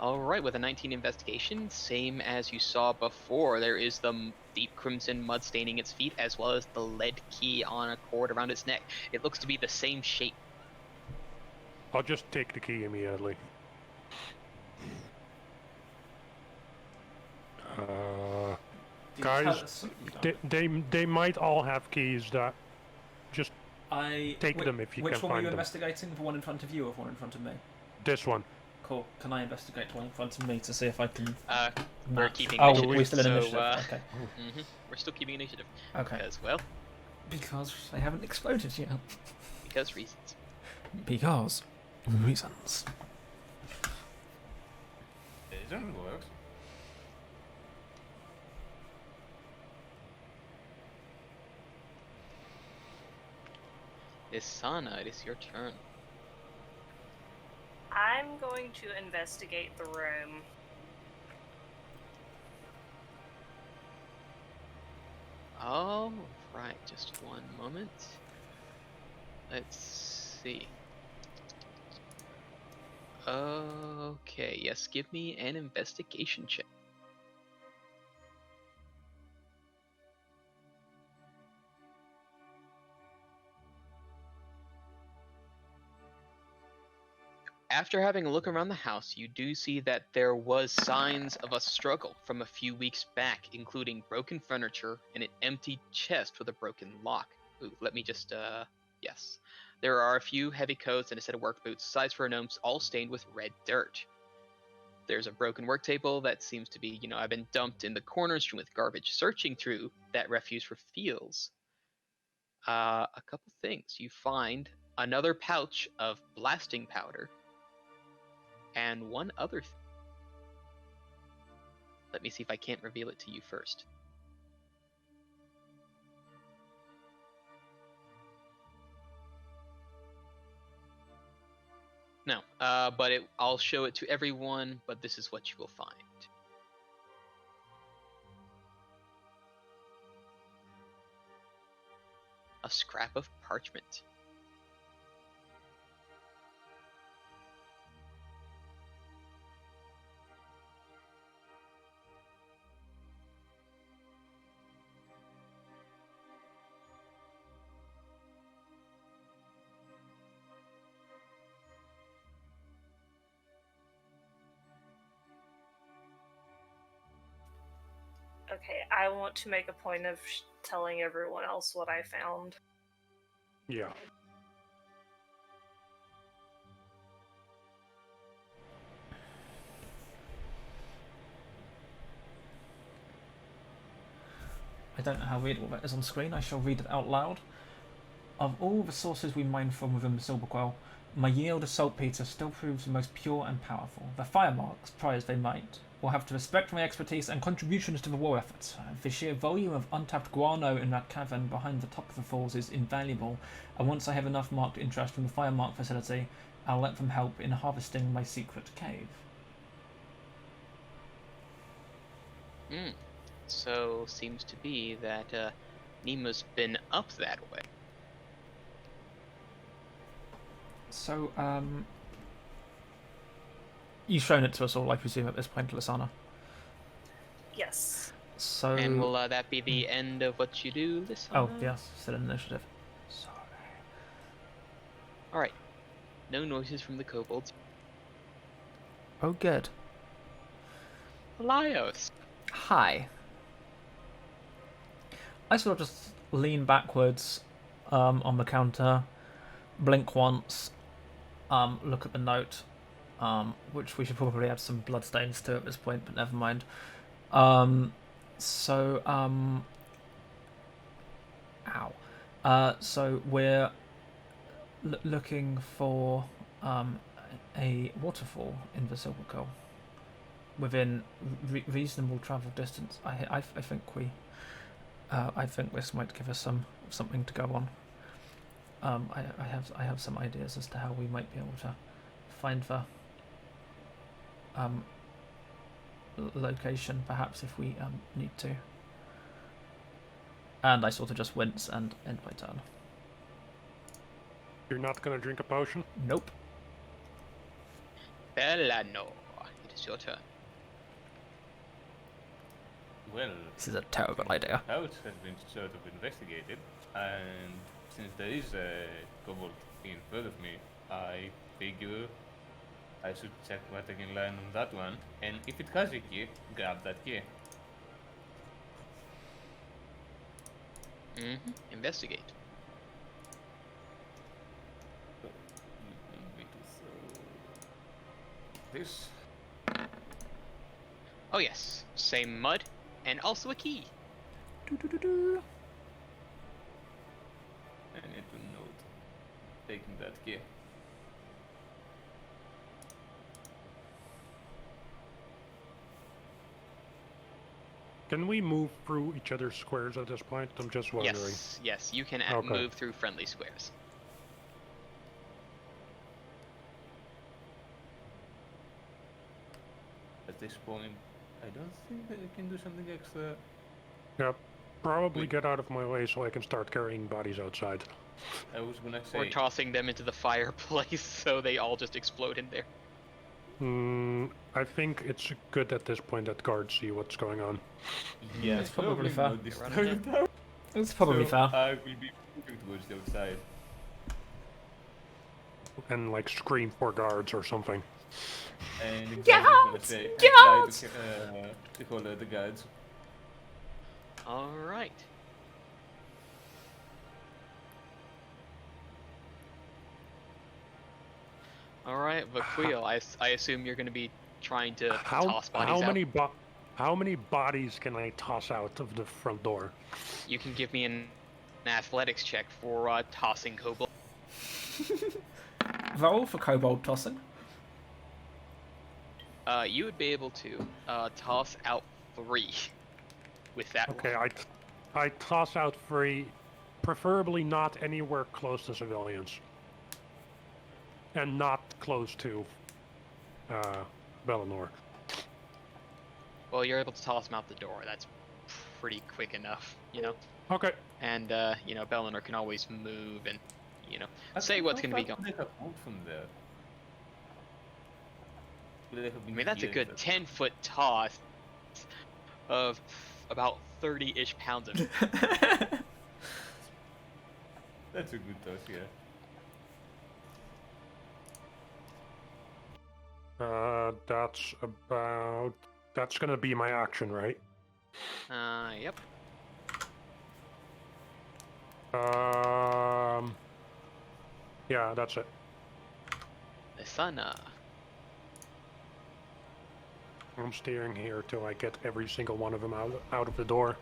Alright, with a 19 investigation, same as you saw before, there is the deep crimson mud staining its feet, as well as the lead key on a cord around its neck. It looks to be the same shape. I'll just take the key immediately. Guys, they might all have keys that just take them if you can Which one were find you them. investigating? The one in front of you or the one in front of me? This one. Cool. Can I investigate the one in front of me to see if I can... We're match? keeping Oh, initiative. we're still in so, initiative. Okay. We're still keeping initiative. Okay. Because, well, Because they haven't exploded yet. because reasons. Because reasons. It works. Lisana, it is your turn. I'm going to investigate the room. All right, just one moment. Let's see. Okay, yes, give me an investigation check. after having a look around the house, you do see that there was signs of a struggle from a few weeks back, including broken furniture and an empty chest with a broken lock. Ooh, let me just, yes. There are a few heavy coats and a set of work boots, size for gnomes, all stained with red dirt. There's a broken work table that seems to be, I've been dumped in the corner strewn with garbage. Searching through that refuse reveals a couple things. You find another pouch of blasting powder and one other thing. Let me see if I can't reveal it to you first. No, but I'll show it to everyone, but this is what you will find. A scrap of parchment. Okay, I want to make a point of telling everyone else what I found. Yeah. I don't know how readable that is on screen. I shall read it out loud. Of all the sources we mine from within the Silverquell, my yield of saltpeter still proves the most pure and powerful. The fire marks, try as they might, will have to respect my expertise and contributions to the war effort. The sheer volume of untapped guano in that cavern behind the top of the falls is invaluable, and once I have enough marked interest from the fire mark facility, I'll let them help in harvesting my secret cave. So, seems to be that Nima's been up that way. So, you've shown it to us all, I presume, at this point, Lisana. Yes. So... And will that be the end of what you do, Lisana? Oh, yes, still an initiative. Sorry. Alright. No noises from the kobolds. Oh, good. Pelaios. Hi. I sort of just lean backwards on the counter, blink once, look at the note, which we should probably add some bloodstains to at this point, but never mind. Ow. So we're looking for a waterfall in the Silverquell within reasonable travel distance. I think I think this might give us something to go on. I have some ideas as to how we might be able to find the location, perhaps, if we need to. And I sort of just wince and end my turn. You're not gonna drink a potion? Nope. Belanor, it is your turn. Well, This is a terrible idea. the house has been sort of investigated, and since there is a kobold in front of me, I figure I should check what I can learn on that one, and if it has a key, grab that key. Investigate. So, you need me to throw this. Oh yes, same mud, and also a key. I need to note taking that key. Can we move through each other's squares at this point? I'm just wondering. Yes, you can Okay. move through friendly squares. At this point, I don't think that I can do something extra. Yep. Probably Wait. get out of my way so I can start carrying bodies outside. I was gonna Or say, tossing them into the fireplace so they all just explode in there. I think it's good at this point that guards see what's going on. yeah, That's probably fair. not They're running disturb. It's probably So fair. I will be moving towards the outside. and like scream for guards or something. And Get Xander's gonna out! say, Get try out! to call the guards. All right. All right, Vakhuil, I assume you're going to be trying to toss bodies out. How many bodies can I toss out of the front door? You can give me an athletics check for tossing kobold. Roll for kobold tossing. You would be able to toss out 3 with that Okay, one. I toss out 3, preferably not anywhere close to civilians, and not close to Belanor. Well, you're able to toss them out the door. That's pretty quick enough, you know. Okay. And you know, Belanor can always move and, you know, say what's going to be going. They have moved from there. I mean, that's a good 10-foot toss of about 30-ish pounds of. That's a good toss, yeah. That's gonna be my action, right? Yep. Yeah, that's it. Lisana. I'm steering here till I get every single one of them out of the door.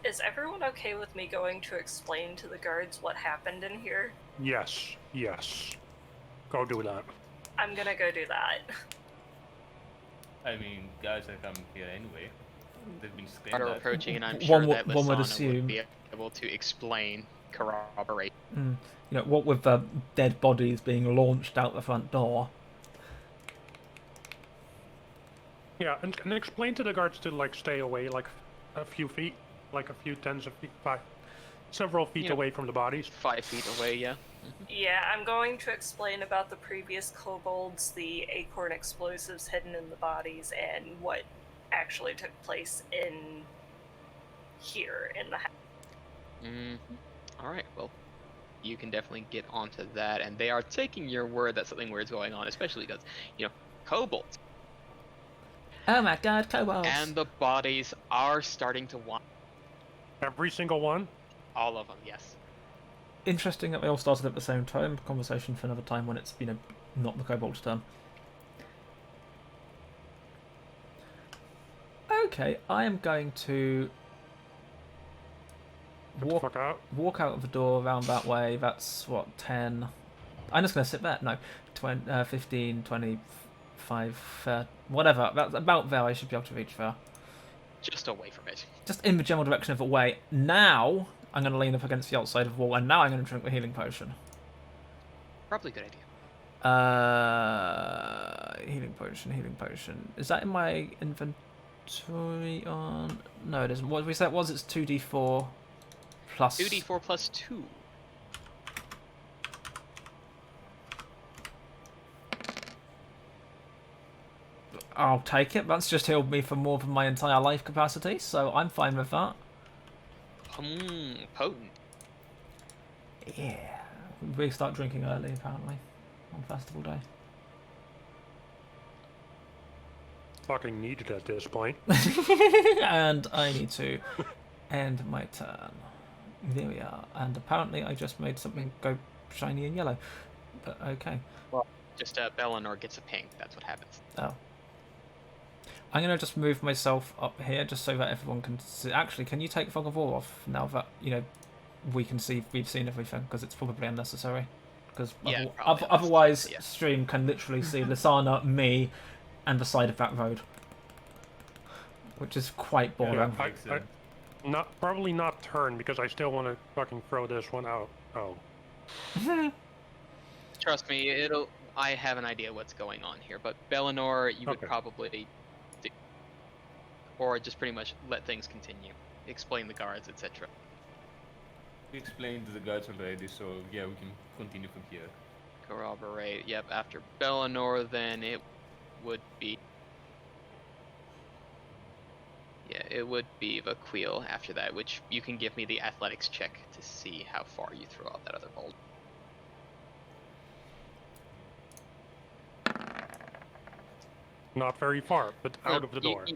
Is everyone okay with me going to explain to the guards what happened in here? Yes, yes. Go do that. I'm gonna go do that. I mean, guys are coming here anyway. They've been scared. Are approaching, and I'm One sure would- that one would Lisana assume. would be able to explain, corroborate. You know, what with dead bodies being launched out the front door. Yeah, and explain to the guards to like stay away like a few feet, like a few tens of feet, several feet Yeah. away from the bodies. 5 feet away, yeah. Yeah, I'm going to explain about the previous kobolds, the acorn explosives hidden in the bodies, and what actually took place in here in the house. Alright, well, you can definitely get onto that, and they are taking your word that something weird's going on, especially because, you know, kobolds. Oh my god, kobolds! And the bodies are starting to want Every single one. all of them, yes. Interesting that they all started at the same time. Conversation for another time when it's, you know, not the kobold's turn. Okay, I am going to Get the fuck out. walk out of the door around that way. That's what, 10. I'm just going to sit there. No, 20, 15, 25, whatever. That's about there. I should be able to reach there. Just away from it. Just in the general direction of the way. Now, I'm going to lean up against the outside of the wall, and now I'm going to drink the healing potion. Probably a good idea. Healing potion. Is that in my inventory on? No, it isn't. What did we say it was? It's 2d4 plus... 2d4 plus 2. I'll take it. That's just healed me for more than my entire life capacity, so I'm fine with that. Potent. Yeah. We start drinking early, apparently, on festival day. Fucking needed at this point. And I need to end my turn. There we are. And apparently I just made something go shiny and yellow. But okay. Well, just Belanor gets a pink. That's what happens. Oh. I'm going to just move myself up here just so that everyone can see. Actually, can you take Fog of War off now that, you know, we can see, we've seen everything? Because it's probably unnecessary. Because Yeah, probably otherwise, unnecessary, yeah. stream can literally see Lisana, me, and the side of that road. Which is quite boring. Probably not turn because I still want to fucking throw this one out. Oh. Trust me, I have an idea what's going on here, but Belanor, you would Okay. probably or just pretty much let things continue. Explain the guards, etc. We explained to the guards already, so yeah, we can continue from here. Corroborate. Yep, after Belanor, then it would be Yeah, it would be Vakhuil after that, which you can give me the athletics check to see how far you throw out that other bolt. Not very far, but out of the door.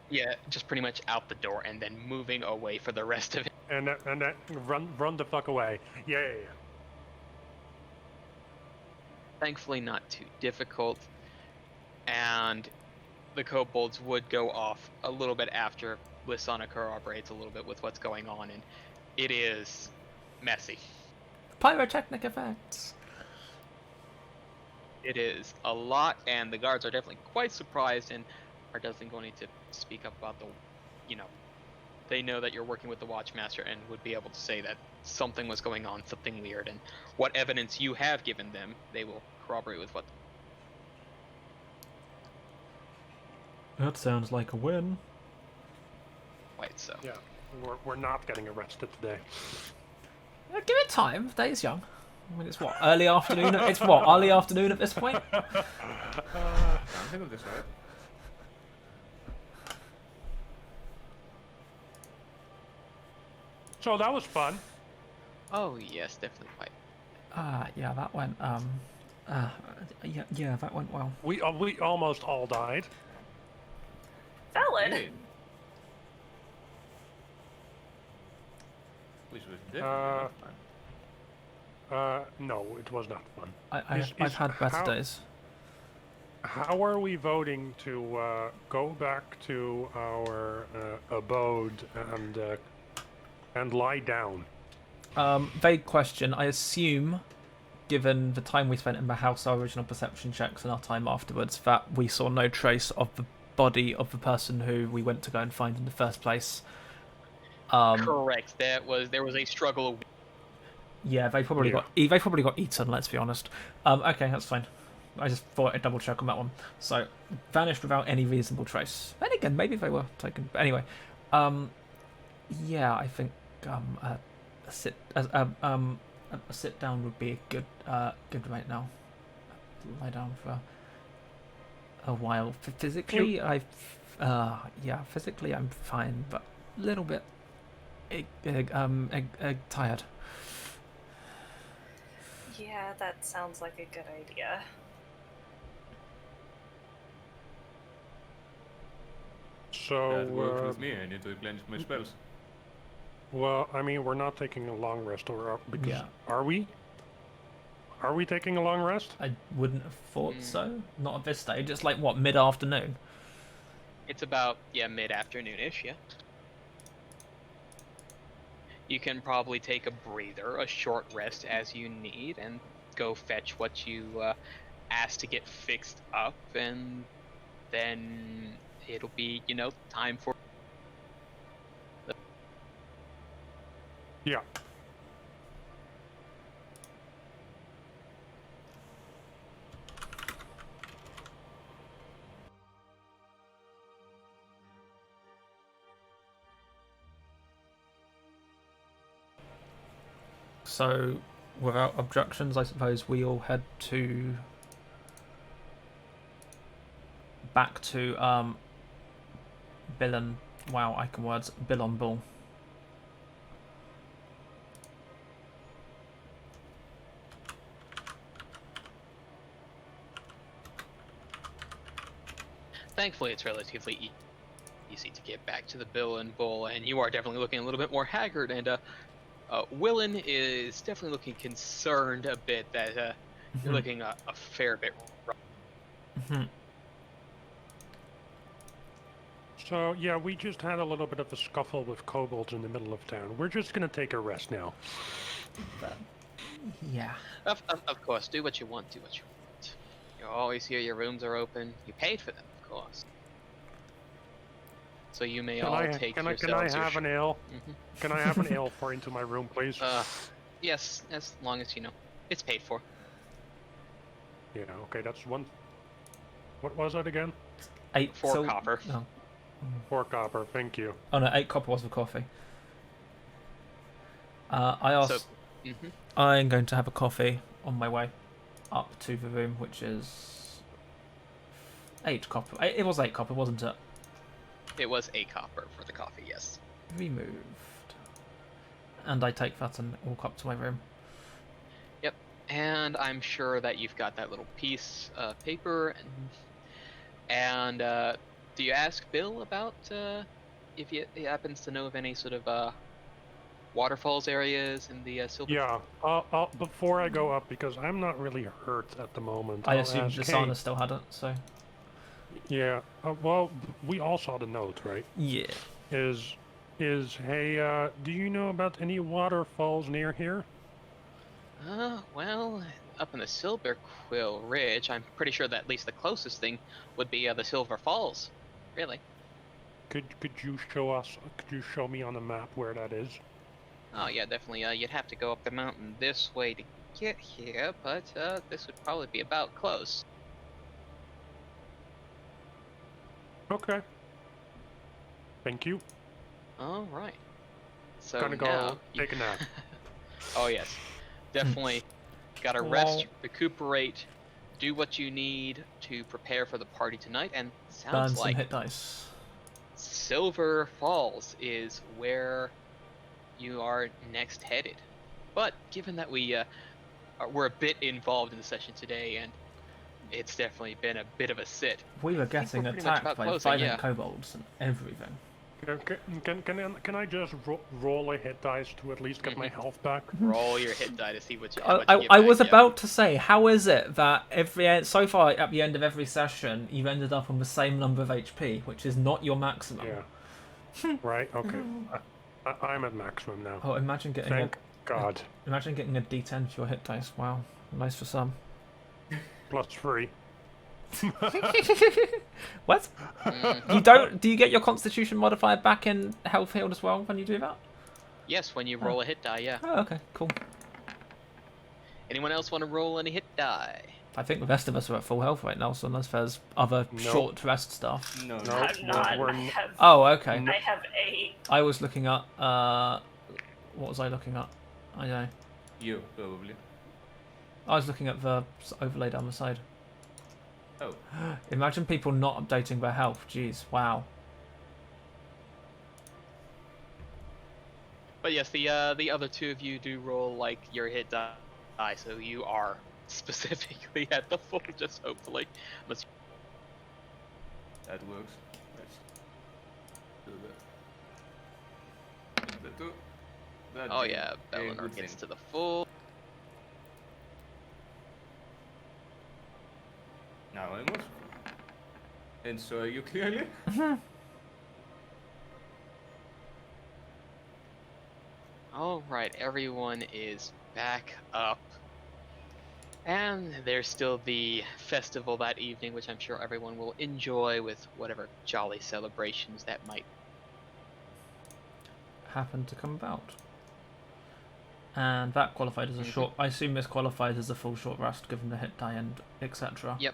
Yeah, just pretty much out the door and then moving away for the rest of it. And that run the fuck away. Yeah. Thankfully not too difficult. And the kobolds would go off a little bit after Lisana corroborates a little bit with what's going on, and it is messy. Pyrotechnic effects. It is a lot, and the guards are definitely quite surprised and are definitely going to speak up about the, they know that you're working with the Watchmaster and would be able to say that something was going on, something weird, and what evidence you have given them, they will corroborate with what. That sounds like a win. Quite so. Yeah, we're not getting arrested today. Yeah, give it time. The day's young. I mean, it's what, early afternoon? It's what, early afternoon at this point? Something of the sort. So that was fun. Oh yes, definitely quite. Yeah, that went, yeah, that went well. We almost all died. Valid. Hey. Which was definitely not fun. No, it was not fun. I've had better days. How are we voting to go back to our abode and lie down? Vague question. I assume, given the time we spent in the house, our original perception checks, and our time afterwards, that we saw no trace of the body of the person who we went to go and find in the first place. Correct. There was a struggle. Yeah, they probably got eaten. Let's be honest. Okay, that's fine. I just thought I'd double check on that one. So vanished without any reasonable trace. And again, maybe they were taken. But anyway, yeah, I think a sit down would be a good right now. Lie down for a while. Physically, physically I'm fine, but a little bit tired. Yeah, that sounds like a good idea. So That works with me. I need to replenish my spells. well, I mean, we're not taking a long rest, or because Yeah. Are we? Are we taking a long rest? I wouldn't have thought so. Not at this stage. It's like what, mid-afternoon. It's about mid-afternoonish. Yeah. You can probably take a breather, a short rest as you need, and go fetch what you asked to get fixed up, and then it'll be, time for. Yeah. So, without objections, I suppose we all head back to Bill on Bull. Thankfully, it's relatively easy to get back to the Bill and Bull, and you are definitely looking a little bit more haggard, and Willen is definitely looking concerned a bit that you're looking a fair bit rough. Mm-hmm. So yeah, we just had a little bit of a scuffle with kobolds in the middle of town. We're just gonna take a rest now. Yeah. Of course, do what you want, do what you want. You're always here, your rooms are open. You paid for them, of course. So you may take yourselves Can I have an ale? Mm-hmm. Can I have an ale for into my room, please? Yes, as long as it's paid for. Yeah, okay, that's one. What was that again? 4 copper. Oh. 4 copper, thank you. Oh no, 8 copper was for coffee. I asked. I'm going to have a coffee on my way up to the room, which is 8 copper. It was 8 copper, wasn't it? It was a copper for the coffee, yes. Removed. And I take that and walk up to my room. Yep. And I'm sure that you've got that little piece of paper. And do you ask Bill about if he happens to know of any sort of waterfalls areas in the Silver? Yeah, before I go up, because I'm not really hurt at the moment. I I'll assume ask, Lisana hey, still had it, so... yeah, well, we all saw the note, right? Yeah. Hey, do you know about any waterfalls near here? Well, up in the Silverquill Ridge, I'm pretty sure that at least the closest thing would be the Silver Falls. Really? Could you show me on the map where that is? Oh yeah, definitely. You'd have to go up the mountain this way to get here, but this would probably be about close. Okay. Thank you. All right. So Gonna go now take a nap. Oh yes, definitely. Gotta rest, recuperate, do what you need to prepare for the party tonight, and Burn sounds some like hit dice. Silver Falls is where you are next headed. But given that we're a bit involved in the session today, and it's definitely been a bit of a sit. We were getting pretty much attacked about by closing, violent yeah. kobolds and everything. Can I just roll a hit dice to at least get my health back? Roll your hit die to see what you. I was about to say, how is it that so far at the end of every session you've ended up on the same number of HP, which is not your maximum? Yeah. Right. Okay. I'm at maximum now. Oh, imagine getting Thank God. Imagine getting a D10 for your hit dice. Wow, nice for some. +3. What? You don't? Do you get your Constitution modifier back in health healed as well when you do that? Yes, when you roll a hit die, yeah. Oh, okay, cool. Anyone else want to roll any hit die? I think the rest of us are at full health right now, so unless there's other short rest stuff. No, I'm not. I have, Oh, okay. I have 8. I was looking at what was I looking at? I don't know. You, probably. I was looking at the overlay down the side. Oh. Imagine people not updating their health. Jeez, wow. But yes, the other two of you do roll like your hit die, so you are specifically at the full. Just hopefully. That works. Let's do that. Oh yeah, Belanor gets to the full. Now almost. And so are you clearly? Alright, everyone is back up. And there's still the festival that evening, which I'm sure everyone will enjoy with whatever jolly celebrations that might happen to come about. And that qualified as a short. I assume this qualifies as a full short rest given the hit die and etc. Yep.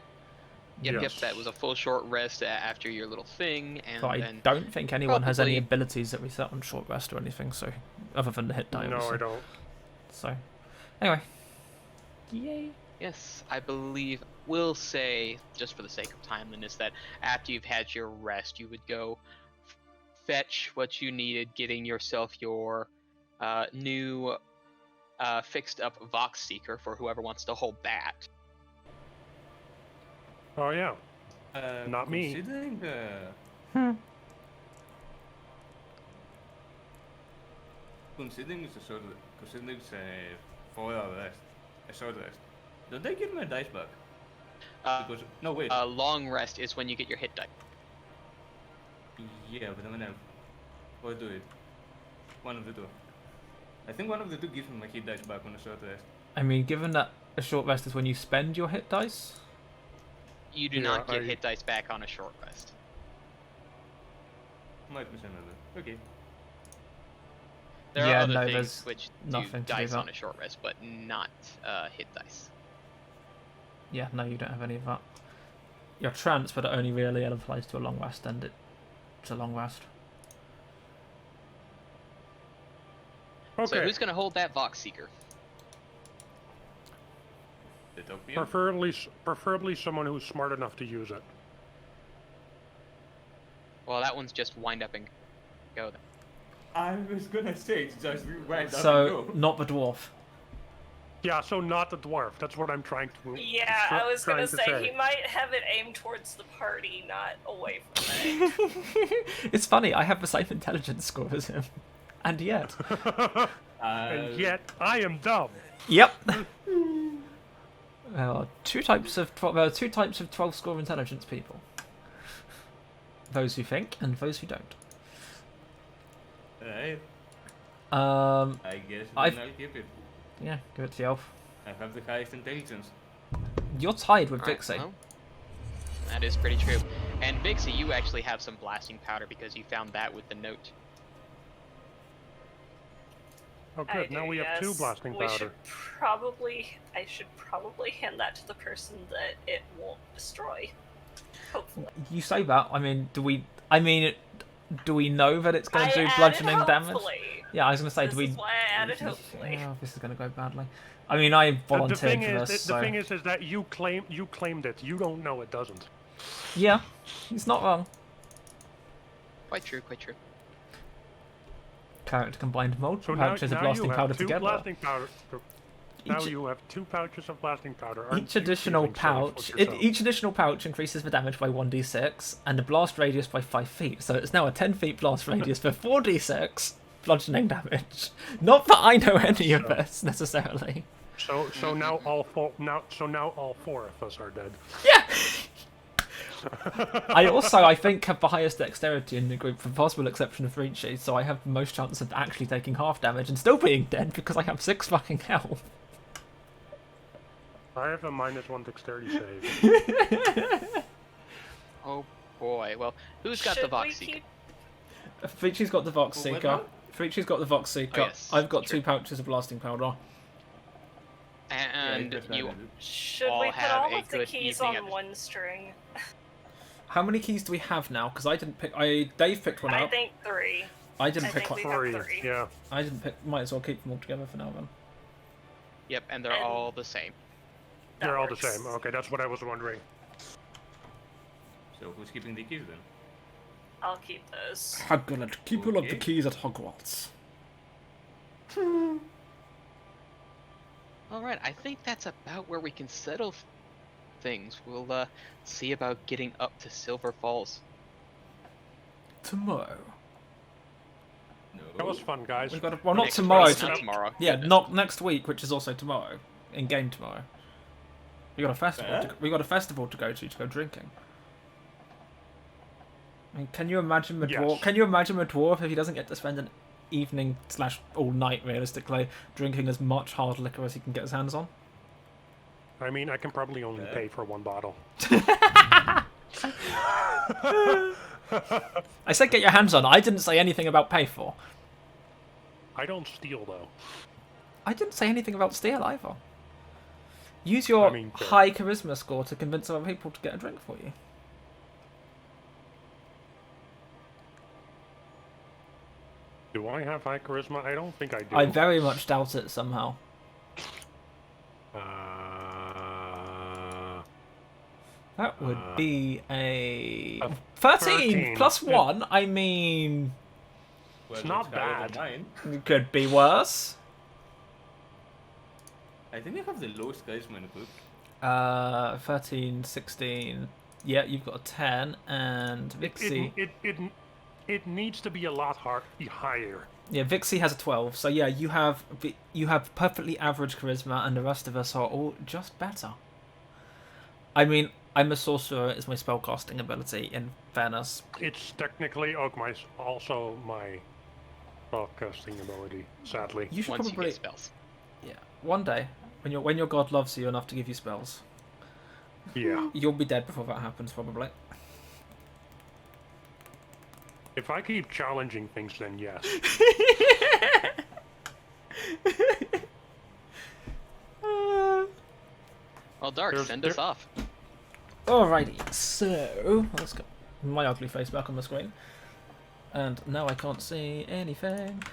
Yep, that was a full short rest after your little thing, and but then I don't think anyone has any probably- abilities that reset on short rest or anything, so other than the hit die. No, obviously. I don't. So, anyway, yay! yes, I believe we'll say, just for the sake of timeliness, that after you've had your rest, you would go fetch what you needed, getting yourself your new fixed up Vox Seeker for whoever wants to hold that. Oh yeah. Not me. Considering, considering it's a short, considering it's a 4-hour rest, a short rest, don't they give my dice back? Because no wait. Long rest is when you get your hit die. Yeah, but I'm gonna or do it. One of the two. I think one of the two gives me my hit dice back on a short rest. I mean, given that a short rest is when you spend your hit dice. You do Yeah, not get hit dice back on a short rest. Might miss another. Okay. There Yeah, are other no, things there's which nothing do to do dice that. on a short rest, but not hit dice. Yeah, no, you don't have any of that. Your trance, but it only really applies to a long rest, and it's a long rest. Okay. So who's going to hold that Vox Seeker? The Topian? Preferably someone who's smart enough to use it. Well, that one's just wind up and go. Then. I was gonna say it's just right So, not the dwarf. Yeah, so not the dwarf. That's what I'm trying to. Yeah, I was gonna say he might have it aimed towards the party, not away from it. It's funny, I have the same intelligence score as him. And yet. And yet, I am dumb. Yep. There are two types of 12 score intelligence people. Those who think and those who don't. Right. I guess I've- then I'll keep it. Yeah, give it to the elf. I have the highest intelligence. You're tied with Alright, Vixie. well, that is pretty true. And Vixie, you actually have some blasting powder because you found that with the note. Oh, good. Now we have 2 blasting powder. I should probably hand that to the person that it won't destroy. Hopefully. You say that. I mean, do we know that it's going to do I added bludgeoning damage? hopefully. Yeah, I was going to say, This do we? is why I added hopefully. Oh, this is going to go badly. I mean, I volunteered The thing for is, this. the So. thing is that you claimed it. You don't know it doesn't. Yeah, he's not wrong. Quite true, quite true. Character combined multiple So pouches of now blasting you powder have 2 together. blasting powder. Now Each- you have 2 pouches of blasting powder. Aren't Each you additional feeling sorry for pouch, yourself? each additional pouch increases the damage by 1d6 and the blast radius by 5 feet. So it's now a 10 feet blast radius for 4d6 bludgeoning damage. Not that I know any of this necessarily. So now all 4 of us are dead. Yeah. I think have the highest dexterity in the group, for possible exception of Frici, so I have the most chance of actually taking half damage and still being dead because I have 6 fucking health. I have a -1 dexterity save. Oh boy. Well, who's got the Should we Vox Seeker? keep- Frici's got the Vox What Seeker. now? Frici's got the Vox Seeker. Oh, yes, I've got true. 2 pouches of blasting powder. And Yeah, you Should all we put have all a of the good keys evening on at- one string? How many keys do we have now? Because I didn't pick. Dave picked one I up. think 3. I didn't I pick think one. we have 3, 3. yeah. I didn't pick. Might as well keep them all together for now then. Yep, and they're And- all the same. That They're all works. the same. Okay, that's what I was wondering. So who's keeping the keys then? I'll keep those. Hagrid, keep all of the Okay. keys at Hogwarts. All right, I think that's about where we can settle things. We'll see about getting up to Silver Falls. Tomorrow. No. That was fun, guys. We've got a, well, not Next tomorrow. week, not tomorrow. Yeah, Goodness. not next week, which is also tomorrow. In game tomorrow. We got a festival. Fair. We got a festival to go drinking. I mean, can you imagine the Yes. dwarf? Can you imagine a dwarf if he doesn't get to spend an evening / all night, realistically, drinking as much hard liquor as he can get his hands on? I mean, I can probably only Yeah. pay for 1 bottle. I said get your hands on. I didn't say anything about pay for. I don't steal, though. I didn't say anything about steal either. Use your I mean, fair. high charisma score to convince other people to get a drink for you. Do I have high charisma? I don't think I do. I very much doubt it somehow. That would be a 13 plus 1. I mean, Well, It's not that's higher than bad. mine. it could be worse. I think I have the lowest charisma in the group. 13, 16. Yeah, you've got a 10, and Vixie. It needs to be a lot higher. Yeah, Vixie has a 12. So yeah, you have perfectly average charisma, and the rest of us are all just better. I mean, I'm a sorcerer. Is my spellcasting ability. In fairness, It's technically also my spellcasting ability, sadly. you should Once you probably get spells. yeah. One day, when your god loves you enough to give you spells, Yeah. you'll be dead before that happens, probably. If I keep challenging things, then yes. Well, Dark, There's- send us there- off. Alrighty, so let's get my ugly face back on the screen. And now I can't see anything.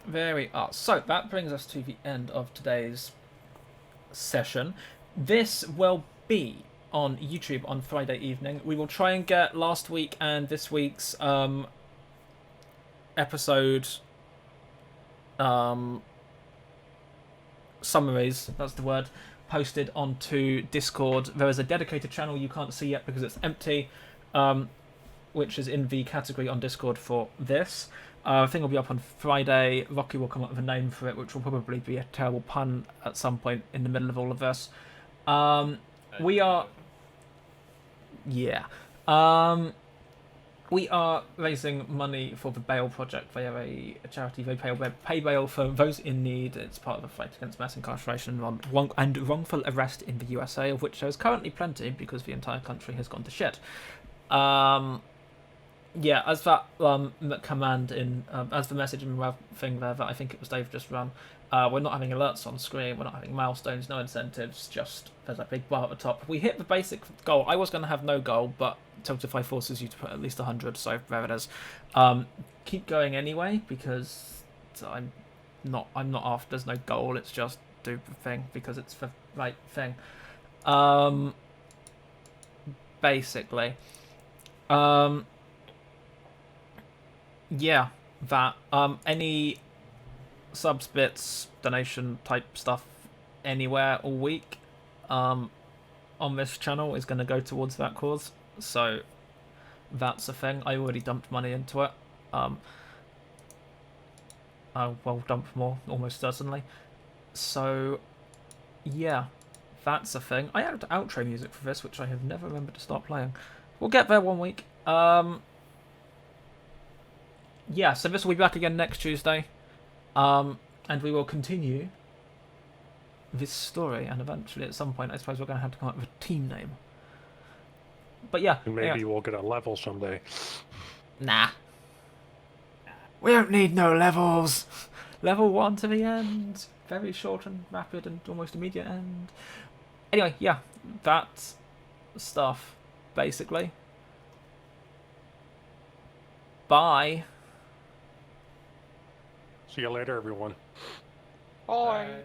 There we are. So that brings us to the end of today's session. This will be on YouTube on Friday evening. We will try and get last week and this week's episode summaries, that's the word, posted onto Discord. There is a dedicated channel you can't see yet because it's empty, which is in the category on Discord for this. I think it'll be up on Friday. Rocky will come up with a name for it, which will probably be a terrible pun at some point in the middle of all of this. We are... Yeah. We are raising money for the Bail Project. They are a charity. They pay bail for those in need. It's part of the fight against mass incarceration and wrongful arrest in the USA, of which there is currently plenty because the entire country has gone to shit. Yeah, as that command in, as the message in the thing there that I think it was Dave just run, we're not having alerts on screen, we're not having milestones, no incentives, just there's a big bar at the top. We hit the basic goal. I was going to have no goal, but Tiltify forces you to put at least 100, so there it is. Keep going anyway, because I'm not after, there's no goal, it's just do the thing, because it's the right thing. Basically. Yeah, that. Any subs, bits, donation type stuff anywhere all week on this channel is going to go towards that cause. So that's a thing. I already dumped money into it. I will dump more, almost certainly. So yeah, that's a thing. I had outro music for this, which I have never remembered to start playing. We'll get there one week. Yeah, so this will be back again next Tuesday. And we will continue this story, and eventually at some point I suppose we're going to have to come up with a team name. But yeah. And maybe we'll get a level someday. Nah. We don't need no levels. Level 1 to the end. Very short and rapid and almost immediate end. Anyway, yeah, that stuff, basically. Bye. See you later, everyone. Bye.